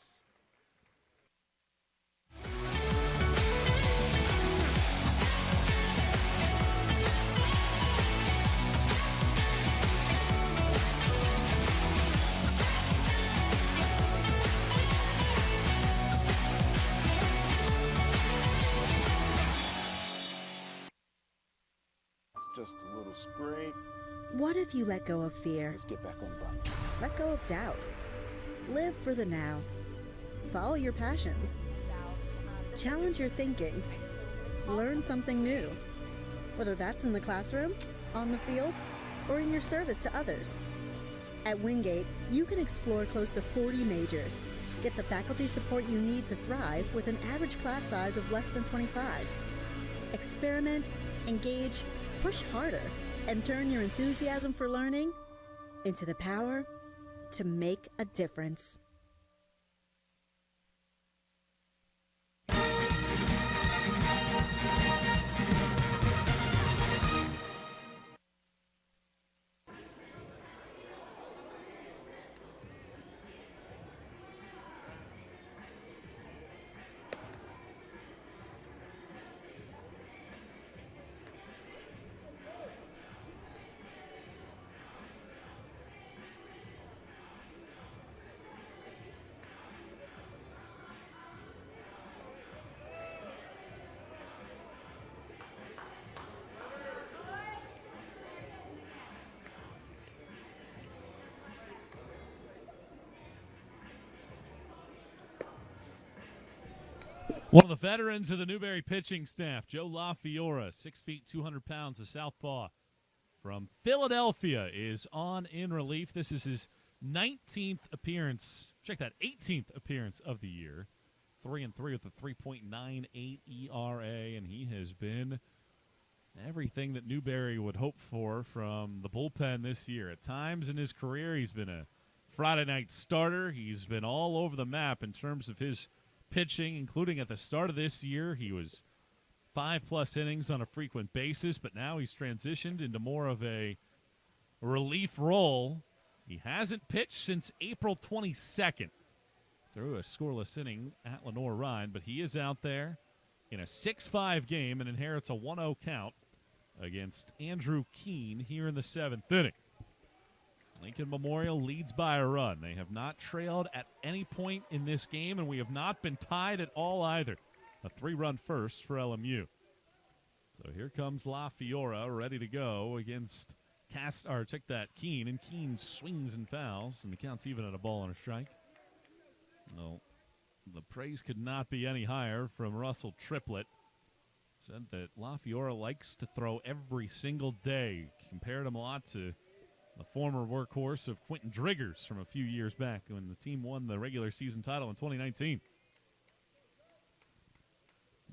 Just a little scrape. What if you let go of fear? Let's get back on the bike. Let go of doubt. Live for the now. Follow your passions. Challenge your thinking. Learn something new. Whether that's in the classroom, on the field, or in your service to others. At Wingate, you can explore close to 40 majors. Get the faculty support you need to thrive with an average class size of less than 25. Experiment, engage, push harder, and turn your enthusiasm for learning into the power to make a difference. One of the veterans of the Newberry pitching staff, Joe LaFiora, 6 feet, 200 pounds, a southpaw from Philadelphia, is on in relief. This is his 19th appearance. Check that, 18th appearance of the year. 3-3 with a 3.98 ERA, and he has been everything that Newberry would hope for from the bullpen this year. At times in his career, he's been a Friday night starter. He's been all over the map in terms of his pitching, including at the start of this year. He was 5+ innings on a frequent basis, but now he's transitioned into more of a relief role. He hasn't pitched since April 22nd. Threw a scoreless inning at Lenore-Rhine, but he is out there in a 6-5 game and inherits a 1-0 count against Andrew Keene here in the 7th inning. Lincoln Memorial leads by a run. They have not trailed at any point in this game, and we have not been tied at all either. A 3-run first for LMU. So here comes LaFiora ready to go against Keene, and Keene swings and fouls, and the count's even at a ball and a strike. No, the praise could not be any higher from Russell Triplett. Said that LaFiora likes to throw every single day. Compared him a lot to the former workhorse of Quentin Driggers from a few years back when the team won the regular season title in 2019.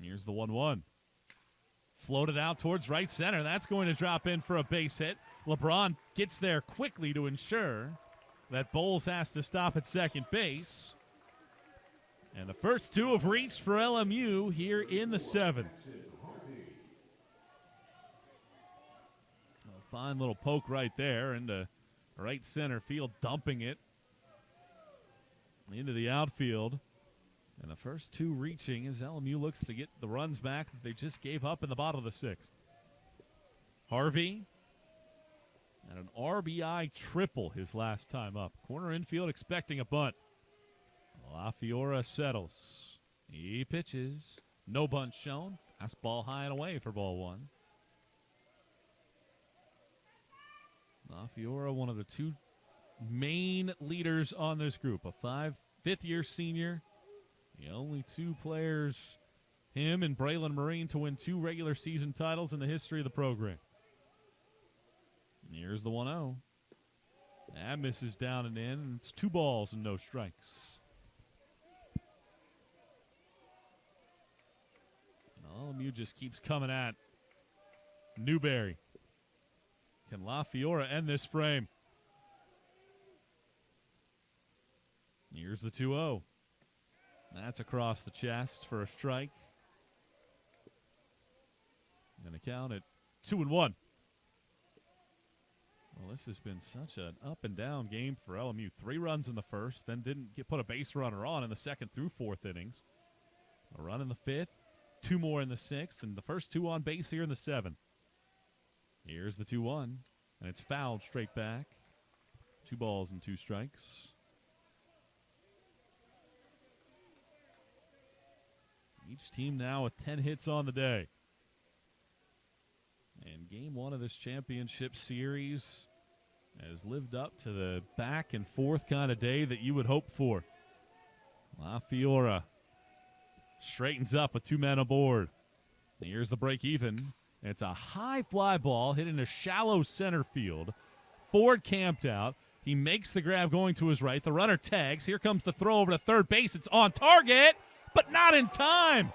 Here's the 1-1. Floated out towards right center. That's going to drop in for a base hit. LeBron gets there quickly to ensure that Bowles has to stop at second base. And the first two have reached for LMU here in the 7th. A fine little poke right there into right center field, dumping it into the outfield. And the first two reaching as LMU looks to get the runs back that they just gave up in the bottom of the 6th. Harvey and an RBI triple his last time up. Corner infield expecting a bunt. LaFiora settles. He pitches. No bunt shown. Fastball high and away for ball 1. LaFiora, one of the two main leaders on this group. A fifth-year senior. The only two players, him and Braylon Marine, to win 2 regular season titles in the history of the program. And here's the 1-0. That misses down and in, and it's 2 balls and no strikes. LMU just keeps coming at Newberry. Can LaFiora end this frame? Here's the 2-0. That's across the chest for a strike. And a count at 2-1. Well, this has been such an up-and-down game for LMU. 3 runs in the first, then didn't put a base runner on in the 2nd through 4th innings. A run in the 5th. 2 more in the 6th, and the first 2 on base here in the 7th. Here's the 2-1, and it's fouled straight back. 2 balls and 2 strikes. Each team now with 10 hits on the day. And game 1 of this championship series has lived up to the back and forth kind of day that you would hope for. LaFiora straightens up with 2 men aboard. Here's the break even. It's a high fly ball hit in a shallow center field. Ford camped out. He makes the grab going to his right. The runner tags. Here comes the throw over to third base. It's on target, but not in time.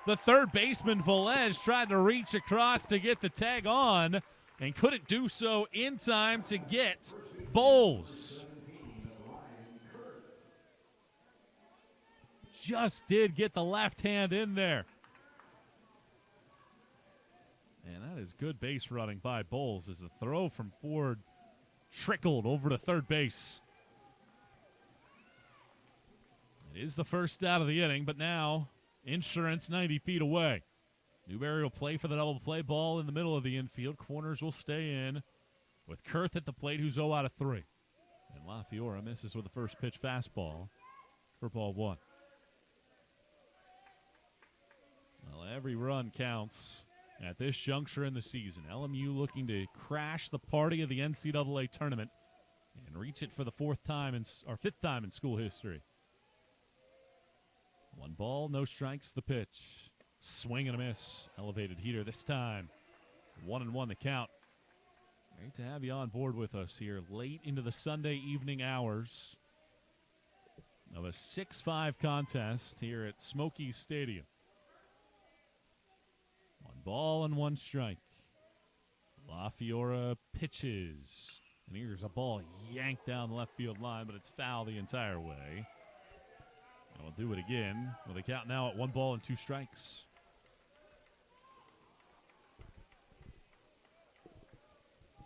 The third baseman, Velez, tried to reach across to get the tag on and couldn't do so in time to get Bowles. Just did get the left hand in there. And that is good base running by Bowles as the throw from Ford trickled over to third base. It is the first out of the inning, but now insurance 90 feet away. Newberry will play for the double play ball in the middle of the infield. Corners will stay in with Kurth at the plate, who's 0 out of 3. And LaFiora misses with the first pitch fastball for ball 1. Well, every run counts at this juncture in the season. LMU looking to crash the party of the NCAA tournament and reach it for the 5th time in school history. 1 ball, no strikes, the pitch. Swing and a miss. Elevated heater this time. 1-1 the count. Great to have you on board with us here late into the Sunday evening hours of a 6-5 contest here at Smoky Stadium. 1 ball and 1 strike. La Fiora pitches. And here's a ball yanked down the left field line, but it's foul the entire way. And we'll do it again with a count now at 1 ball and 2 strikes.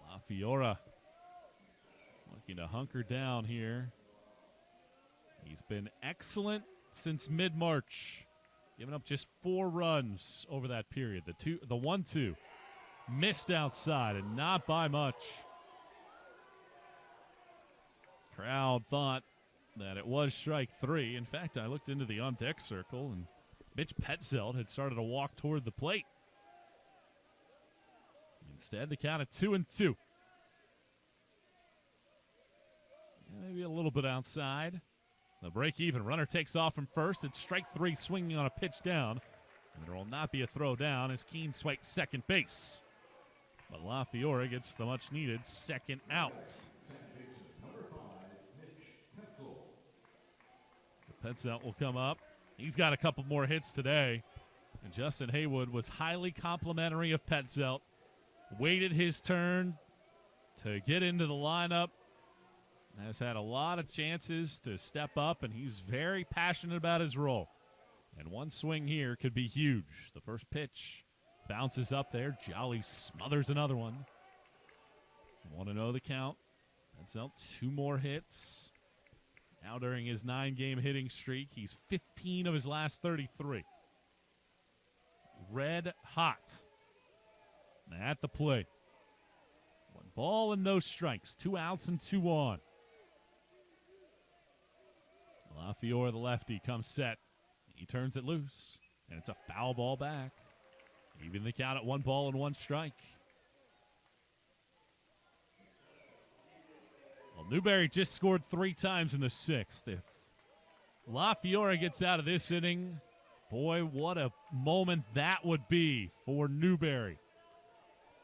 La Fiora looking to hunker down here. He's been excellent since mid-March, giving up just 4 runs over that period. The 1-2 missed outside and not by much. Crowd thought that it was strike 3. In fact, I looked into the on-deck circle, and Mitch Petzelt had started to walk toward the plate. Instead, the count of 2-2. Maybe a little bit outside. The break-even runner takes off from first. It's strike 3 swinging on a pitch down. And there will not be a throw down as Keene swipes second base. But La Fiora gets the much-needed second out. Petzelt will come up. He's got a couple more hits today. And Justin Haywood was highly complimentary of Petzelt. Waited his turn to get into the lineup. Has had a lot of chances to step up, and he's very passionate about his role. And 1 swing here could be huge. The first pitch bounces up there. Jolly smothers another one. 1-0 the count. Petzelt 2 more hits. Now during his 9-game hitting streak, he's 15 of his last 33. Red hot at the plate. 1 ball and no strikes. 2 outs and 2 on. La Fiora, the lefty, comes set. He turns it loose, and it's a foul ball back. Even the count at 1 ball and 1 strike. Well, Newberry just scored 3 times in the 6th. If La Fiora gets out of this inning, boy, what a moment that would be for Newberry.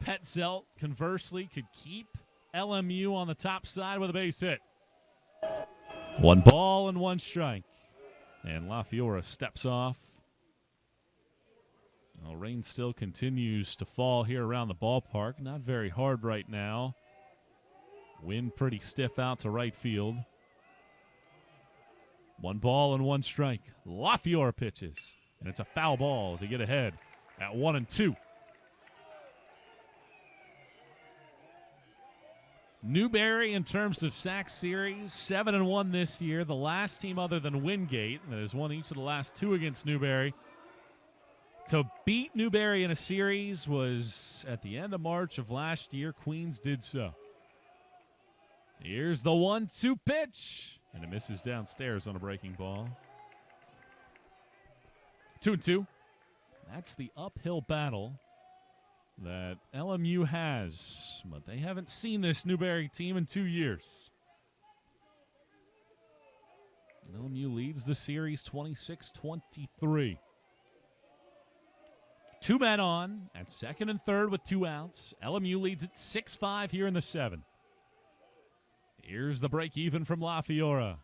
Petzelt, conversely, could keep LMU on the top side with a base hit. 1 ball and 1 strike. And La Fiora steps off. Well, rain still continues to fall here around the ballpark. Not very hard right now. Wind pretty stiff out to right field. 1 ball and 1 strike. La Fiora pitches. And it's a foul ball to get ahead at 1-2. Newberry, in terms of SAC series, 7-1 this year. The last team other than Wingate that has won each of the last 2 against Newberry. To beat Newberry in a series was at the end of March of last year. Queens did so. Here's the 1-2 pitch. And it misses downstairs on a breaking ball. 2-2. That's the uphill battle that LMU has. But they haven't seen this Newberry team in 2 years. LMU leads the series 26-23. 2 men on at second and third with 2 outs. LMU leads it 6-5 here in the 7th. Here's the break even from La Fiora.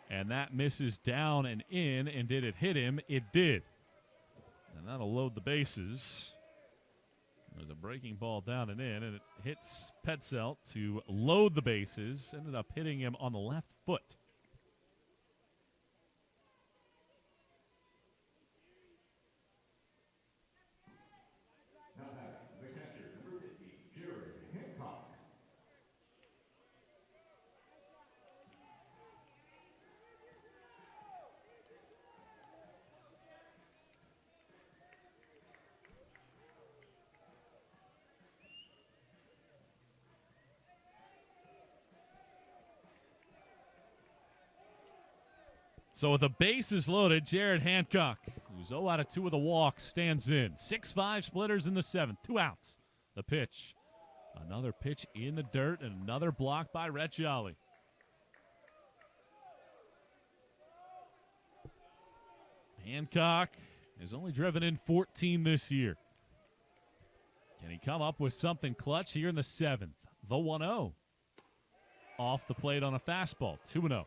And that misses down and in. And did it hit him? It did. And that'll load the bases. There's a breaking ball down and in. And it hits Petzelt to load the bases. Ended up hitting him on the left foot. So with the bases loaded, Jared Hancock, who's 0 out of 2 with a walk, stands in. 6-5 splitters in the 7th. 2 outs. The pitch. Another pitch in the dirt and another block by Rhett Jolly. Hancock has only driven in 14 this year. Can he come up with something clutch here in the 7th? The 1-0. Off the plate on a fastball, 2-0.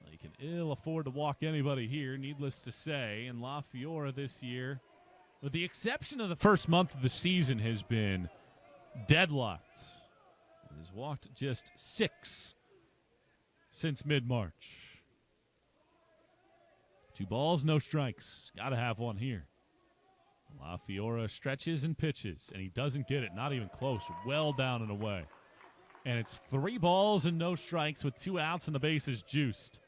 He can ill afford to walk anybody here, needless to say. And La Fiora this year, with the exception of the first month of the season, has been deadlocked. He has walked just 6 since mid-March. 2 balls, no strikes. Got to have one here. La Fiora stretches and pitches, and he doesn't get it, not even close, well down and away. And it's 3 balls and no strikes with 2 outs and the bases juiced.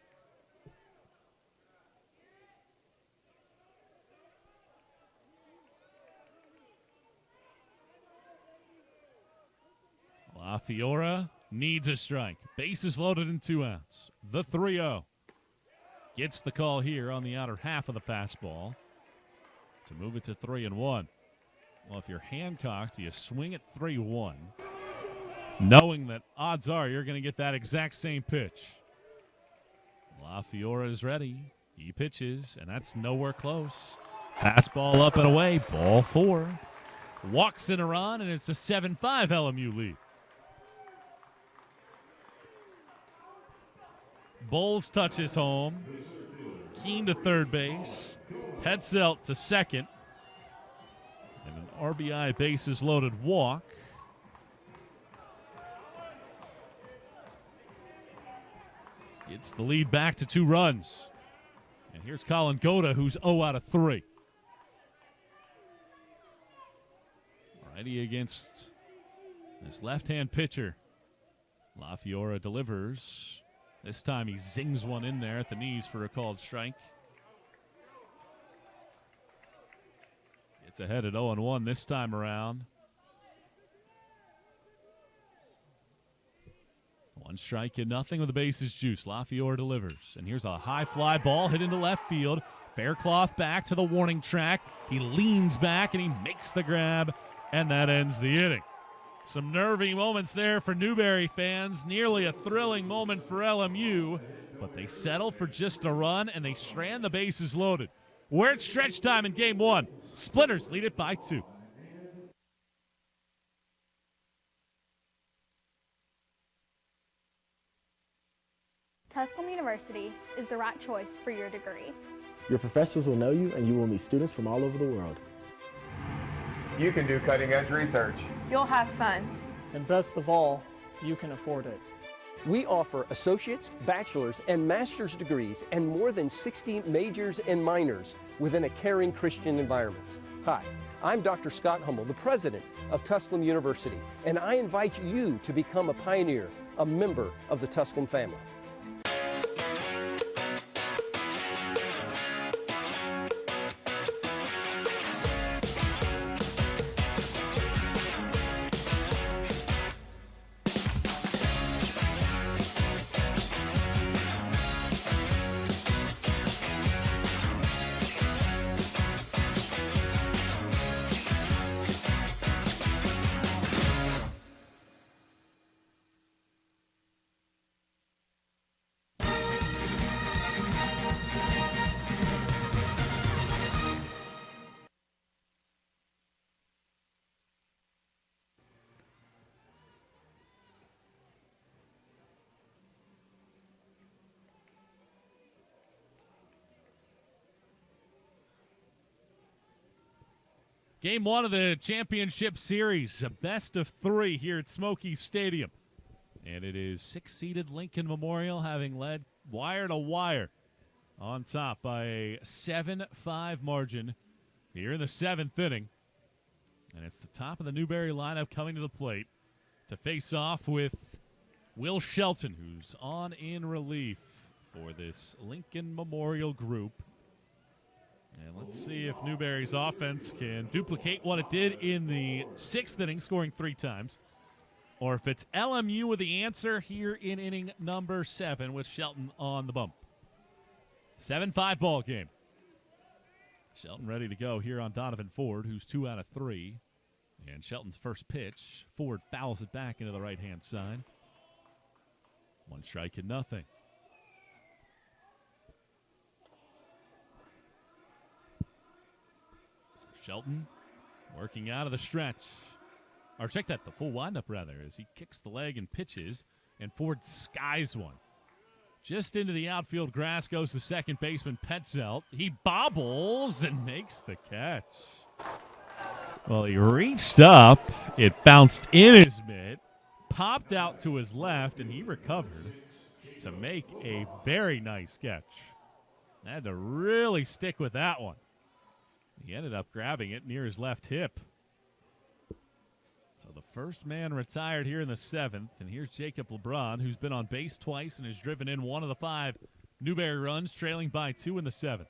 La Fiora needs a strike. Bases loaded and 2 outs. The 3-0. Gets the call here on the outer half of the fastball to move it to 3-1. Well, if you're Hancock, do you swing at 3-1, knowing that odds are you're going to get that exact same pitch? La Fiora is ready. He pitches, and that's nowhere close. Fastball up and away. Ball 4. Walks in a run, and it's a 7-5 LMU lead. Bowles touches home. Keene to third base. Hetzel to second. And an RBI bases loaded walk. Gets the lead back to 2 runs. And here's Colin Goda, who's 0 out of 3. Righty against this left-hand pitcher. La Fiora delivers. This time he zings one in there at the knees for a called strike. It's ahead at 0-1 this time around. 1 strike and nothing with the bases juice. La Fiora delivers. And here's a high fly ball hit into left field. Faircloth back to the warning track. He leans back and he makes the grab. And that ends the inning. Some nervy moments there for Newberry fans. Nearly a thrilling moment for LMU. But they settle for just a run, and they strand the bases loaded. We're at stretch time in Game 1. Splitters lead it by 2. Tusculum University is the right choice for your degree. Your professors will know you, and you will meet students from all over the world. You can do cutting-edge research. You'll have fun. And best of all, you can afford it. We offer associate's, bachelor's, and master's degrees and more than 60 majors and minors within a caring Christian environment. Hi, I'm Dr. Scott Hummel, the president of Tusculum University, and I invite you to become a pioneer, a member of the Tusculum family. Game 1 of the championship series, a best of 3 here at Smoky Stadium. And it is 6-seeded Lincoln Memorial having led wire to wire on top by a 7-5 margin here in the 7th inning. And it's the top of the Newberry lineup coming to the plate to face off with Will Shelton, who's on in relief for this Lincoln Memorial group. And let's see if Newberry's offense can duplicate what it did in the 6th inning, scoring 3 times, or if it's LMU with the answer here in inning number 7 with Shelton on the bump. 7-5 ball game. Shelton ready to go here on Donovan Ford, who's 2 out of 3. And Shelton's first pitch, Ford fouls it back into the right-hand side. 1 strike and nothing. Shelton working out of the stretch. Or check that, the full windup rather, as he kicks the leg and pitches, and Ford skies one. Just into the outfield grass goes the second baseman, Petzelt. He bobbles and makes the catch. Well, he reached up, it bounced in his mitt, popped out to his left, and he recovered to make a very nice catch. Had to really stick with that one. He ended up grabbing it near his left hip. So the first man retired here in the 7th, and here's Jacob LeBron, who's been on base twice and has driven in one of the 5 Newberry runs, trailing by 2 in the 7th.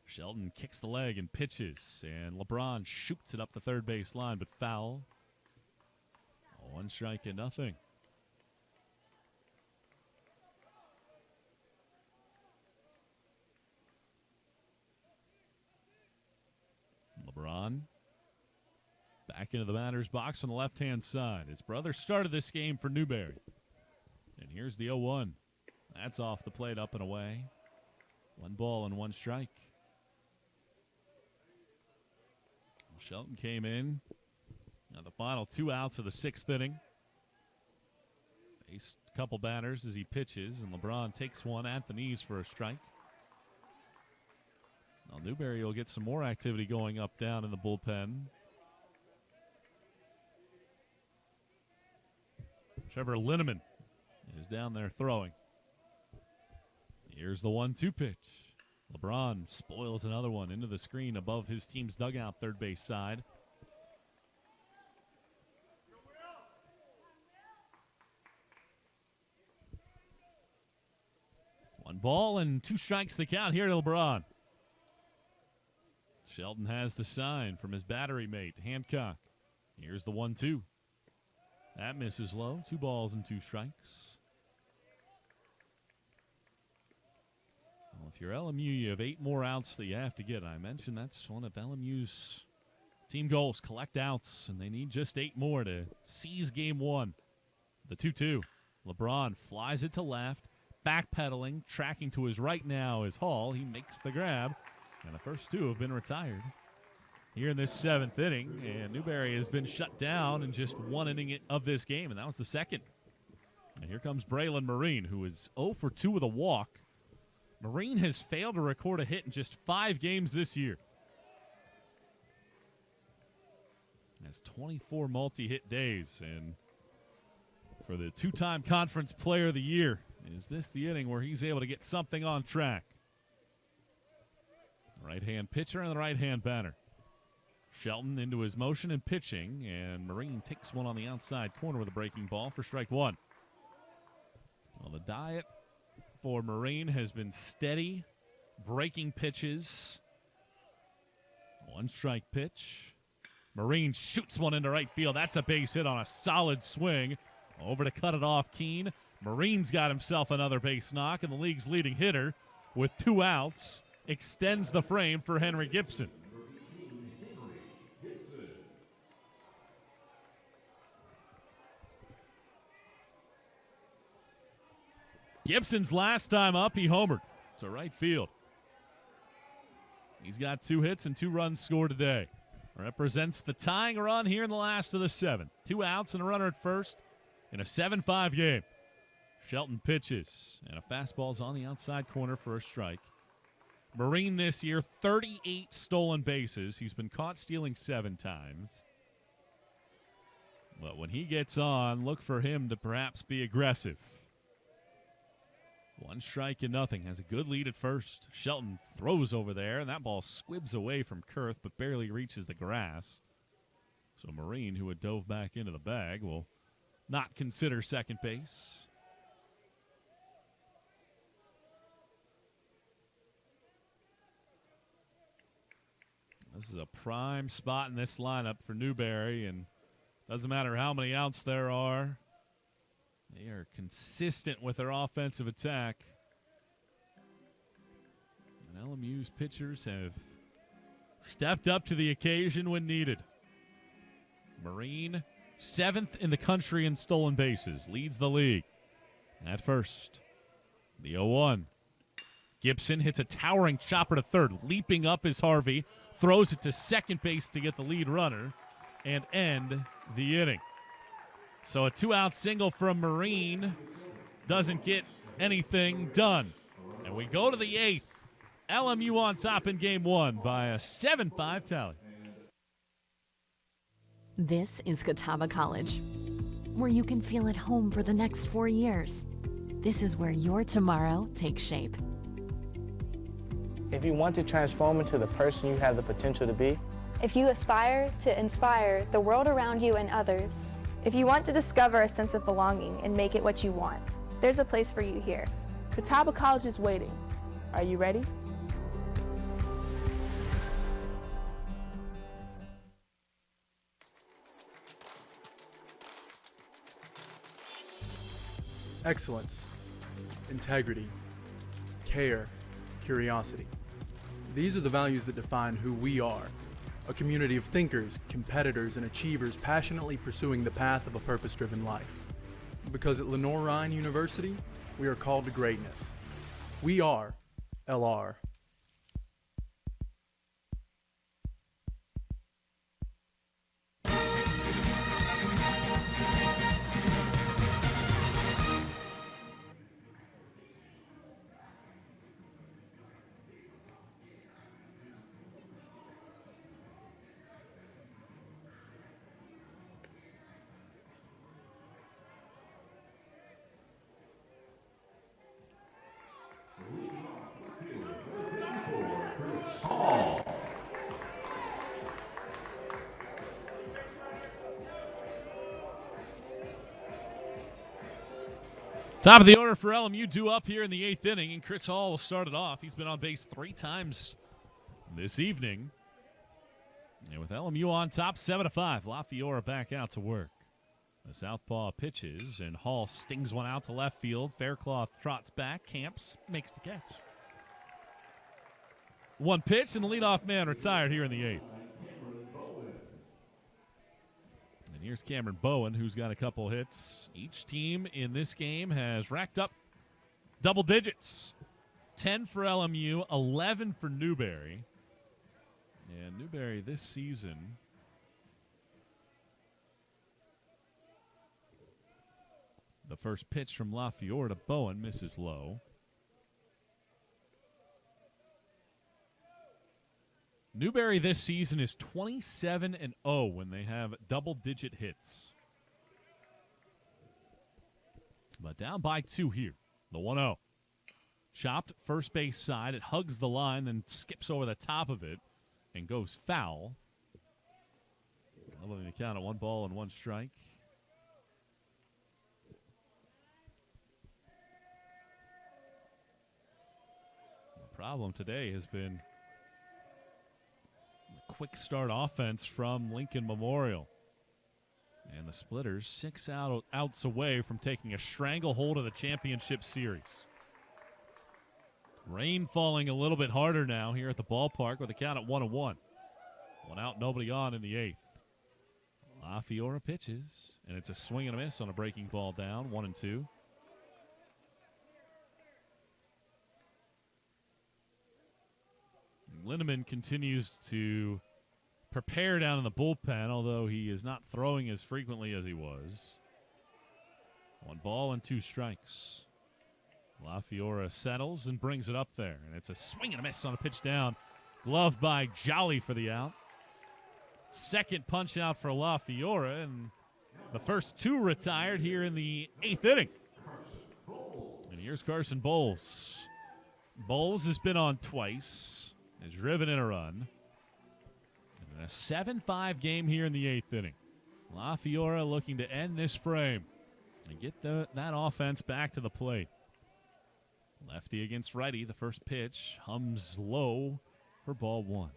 Shelton kicks the leg and pitches, and LeBron shoots it up the third base line, but foul. 1 strike and nothing. LeBron back into the batter's box on the left-hand side. His brother started this game for Newberry. And here's the 0-1. That's off the plate, up and away. 1 ball and 1 strike. Shelton came in. Now the final 2 outs of the 6th inning. Faced a couple batters as he pitches, and LeBron takes one at the knees for a strike. Now Newberry will get some more activity going up down in the bullpen. Trevor Linneman is down there throwing. Here's the 1-2 pitch. LeBron spoils another one into the screen above his team's dugout, third base side. One ball and 2 strikes the count here to LeBron. Shelton has the sign from his battery mate, Hancock. Here's the 1-2. That misses low. 2 balls and 2 strikes. Well, if you're LMU, you have 8 more outs that you have to get. I mentioned that's one of LMU's team goals, collect outs, and they need just 8 more to seize game 1. The 2-2. LeBron flies it to left, backpedaling, tracking to his right now is Hall. He makes the grab, and the first 2 have been retired here in this 7th inning, and Newberry has been shut down in just 1 inning of this game, and that was the 2nd. And here comes Braylon Marine, who is 0 for 2 with a walk. Marine has failed to record a hit in just 5 games this year. Has 24 multi-hit days, and for the 2-time conference player of the year, is this the inning where he's able to get something on track? Right-hand pitcher and the right-hand batter. Shelton into his motion and pitching, and Marine takes one on the outside corner with a breaking ball for strike 1. Well, the diet for Marine has been steady, breaking pitches. 1 strike pitch. Marine shoots one into right field. That's a base hit on a solid swing. Over to cut it off, Keene. Marine's got himself another base knock, and the league's leading hitter with 2 outs extends the frame for Henry Gibson. Gibson's last time up, he homered to right field. He's got 2 hits and 2 runs scored today. Represents the tying run here in the last of the 7th. 2 outs and a runner at first in a 7-5 game. Shelton pitches, and a fastball's on the outside corner for a strike. Marine this year, 38 stolen bases. He's been caught stealing 7 times. But when he gets on, look for him to perhaps be aggressive. 1 strike and nothing. Has a good lead at first. Shelton throws over there, and that ball squibs away from Kurth, but barely reaches the grass. So Marine, who had dove back into the bag, will not consider second base. This is a prime spot in this lineup for Newberry, and doesn't matter how many outs there are. They are consistent with their offensive attack. And LMU's pitchers have stepped up to the occasion when needed. Marine, 7th in the country in stolen bases, leads the league. At first, the 0-1. Gibson hits a towering chopper to third. Leaping up is Harvey. throws it to second base to get the lead runner and end the inning. So a 2-out single from Marine doesn't get anything done. And we go to the 8th. LMU on top in game 1 by a 7-5 tally. This is Catawba College, where you can feel at home for the next 4 years. This is where your tomorrow takes shape. If you want to transform into the person you have the potential to be, if you aspire to inspire the world around you and others, if you want to discover a sense of belonging and make it what you want, there's a place for you here. Catawba College is waiting. Are you ready? Excellence, integrity, care, curiosity. These are the values that define who we are. A community of thinkers, competitors, and achievers passionately pursuing the path of a purpose-driven life. Because at Lenoir-Rhyne University, we are called to greatness. We are LR. Top of the order for LMU, due up here in the 8th inning, and Chris Hall will start it off. He's been on base 3 times this evening. And with LMU on top, 7-5. LaFiora back out to work. The southpaw pitches, and Hall stings one out to left field. Faircloth trots back. Camps makes the catch. One pitch, and the leadoff man retired here in the 8th. And here's Cameron Bowen, who's got a couple hits. Each team in this game has racked up double digits. 10 for LMU, 11 for Newberry. And Newberry this season, the first pitch from LaFiora to Bowen misses low. Newberry this season is 27-0 when they have double-digit hits. But down by 2 here. The 1-0. Chopped first base side. It hugs the line, then skips over the top of it and goes foul. Leveling the count at 1 ball and 1 strike. The problem today has been the quick start offense from Lincoln Memorial. And the Splitters 6 outs away from taking a stranglehold of the championship series. Rain falling a little bit harder now here at the ballpark with the count at 1-1. 1 out, nobody on in the 8th. LaFiora pitches, and it's a swing and a miss on a breaking ball down, 1-2. Lindeman continues to prepare down in the bullpen, although he is not throwing as frequently as he was. 1 ball and 2 strikes. LaFiora settles and brings it up there, and it's a swing and a miss on a pitch down. Gloved by Jolly for the out. Second punch out for LaFiora, and the first 2 retired here in the 8th inning. And here's Carson Bowles. Bowles has been on twice, has driven in a run. And a 7-5 game here in the 8th inning. LaFiora looking to end this frame and get that offense back to the plate. Lefty against righty. The first pitch hums low for ball 1.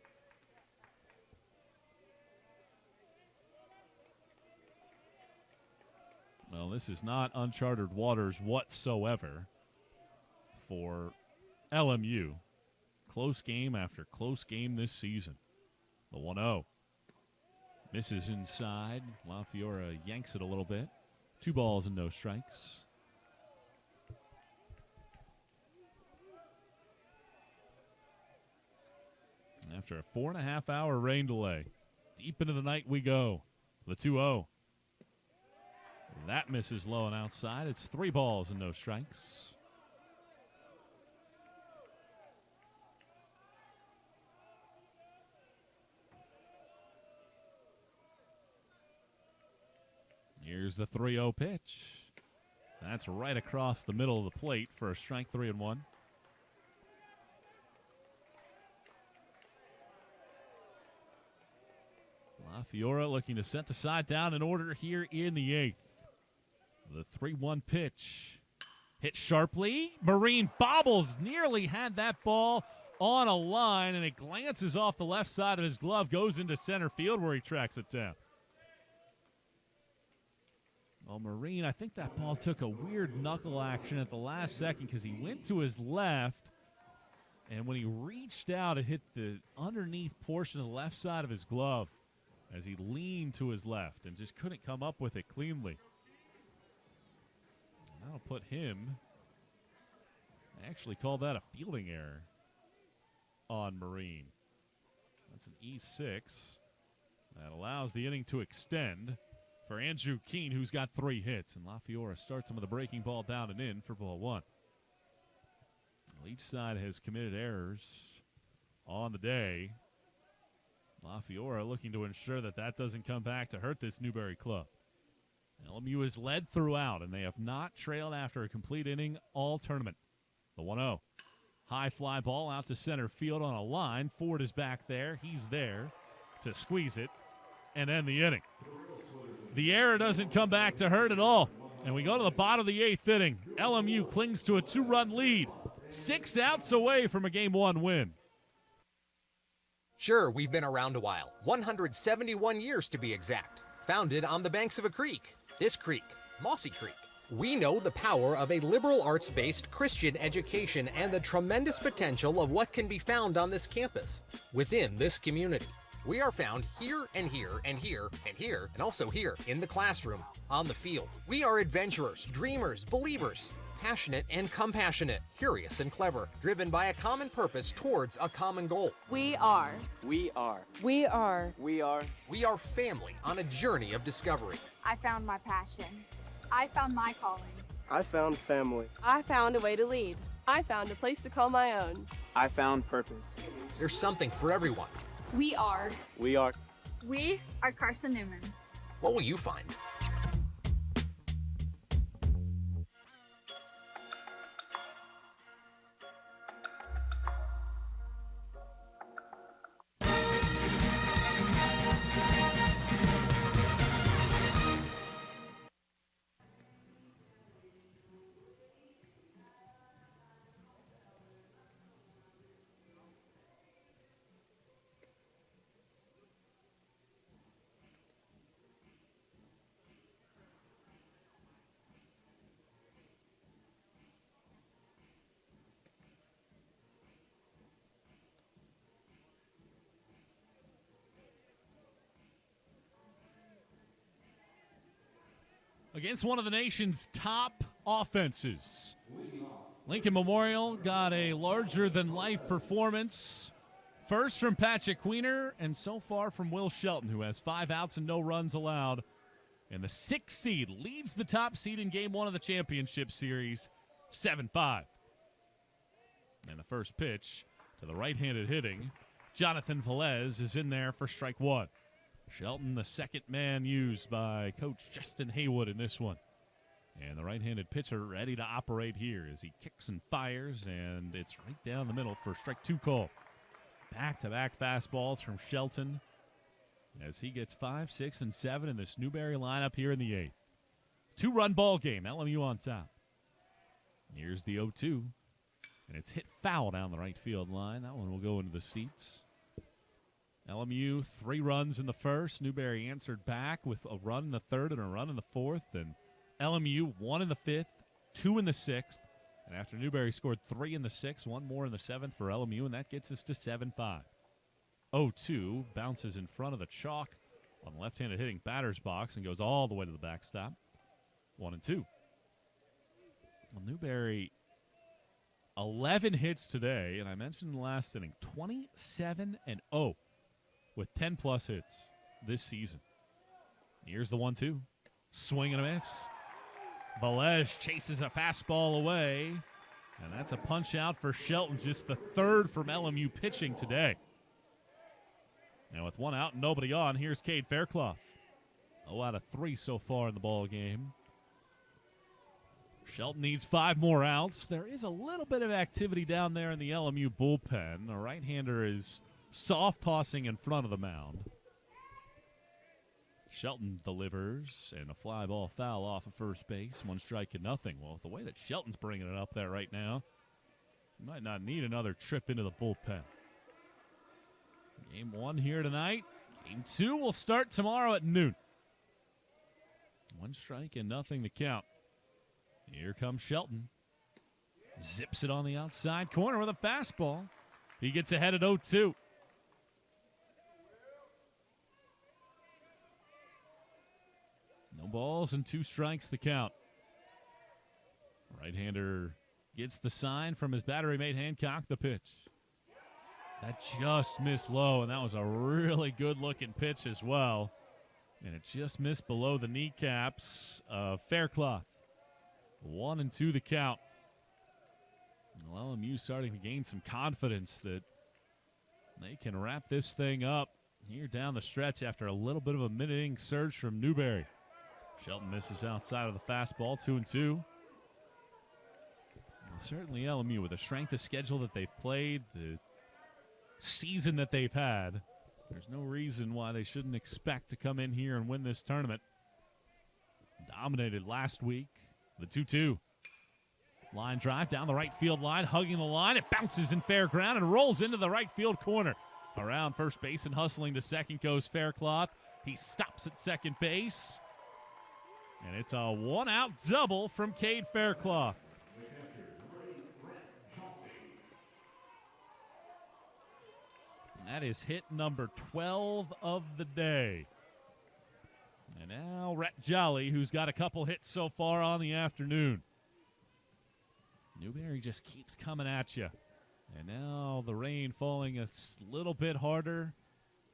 Well, this is not uncharted waters whatsoever for LMU. Close game after close game this season. The 1-0. Misses inside. LaFiora yanks it a little bit. 2 balls and no strikes. after a 4.5-hour rain delay. Deep into the night we go. The 2-0. That misses low and outside. It's 3 balls and no strikes. Here's the 3-0 pitch. That's right across the middle of the plate for a strike, 3-1. LaFiora looking to set the side down in order here in the 8th. The 3-1 pitch. Hit sharply. Marine bobbles. Nearly had that ball on a line, and it glances off the left side of his glove, goes into center field where he tracks it down. Well, Marine, I think that ball took a weird knuckle action at the last second because he went to his left, and when he reached out, it hit the underneath portion of the left side of his glove as he leaned to his left and just couldn't come up with it cleanly. That'll put him, I actually call that a fielding error on Marine. That's an E6. That allows the inning to extend for Andrew Keene, who's got 3 hits. And LaFiora starts him with a breaking ball down and in for ball 1. Well, each side has committed errors on the day. LaFiora looking to ensure that that doesn't come back to hurt this Newberry club. LMU has led throughout, and they have not trailed after a complete inning all tournament. The 1-0. High fly ball out to center field on a line. Ford is back there. He's there to squeeze it and end the inning. The error doesn't come back to hurt at all. And we go to the bottom of the 8th inning. LMU clings to a 2-run lead. 6 outs away from a Game 1 win. Sure, we've been around a while. 171 years to be exact. Founded on the banks of a creek. This creek, Mossy Creek. We know the power of a liberal arts-based Christian education and the tremendous potential of what can be found on this campus, within this community. We are found here and here and here and here and also here in the classroom, on the field. We are adventurers, dreamers, believers, passionate and compassionate, curious and clever, driven by a common purpose towards a common goal. We are. We are. We are. We are. We are family on a journey of discovery. I found my passion. I found my calling. I found family. I found a way to lead. I found a place to call my own. I found purpose. There's something for everyone. We are. We are. We are Carson-Newman. What will you find? Against one of the nation's top offenses. Lincoln Memorial got a larger-than-life performance. First from Patrick Queener, and so far from Will Shelton, who has 5 outs and no runs allowed. And the 6th seed leads the top seed in Game 1 of the championship series, 7-5. And the first pitch to the right-handed hitting, Jonathan Velez is in there for strike 1. Shelton, the second man used by Coach Justin Haywood in this one. And the right-handed pitcher ready to operate here as he kicks and fires, and it's right down the middle for strike 2 call. Back-to-back fastballs from Shelton as he gets 5, 6, and 7 in this Newberry lineup here in the 8th. 2-run ball game, LMU on top. Here's the 0-2, and it's hit foul down the right field line. That one will go into the seats. LMU 3 runs in the first. Newberry answered back with a run in the 3rd and a run in the 4th. And LMU 1 in the 5th, 2 in the 6th. And after Newberry scored 3 in the 6th, 1 more in the 7th for LMU, and that gets us to 7-5. 0-2 bounces in front of the chalk on the left-handed hitting batter's box and goes all the way to the backstop. 1-2. Well, Newberry 11 hits today, and I mentioned in the last inning, 27-0 with 10-plus hits this season. Here's the 1-2. Swing and a miss. Velez chases a fastball away, and that's a punch out for Shelton, just the third from LMU pitching today. And with one out and nobody on, here's Cade Fairclough. 0 out of 3 so far in the ball game. Shelton needs 5 more outs. There is a little bit of activity down there in the LMU bullpen. The right-hander is soft tossing in front of the mound. Shelton delivers, and a fly ball foul off of first base. 1 strike and nothing. Well, the way that Shelton's bringing it up there right now, he might not need another trip into the bullpen. Game 1 here tonight. Game 2 will start tomorrow at noon. 1 strike and nothing to count. Here comes Shelton. Zips it on the outside corner with a fastball. He gets ahead at 0-2. No balls and 2 strikes to count. Right-hander gets the sign from his battery mate Hancock, the pitch. That just missed low, and that was a really good-looking pitch as well. And it just missed below the kneecaps of Fairclough. 1-2 the count. Well, LMU starting to gain some confidence that they can wrap this thing up here down the stretch after a little bit of a mid-inning surge from Newberry. Shelton misses outside of the fastball, 2-2. Well, certainly LMU, with the strength of schedule that they've played, the season that they've had, there's no reason why they shouldn't expect to come in here and win this tournament. Dominated last week. The 2-2. Line drive down the right field line, hugging the line. It bounces in fair ground and rolls into the right field corner. Around first base and hustling to second goes Fairclough. He stops at second base. And it's a 1-out double from Cade Fairclough. That is hit number 12 of the day. And now Rhett Jolly, who's got a couple hits so far on the afternoon. Newberry just keeps coming at you. And now the rain falling a little bit harder.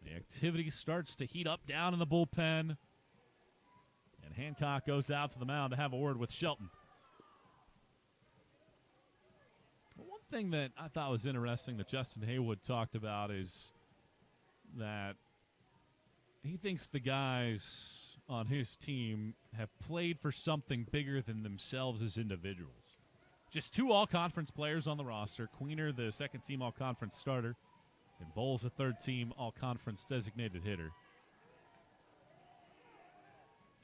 The activity starts to heat up down in the bullpen. And Hancock goes out to the mound to have a word with Shelton. One thing that I thought was interesting that Justin Haywood talked about is that he thinks the guys on his team have played for something bigger than themselves as individuals. Just 2 all-conference players on the roster. Queener, the second-team all-conference starter, and Bowles, a third-team all-conference designated hitter.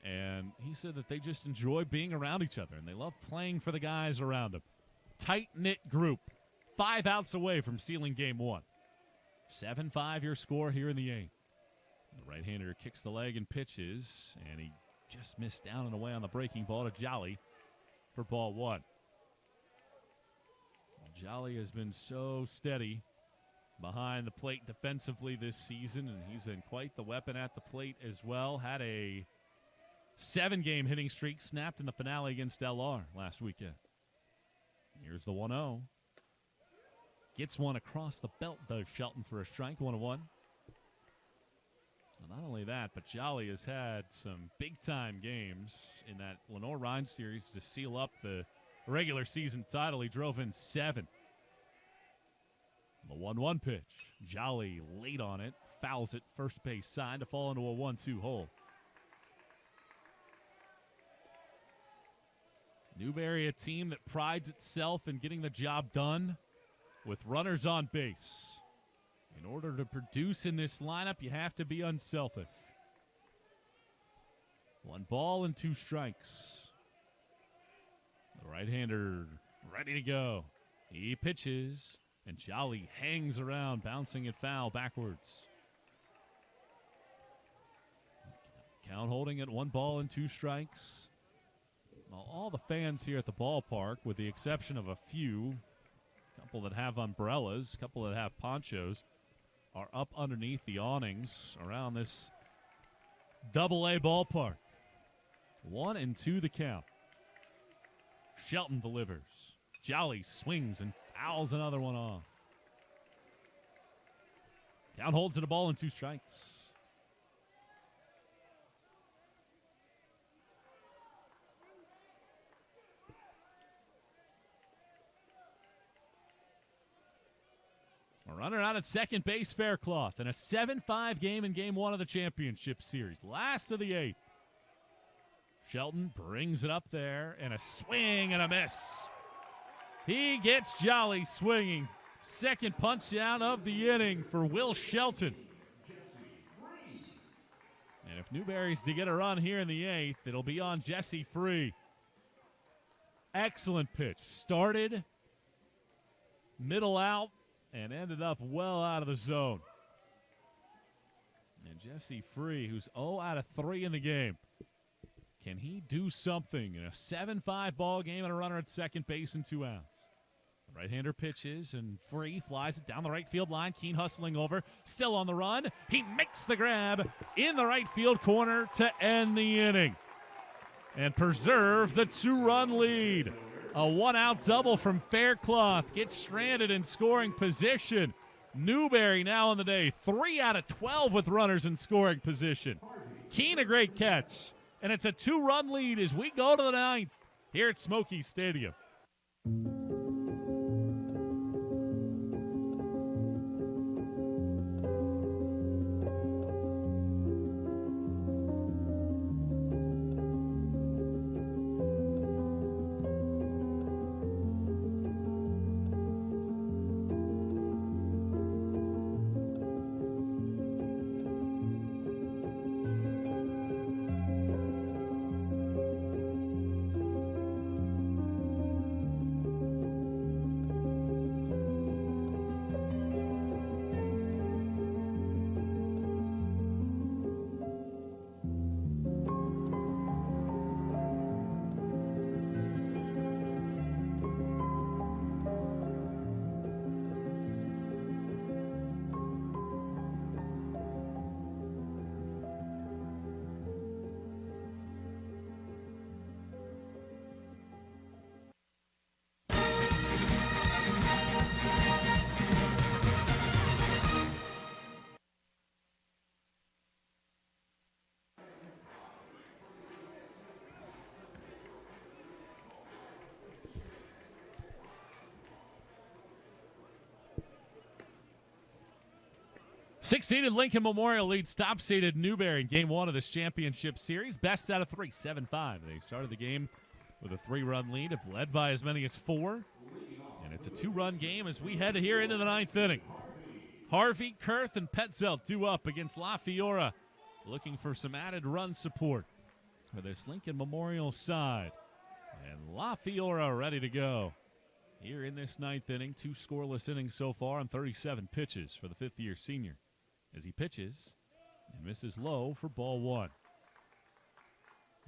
And he said that they just enjoy being around each other, and they love playing for the guys around them. Tight-knit group. 5 outs away from sealing game 1. 7-5 your score here in the 8th. The right-hander kicks the leg and pitches, and he just missed down and away on the breaking ball to Jolly for ball 1. Jolly has been so steady behind the plate defensively this season, and he's been quite the weapon at the plate as well. Had a 7-game hitting streak snapped in the finale against LR last weekend. Here's the 1-0. Gets one across the belt, does Shelton, for a strike, 1-1. Well, not only that, but Jolly has had some big-time games in that Lenore-Rhine series to seal up the regular season title. He drove in 7. The 1-1 pitch. Jolly late on it, fouls it first base side to fall into a 1-2 hole. Newberry, a team that prides itself in getting the job done with runners on base. In order to produce in this lineup, you have to be unselfish. 1 ball and 2 strikes. The right-hander ready to go. He pitches, and Jolly hangs around, bouncing it foul backwards. Count holding at 1 ball and 2 strikes. Well, all the fans here at the ballpark, with the exception of a few, a couple that have umbrellas, a couple that have ponchos, are up underneath the awnings around this Double-A ballpark. 1-2 the count. Shelton delivers. Jolly swings and Fouls another one off. Count holds to the ball and 2 strikes. A runner out at second base, Faircloth, in a 7-5 game in Game 1 of the championship series. Last of the 8th. Shelton brings it up there, and a swing and a miss. He gets Jolly swinging. Second punch down of the inning for Will Shelton. And if Newberry's to get a run here in the 8th, it'll be on Jesse Free. Excellent pitch. Started, middle out, and ended up well out of the zone. And Jesse Free, who's 0 out of 3 in the game. Can he do something in a 7-5 ball game and a runner at second base and 2 outs? The right-hander pitches, and Free flies it down the right field line. Keene hustling over, still on the run. He makes the grab in the right field corner to end the inning and preserve the 2-run lead. A 1-out double from Faircloth gets stranded in scoring position. Newberry now on the day, 3 out of 12 with runners in scoring position. Keene a great catch. And it's a 2-run lead as we go to the 9th here at Smoky Stadium. Six-seeded Lincoln Memorial leads top-seeded Newberry in Game 1 of this championship series. Best out of 3, 7-5. They started the game with a 3-run lead, have led by as many as 4. And it's a 2-run game as we head here into the 9th inning. Harvey, Kurth, and Petzelt due up against La Fiora, looking for some added run support for this Lincoln Memorial side. And La Fiora ready to go here in this 9th inning. 2 scoreless innings so far on 37 pitches for the 5th-year senior. As he pitches and misses low for ball 1.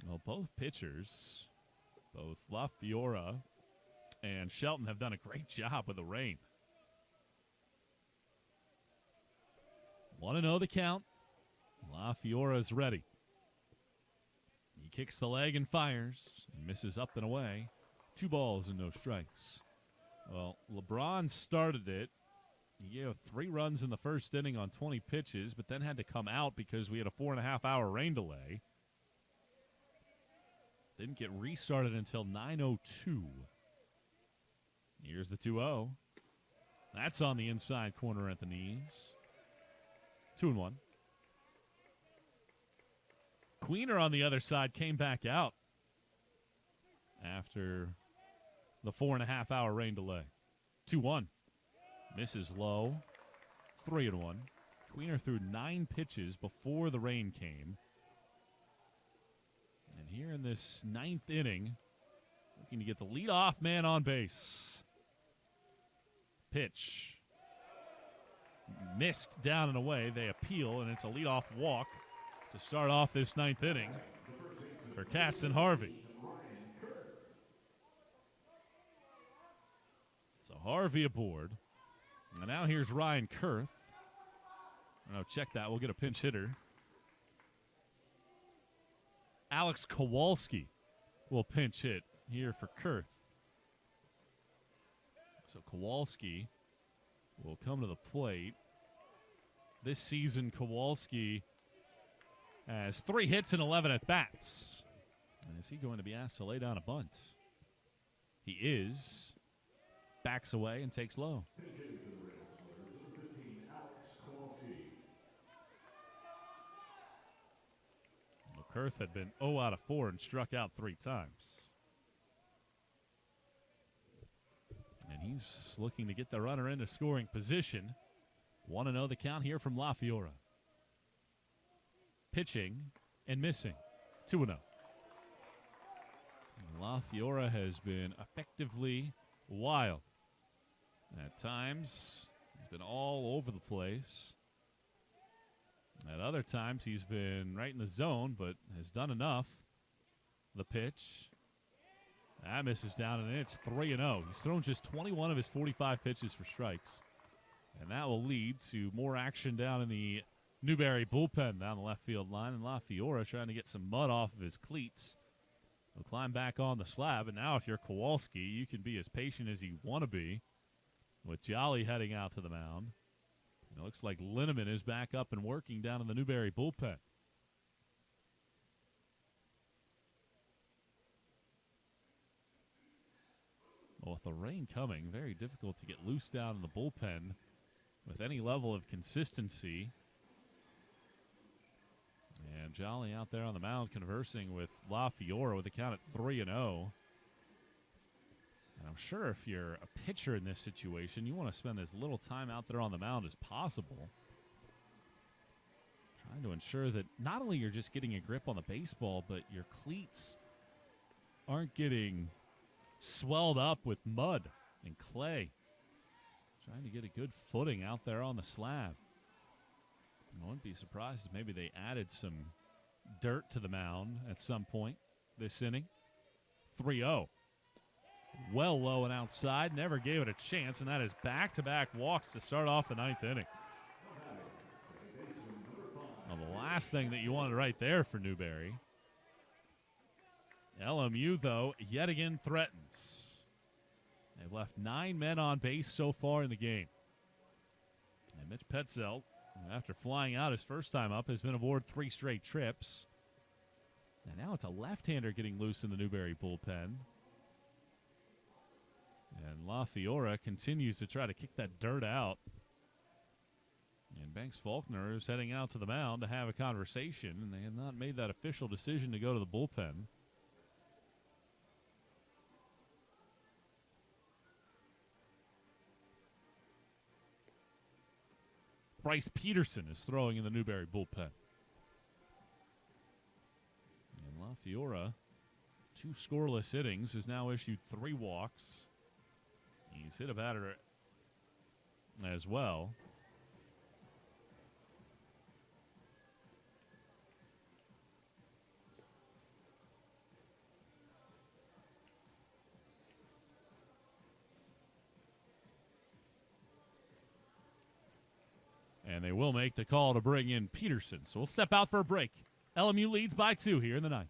Well, both pitchers, both La Fiora and Shelton, have done a great job with the rain. 1-0 the count. La Fiora is ready. He kicks the leg and fires and misses up and away. 2 balls and no strikes. Well, LeBron started it. He gave 3 runs in the first inning on 20 pitches, but then had to come out because we had a 4.5-hour rain delay. Didn't get restarted until 9:02. Here's the 2-0. That's on the inside corner at the knees. 2-1. Queener on the other side came back out after the 4.5-hour rain delay. 2-1. Misses low. 3-1. Queener threw 9 pitches before the rain came. And here in this 9th inning, looking to get the leadoff man on base. Pitch. Missed down and away. They appeal, and it's a leadoff walk to start off this 9th inning for Cass and Harvey. So Harvey aboard. And now here's Ryan Kurth. Oh, check that. We'll get a pinch hitter. Alex Kowalski will pinch hit here for Kurth. So Kowalski will come to the plate. This season, Kowalski has 3 hits and 11 at-bats. And is he going to be asked to lay down a bunt? He is. Backs away and takes low. Kurth had been 0 out of 4 and struck out 3 times. And he's looking to get the runner into scoring position. 1-0 the count here from La Fiora. Pitching and missing. 2-0. La Fiora has been effectively wild. At times, he's been all over the place. At other times, he's been right in the zone, but has done enough. The pitch. That misses down, and it's 3-0. He's thrown just 21 of his 45 pitches for strikes. And that will lead to more action down in the Newberry bullpen down the left field line. And La Fiora trying to get some mud off of his cleats. He'll climb back on the slab. And now if you're Kowalski, you can be as patient as you want to be. With Jolly heading out to the mound. It looks like Linneman is back up and working down in the Newberry bullpen. Well, with the rain coming, very difficult to get loose down in the bullpen with any level of consistency. And Jolly out there on the mound conversing with La Fiora with a count at 3-0. And I'm sure if you're a pitcher in this situation, you want to spend as little time out there on the mound as possible. Trying to ensure that not only you're just getting a grip on the baseball, but your cleats aren't getting swelled up with mud and clay. Trying to get a good footing out there on the slab. I wouldn't be surprised if maybe they added some dirt to the mound at some point this inning. 3-0. Well low and outside, never gave it a chance, and that is back-to-back walks to start off the 9th inning. Well, the last thing that you wanted right there for Newberry. LMU, though, yet again threatens. They've left 9 men on base so far in the game. And Mitch Petzelt, after flying out his first time up, has been aboard 3 straight trips. And now it's a left-hander getting loose in the Newberry bullpen. And La Fiora continues to try to kick that dirt out. And Banks Faulkner is heading out to the mound to have a conversation, and they have not made that official decision to go to the bullpen. Bryce Peterson is throwing in the Newberry bullpen. And La Fiora, 2 scoreless innings, has now issued 3 walks. He's hit a batter as well. And they will make the call to bring in Peterson. So we'll step out for a break. LMU leads by 2 here in the 9th.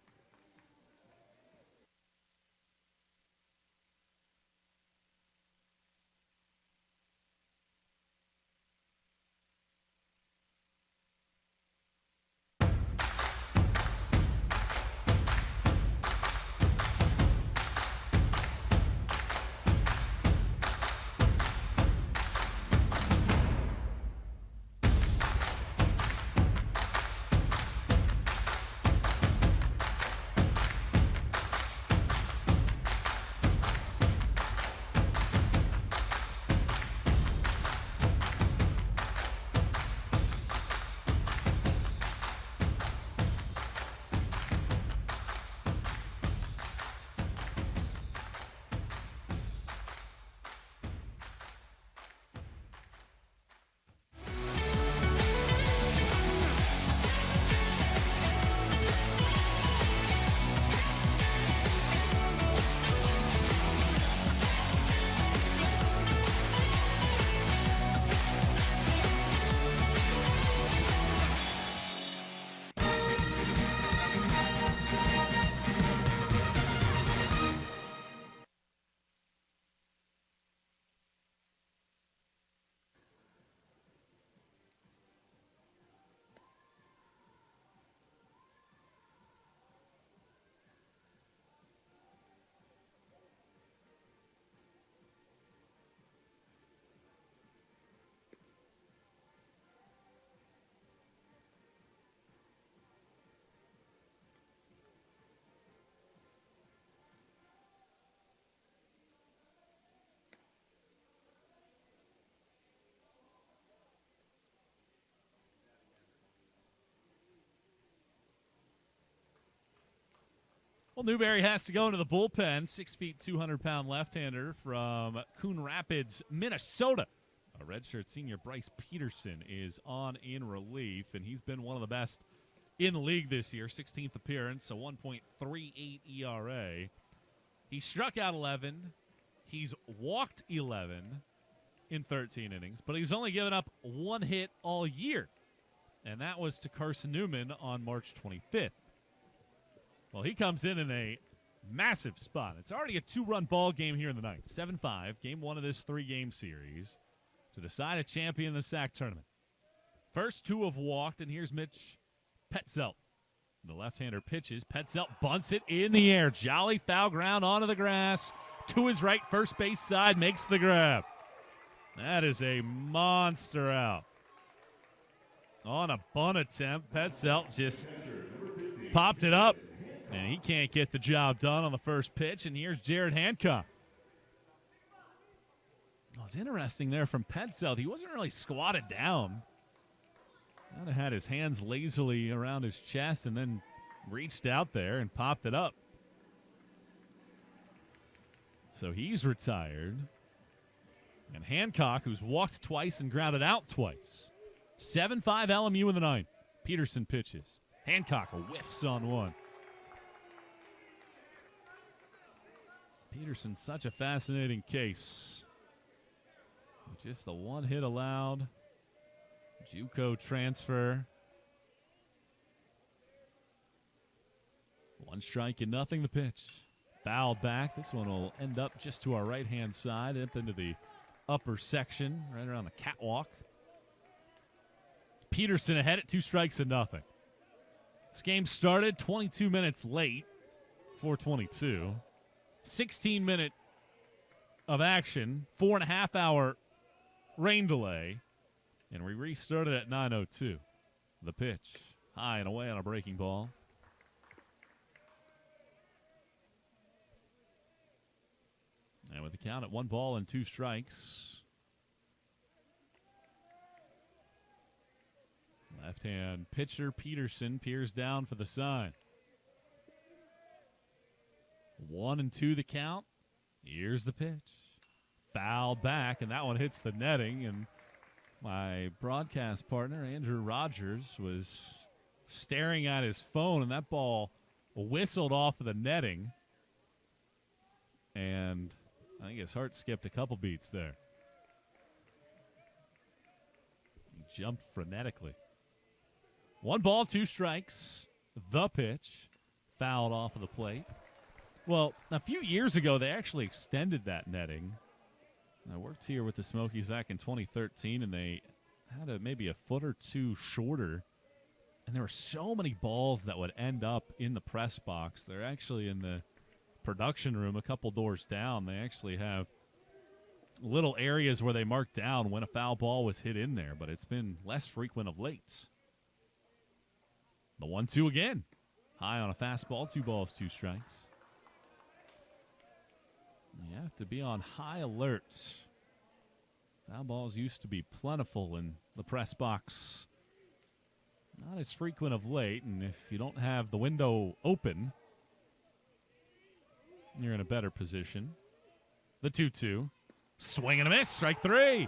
Well, Newberry has to go into the bullpen. 6 feet, 200-pound left-hander from Coon Rapids, Minnesota. A redshirt senior Bryce Peterson is on in relief, and he's been one of the best in the league this year. 16th appearance, a 1.38 ERA. He struck out 11. He's walked 11 in 13 innings, but he's only given up one hit all year, and that was to Carson-Newman on March 25th. Well, he comes in a massive spot. It's already a 2-run ball game here in the ninth. 7-5, game 1 of this 3-game series to decide a champion in the SAC tournament. First 2 have walked, and here's Mitch Petzelt. The left-hander pitches. Petzelt bunts it in the air. Jolly foul ground onto the grass. To his right, first base side, makes the grab. That is a monster out. On a bunt attempt, Petzelt just popped it up, and he can't get the job done on the first pitch, and here's Jared Hancock. Well, it's interesting there from Petzelt. He wasn't really squatted down. Kind of had his hands lazily around his chest and then reached out there and popped it up. So he's retired. And Hancock, who's walked twice and grounded out twice. 7-5 LMU in the ninth. Peterson pitches. Hancock whiffs on one. Peterson's such a fascinating case. Just the one hit allowed. JUCO transfer. 1 strike and nothing, the pitch. Foul back. This one will end up just to our right-hand side, up into the upper section, right around the catwalk. Peterson ahead at 2 strikes and nothing. This game started 22 minutes late, 4:22. 16-minute of action, 4.5-hour rain delay, and we restarted at 9:02. The pitch, high and away on a breaking ball. And with the count at 1 ball and 2 strikes, left-hand pitcher Peterson peers down for the sign. 1-2 the count. Here's the pitch. Foul back, and that one hits the netting, and my broadcast partner, Andrew Rogers, was staring at his phone, and that ball whistled off of the netting, and I think his heart skipped a couple beats there. He jumped frenetically. 1 ball, 2 strikes. The pitch. Fouled off of the plate. Well, a few years ago, they actually extended that netting. I worked here with the Smokies back in 2013, and they had maybe a foot or 2 shorter. And there were so many balls that would end up in the press box. They're actually in the production room a couple doors down. They actually have little areas where they mark down when a foul ball was hit in there, but it's been less frequent of late. The 1-2 again. High on a fastball, 2 balls, 2 strikes. You have to be on high alert. Foul balls used to be plentiful in the press box. Not as frequent of late, and if you don't have the window open, you're in a better position. The 2-2. Swing and a miss. Strike 3.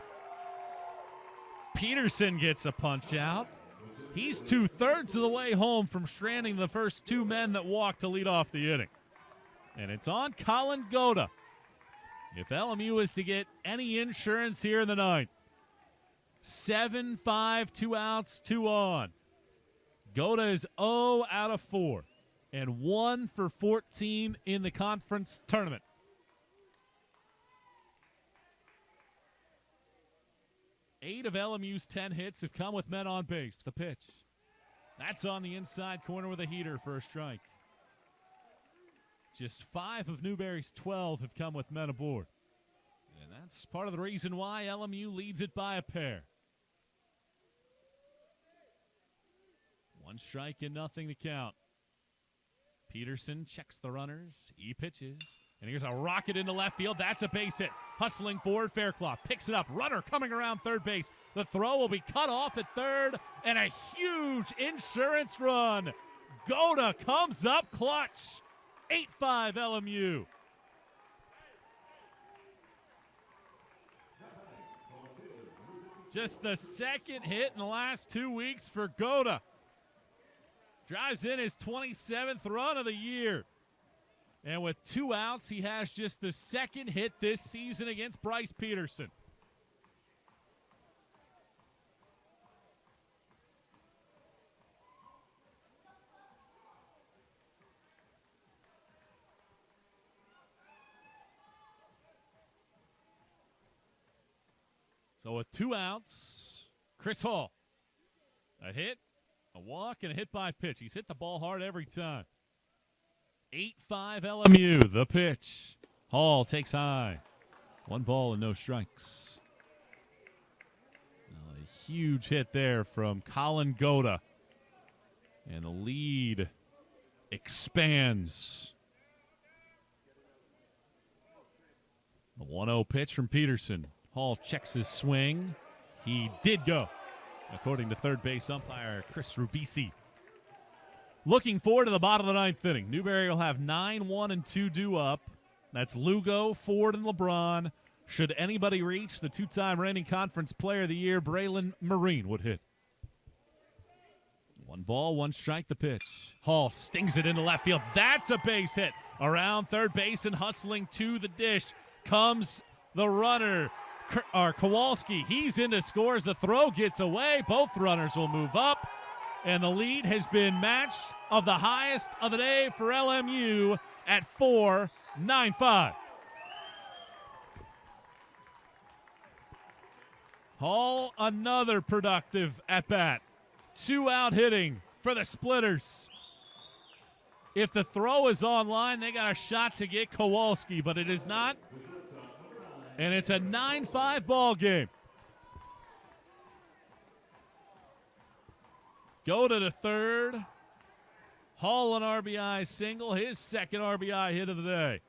Peterson gets a punch out. He's 2/3 of the way home from stranding the first 2 men that walked to lead off the inning. And it's on Colin Goda. If LMU is to get any insurance here in the ninth. 7-5, 2 outs, 2 on. Goda is 0 out of 4 and 1 for 14 in the conference tournament. Eight of LMU's 10 hits have come with men on base. The pitch. That's on the inside corner with a heater for a strike. Just 5 of Newberry's 12 have come with men aboard. And that's part of the reason why LMU leads it by a pair. 1 strike and nothing to count. Peterson checks the runners. He pitches. And here's a rocket into left field. That's a base hit. Hustling forward, Faircloth picks it up. Runner coming around third base. The throw will be cut off at third. And a huge insurance run. Goda comes up clutch. 8-5 LMU. Just the second hit in the last 2 weeks for Goda. Drives in his 27th run of the year. And with 2 outs, he has just the second hit this season against Bryce Peterson. So with 2 outs, Chris Hall. A hit, a walk, and a hit by pitch. He's hit the ball hard every time. 8-5 LMU, the pitch. Hall takes high. 1 ball and no strikes. A huge hit there from Colin Goda. And the lead expands. The 1-0 pitch from Peterson. Hall checks his swing. He did go, according to third base umpire Chris Rubisi. Looking forward to the bottom of the 9th inning. Newberry will have 9-1 and 2 due up. That's Lugo, Ford, and LeBron. Should anybody reach the 2-time reigning conference player of the year, Braylon Marine would hit. 1 ball, 1 strike, the pitch. Hall stings it into left field. That's a base hit. Around third base and hustling to the dish comes the runner, Kowalski. He's in to score as the throw gets away. Both runners will move up. And the lead has been matched of the highest of the day for LMU at 4-9-5. Hall, another productive at-bat. 2-out hitting for the Splitters. If the throw is online, they got a shot to get Kowalski, but it is not. And it's a 9-5 ball game. Go to the third. Hall an RBI single, his second RBI hit of the day.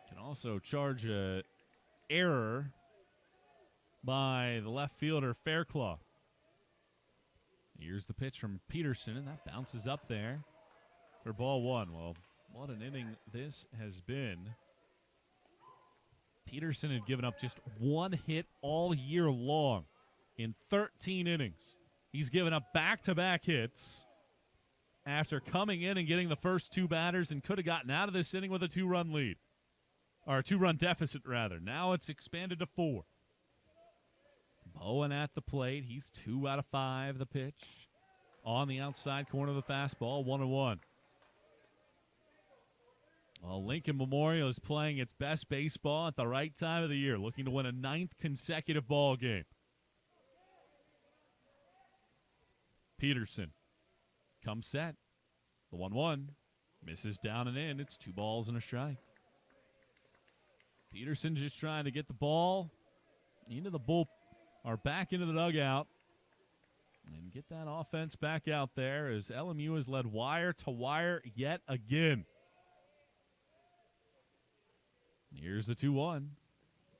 Can also charge an error by the left fielder Fairclough. Here's the pitch from Peterson, and that bounces up there for ball 1. Well, what an inning this has been. Peterson had given up just 1 hit all year long in 13 innings. He's given up back-to-back hits after coming in and getting the first 2 batters and could have gotten out of this inning with a 2-run lead. Or a 2-run deficit, rather. Now it's expanded to 4. Bowen at the plate. He's 2 out of 5, the pitch. On the outside corner of the fastball, 1-1. Well, Lincoln Memorial is playing its best baseball at the right time of the year, looking to win a 9th consecutive ball game. Peterson comes set. The 1-1 misses down and in. It's 2 balls and a strike. Peterson just trying to get the ball into the bull, or back into the dugout, and get that offense back out there as LMU has led wire to wire yet again. Here's the 2-1.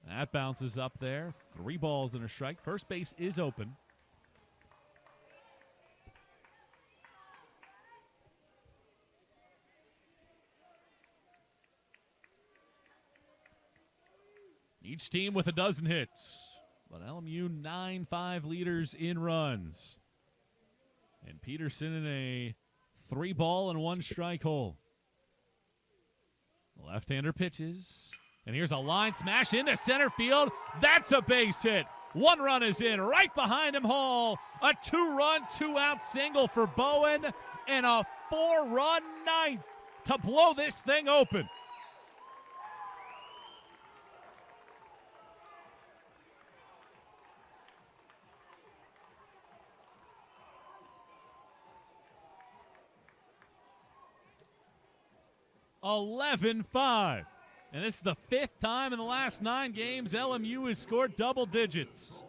That bounces up there. 3 balls and a strike. First base is open. Each team with a dozen hits. But LMU 9-5 leaders in runs. And Peterson in a 3-ball and 1 strike hole. Left-hander pitches. And here's a line smash into center field. That's a base hit. 1 run is in. Right behind him, Hall. A 2-run, 2-out single for Bowen. And a 4-run 9th to blow this thing open. $11-5. And this is the 5th time in the last 9 games LMU has scored double digits.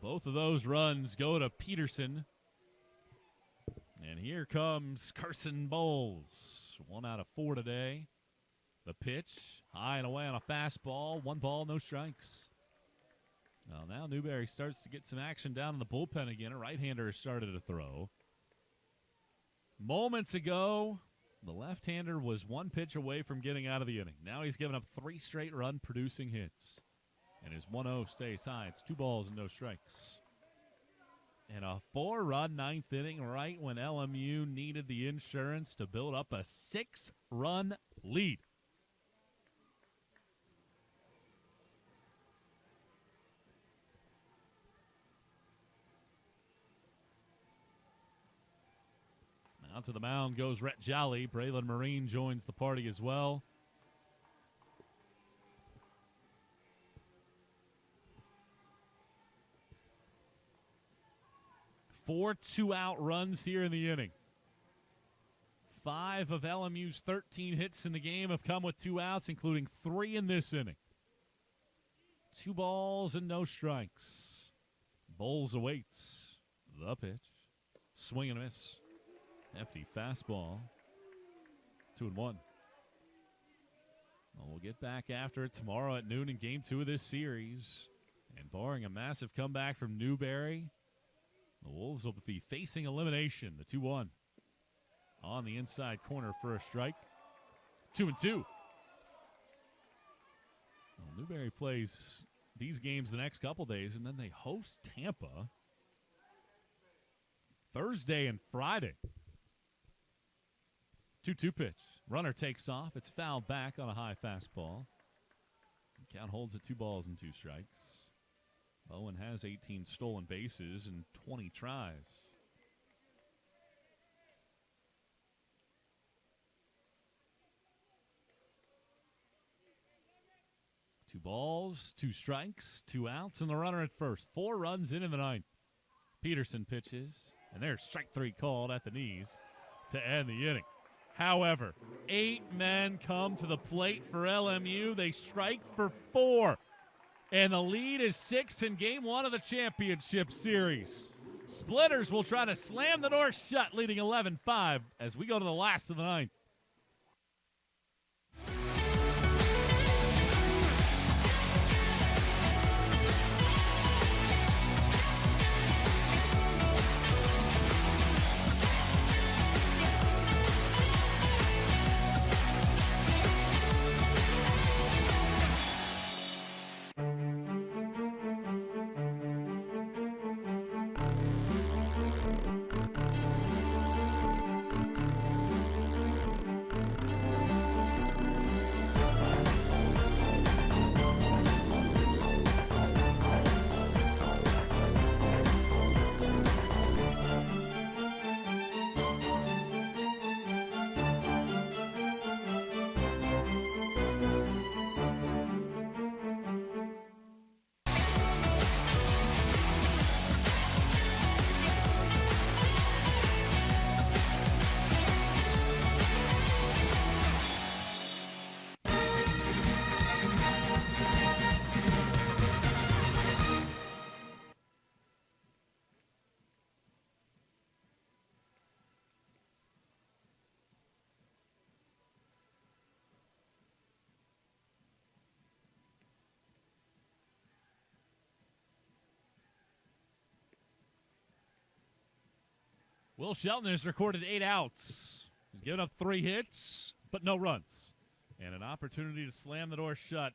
Both of those runs go to Peterson. And here comes Carson Bowles. 1 out of 4 today. The pitch, high and away on a fastball. 1 ball, no strikes. Well, now Newberry starts to get some action down in the bullpen again. A right-hander started to throw. Moments ago, the left-hander was one pitch away from getting out of the inning. Now he's given up 3 straight run-producing hits. And his 1-0 stays high. It's 2 balls and no strikes. And a 4-run 9th inning right when LMU needed the insurance to build up a 6-run lead. Now to the mound goes Rhett Jolly. Braylon Marine joins the party as well. Four 2-out runs here in the inning. 5 of LMU's 13 hits in the game have come with 2 outs, including 3 in this inning. 2 balls and no strikes. Bowles awaits the pitch. Swing and a miss. Hefty fastball. 2-1. Well, we'll get back after it tomorrow at noon in Game 2 of this series. And barring a massive comeback from Newberry, the Wolves will be facing elimination. The 2-1 on the inside corner for a strike. 2-2. Well, Newberry plays these games the next couple days, and then they host Tampa Thursday and Friday. 2-2 pitch. Runner takes off. It's fouled back on a high fastball. The count holds at 2 balls and 2 strikes. Bowen has 18 stolen bases and 20 tries. Two balls, 2 strikes, 2 outs, and the runner at first. 4 runs in the 9th. Peterson pitches, and there's strike 3 called at the knees to end the inning. However, 8 men come to the plate for LMU. They strike for 4. And the lead is 6 in Game 1 of the championship series. Splitters will try to slam the door shut, leading 11-5 as we go to the last of the 9th. Will Shelton has recorded 8 outs. He's given up 3 hits, but no runs. And an opportunity to slam the door shut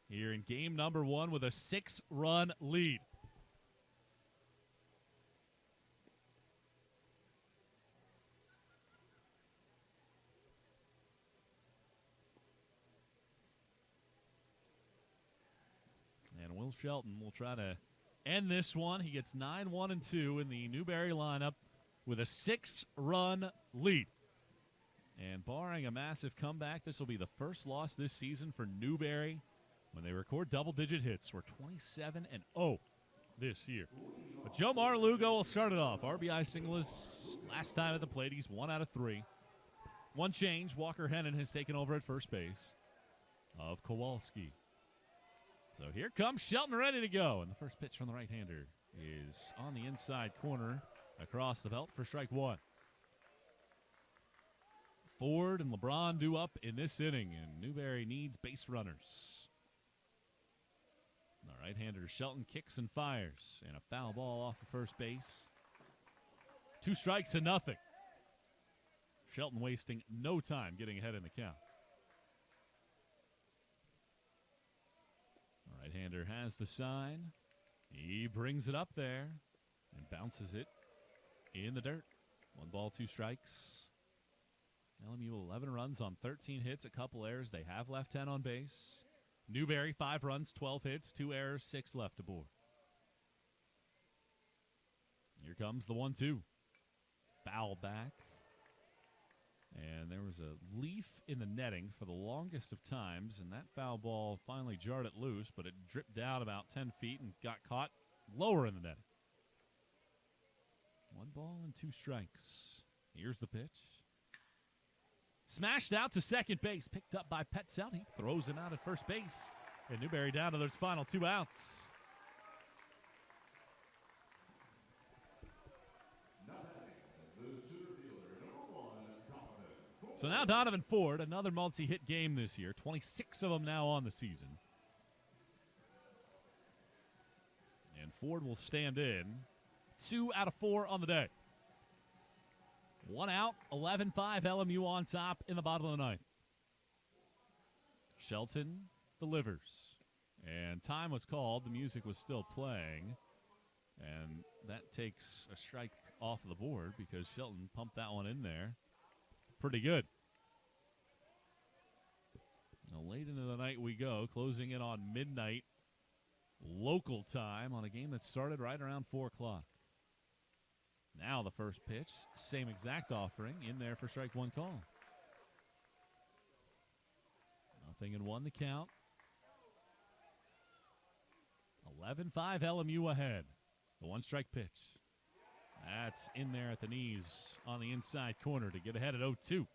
here in game number 1 with a 6-run lead. And Will Shelton will try to end this one. He gets 9-1-2 in the Newberry lineup with a 6-run lead. And barring a massive comeback, this will be the first loss this season for Newberry when they record double-digit hits. We're 27-0 this year. But Joe Marlugo will start it off. RBI single is last time at the plate. He's 1 out of 3. One change. Walker Hennon has taken over at first base of Kowalski. So here comes Shelton ready to go. And the first pitch from the right-hander is on the inside corner across the belt for strike 1. Ford and LeBron due up in this inning, and Newberry needs base runners. The right-hander Shelton kicks and fires, and a foul ball off of first base. 2 strikes and nothing. Shelton wasting no time getting ahead in the count. The right-hander has the sign. He brings it up there and bounces it in the dirt. 1 ball, 2 strikes. LMU 11 runs on 13 hits, a couple errors. They have left 10 on base. Newberry 5 runs, 12 hits, 2 errors, 6 left aboard. Here comes the 1-2. Foul back. And there was a leaf in the netting for the longest of times, and that foul ball finally jarred it loose, but it dripped down about 10 feet and got caught lower in the netting. 1 ball and 2 strikes. Here's the pitch. Smashed out to second base, picked up by Petzelt. He throws him out at first base, and Newberry down to those final 2 outs. So now Donovan Ford, another multi-hit game this year. 26 of them now on the season. And Ford will stand in. 2 out of 4 on the day. 1 out, 11-5, LMU on top in the bottom of the 9th. Shelton delivers. And time was called. The music was still playing. And that takes a strike off of the board because Shelton pumped that one in there. Pretty good. Now, late into the night we go, closing in on midnight local time on a game that started right around 4 o'clock. Now the first pitch, same exact offering, in there for strike 1 call. 0-1 the count. 11-5 LMU ahead. The 1-strike pitch. That's in there at the knees on the inside corner to get ahead at 0-2.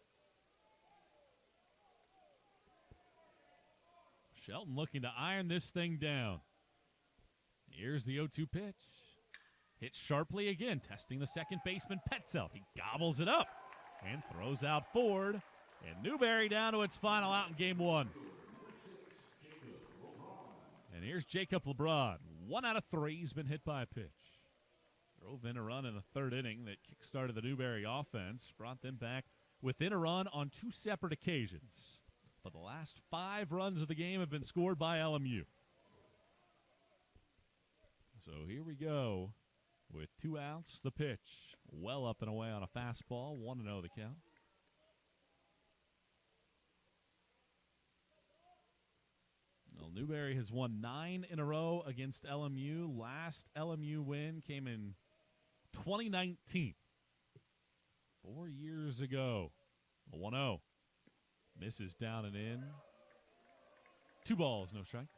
Shelton looking to iron this thing down. Here's the 0-2 pitch. Hit sharply again, testing the second baseman Petzelt. He gobbles it up and throws out Ford. And Newberry down to its final out in game 1. And here's Jacob LeBron. 1 out of 3. He's been hit by a pitch. Drove in a run in the 3rd inning that kick-started the Newberry offense. Brought them back within a run on 2 separate occasions. But the last 5 runs of the game have been scored by LMU. So here we go with 2 outs. The pitch well up and away on a fastball. 1-0 the count. Well, Newberry has won 9 in a row against LMU. Last LMU win came in 2019. 4 years ago. A 1-0. Misses down and in. 2 balls, no strikes.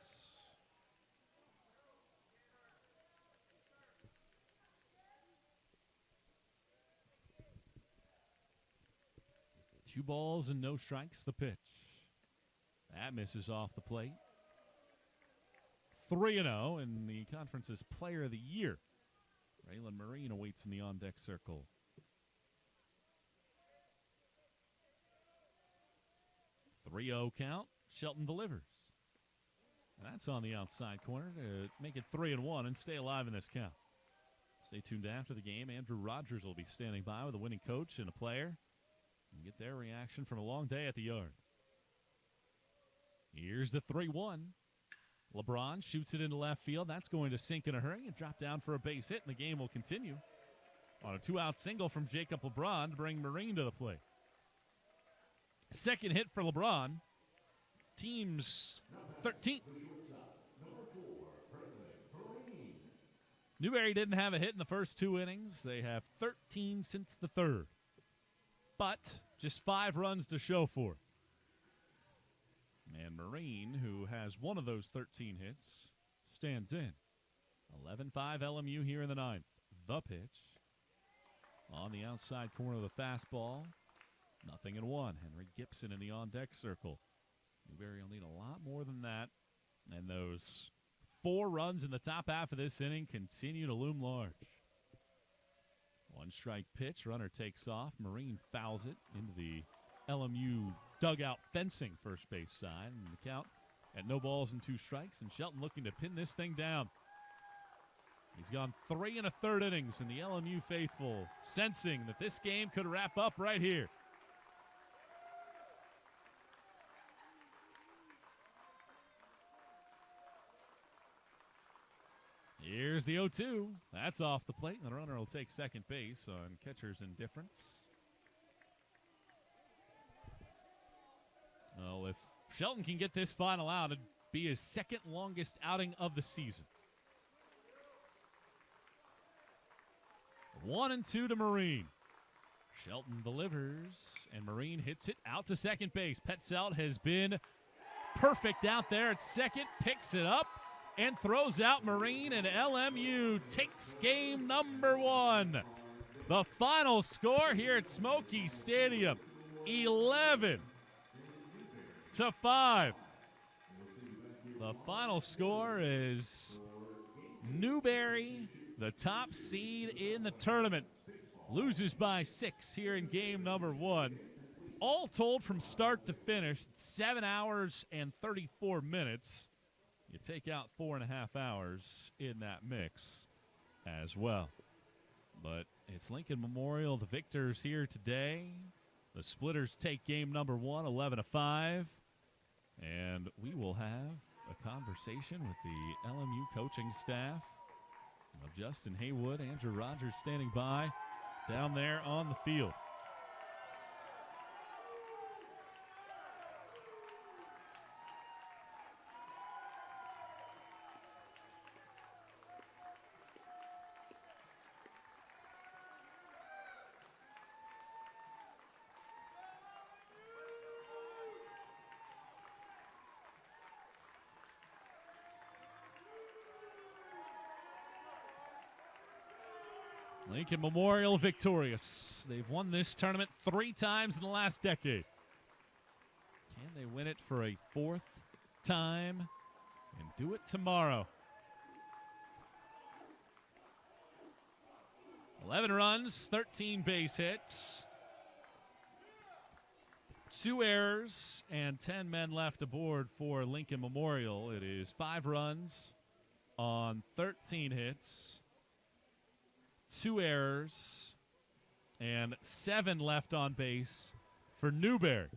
Two balls and no strikes, the pitch. That misses off the plate. 3-0, and the conference's player of the year. Raylan Marine awaits in the on-deck circle. .3-0 count. Shelton delivers. And that's on the outside corner to make it 3-1 and stay alive in this count. Stay tuned after the game. Andrew Rogers will be standing by with a winning coach and a player. And get their reaction from a long day at the yard. Here's the 3-1. LeBron shoots it into left field. That's going to sink in a hurry and drop down for a base hit, and the game will continue on a 2-out single from Jacob LeBron to bring Marine to the plate. Second hit for LeBron. Team's 13th. Newberry didn't have a hit in the first 2 innings. They have 13 since the 3rd. But just 5 runs to show for it. And Marine, who has one of those 13 hits, stands in. 11-5 LMU here in the 9th. The pitch. On the outside corner of the fastball. 0-1. Henry Gibson in the on-deck circle. Newberry will need a lot more than that. And those 4 runs in the top half of this inning continue to loom large. 1-strike pitch. Runner takes off. Marine fouls it into the LMU dugout fencing first base side. And the count at no balls and 2 strikes, and Shelton looking to pin this thing down. He's gone 3 1/3 innings, and the LMU faithful sensing that this game could wrap up right here. Here's the 0-2. That's off the plate, and the runner will take second base on catcher's indifference. Well, if Shelton can get this final out, it'd be his second longest outing of the season. 1-2 to Marine. Shelton delivers, and Marine hits it out to second base. Petzelt has been perfect out there at second, picks it up, and throws out Marine, and LMU takes game number 1. The final score here at Smoky Stadium, 11-5. The final score is Newberry, the top seed in the tournament, loses by 6 here in game number 1. All told from start to finish, 7 hours and 34 minutes. You take out 4.5 hours in that mix as well. But it's Lincoln Memorial, the victors here today. The Splitters take game number 1, 11-5. And we will have a conversation with the LMU coaching staff of Justin Haywood, Andrew Rogers standing by down there on the field. Lincoln Memorial victorious. They've won this tournament 3 times in the last decade. Can they win it for a 4th time and do it tomorrow? 11 runs, 13 base hits, 2 errors, and 10 men left aboard for Lincoln Memorial. It is 5 runs on 13 hits, 2 errors, and 7 left on base for Newberry.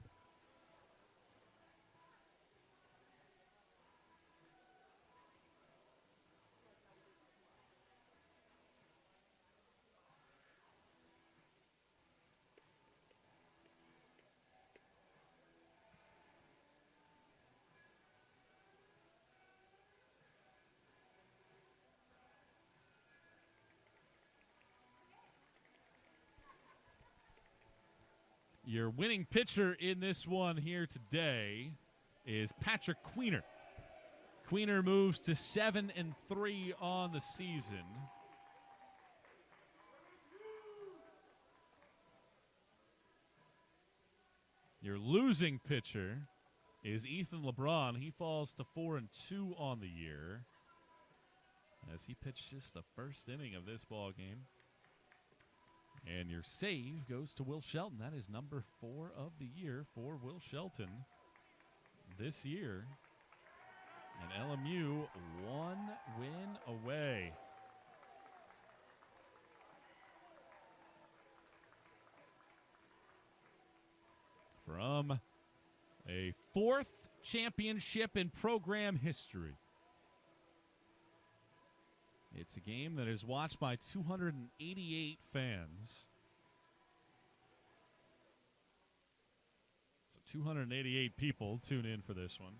Your winning pitcher in this one here today is Patrick Queener. Queener moves to 7-3 on the season. Your losing pitcher is Ethan LeBron. He falls to 4-2 on the year as he pitched just the first inning of this ball game. And your save goes to Will Shelton. That is number 4 of the year for Will Shelton this year. And LMU 1 win away. From a 4th championship in program history. It's a game that is watched by 288 fans. So 288 people tune in for this one.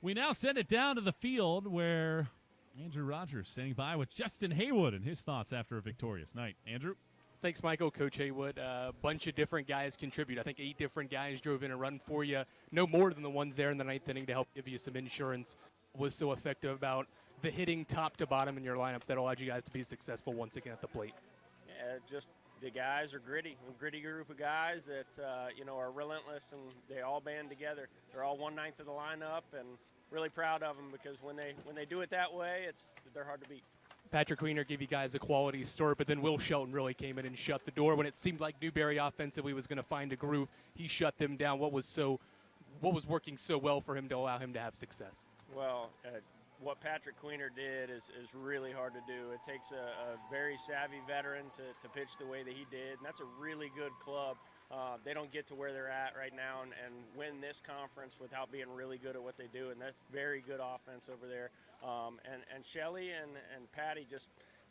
We now send it down to the field where Andrew Rogers standing by with Justin Haywood and his thoughts after a victorious night. Andrew? Thanks, Michael. Coach Haywood. A bunch of different guys contribute. I think 8 different guys drove in a run for you. No more than the ones there in the 9th inning to help give you some insurance. Was so effective about the hitting top to bottom in your lineup that allowed you guys to be successful once again at the plate. Yeah, just the guys are gritty, a gritty group of guys that are relentless, and they all band together. They're all 1/9 of the lineup, and really proud of them because when they do it that way, they're hard to beat. Patrick Queener gave you guys a quality start, but then Will Shelton really came in and shut the door. When it seemed like Newberry offensively was going to find a groove, he shut them down. What was working so well for him to allow him to have success? Well, what Patrick Queener did is really hard to do. It takes a very savvy veteran to pitch the way that he did, and that's a really good club. They don't get to where they're at right now and win this conference without being really good at what they do, and that's very good offense over there. And Shelly and Patty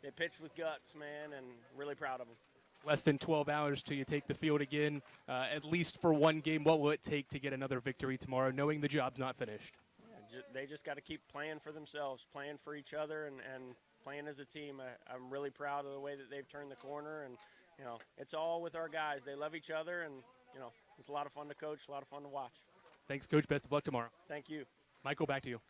they pitched with guts, man, and really proud of them. Less than 12 hours till you take the field again, at least for one game. What will it take to get another victory tomorrow, knowing the job's not finished? They just got to keep playing for themselves, playing for each other, and playing as a team. I'm really proud of the way that they've turned the corner, and it's all with our guys. They love each other, and it's a lot of fun to coach, a lot of fun to watch. Thanks, Coach. Best of luck tomorrow. Thank you. Michael, back to you.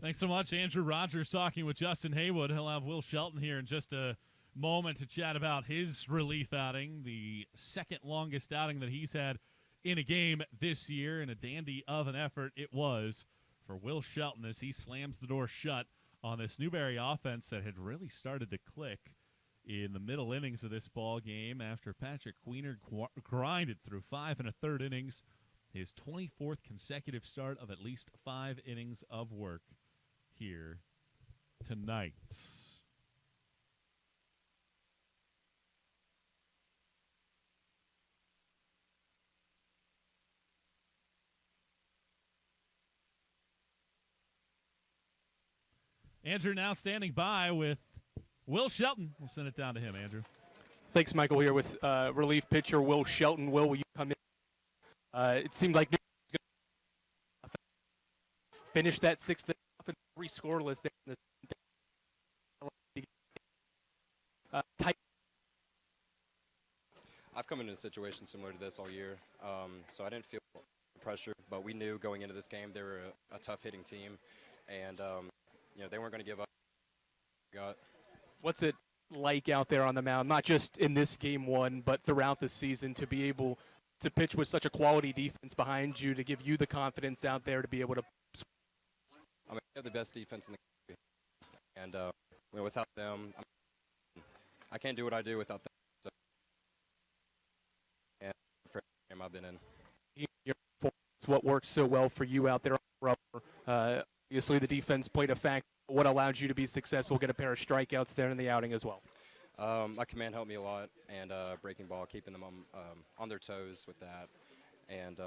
Thanks so much. Andrew Rogers talking with Justin Haywood. He'll have Will Shelton here in just a moment to chat about his relief outing, the second longest outing that he's had in a game this year, and a dandy of an effort it was for Will Shelton as he slams the door shut on this Newberry offense that had really started to click in the middle innings of this ball game after Patrick Queener grinded through 5 1/3 innings, his 24th consecutive start of at least 5 innings of work here tonight. Andrew now standing by with Will Shelton. We'll send it down to him, Andrew. Thanks, Michael. Here with relief pitcher Will Shelton. Will you come in? It seemed like finished that 6th inning, 3 scoreless there in the tight. I've come into a situation similar to this all year, so I didn't feel pressure, but we knew going into this game they were a tough hitting team, and they weren't going to give up. What's it like out there on the mound, not just in this game one, but throughout the season, to be able to pitch with such a quality defense behind you, to give you the confidence out there to be able to? I mean, we have the best defense in the country, and without them, I can't do what I do without them. So, and for the game I've been in. It's what worked so well for you out there on the rubber. Obviously, the defense played a factor. What allowed you to be successful, get a pair of strikeouts there in the outing as well? My command helped me a lot, and breaking ball, keeping them on their toes with that. And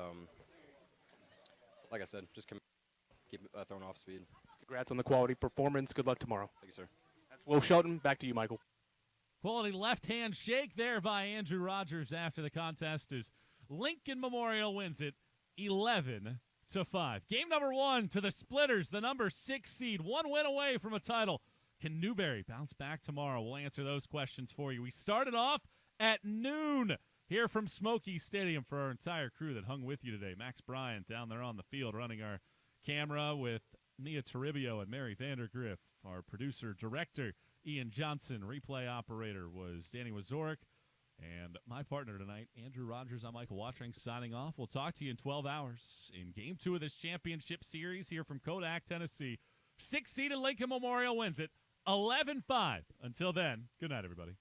like I said, just keep throwing off speed. Congrats on the quality performance. Good luck tomorrow. Thank you, sir. That's Will Shelton. Back to you, Michael. Quality left-hand shake there by Andrew Rogers after the contest as Lincoln Memorial wins it 11-5. Game number 1 to the Splitters, the number 6 seed, 1 win away from a title. Can Newberry bounce back tomorrow? We'll answer those questions for you. We started off at noon here from Smoky Stadium for our entire crew that hung with you today. Max Bryant down there on the field running our camera with Nia Toribio and Mary Vandergriff. Our producer, director, Ian Johnson. Replay operator was Danny Wazorek. And my partner tonight, Andrew Rogers. I'm Michael Watring signing off. We'll talk to you in 12 hours in Game 2 of this championship series here from Kodak, Tennessee. 6-seeded Lincoln Memorial wins it 11-5. Until then, good night, everybody.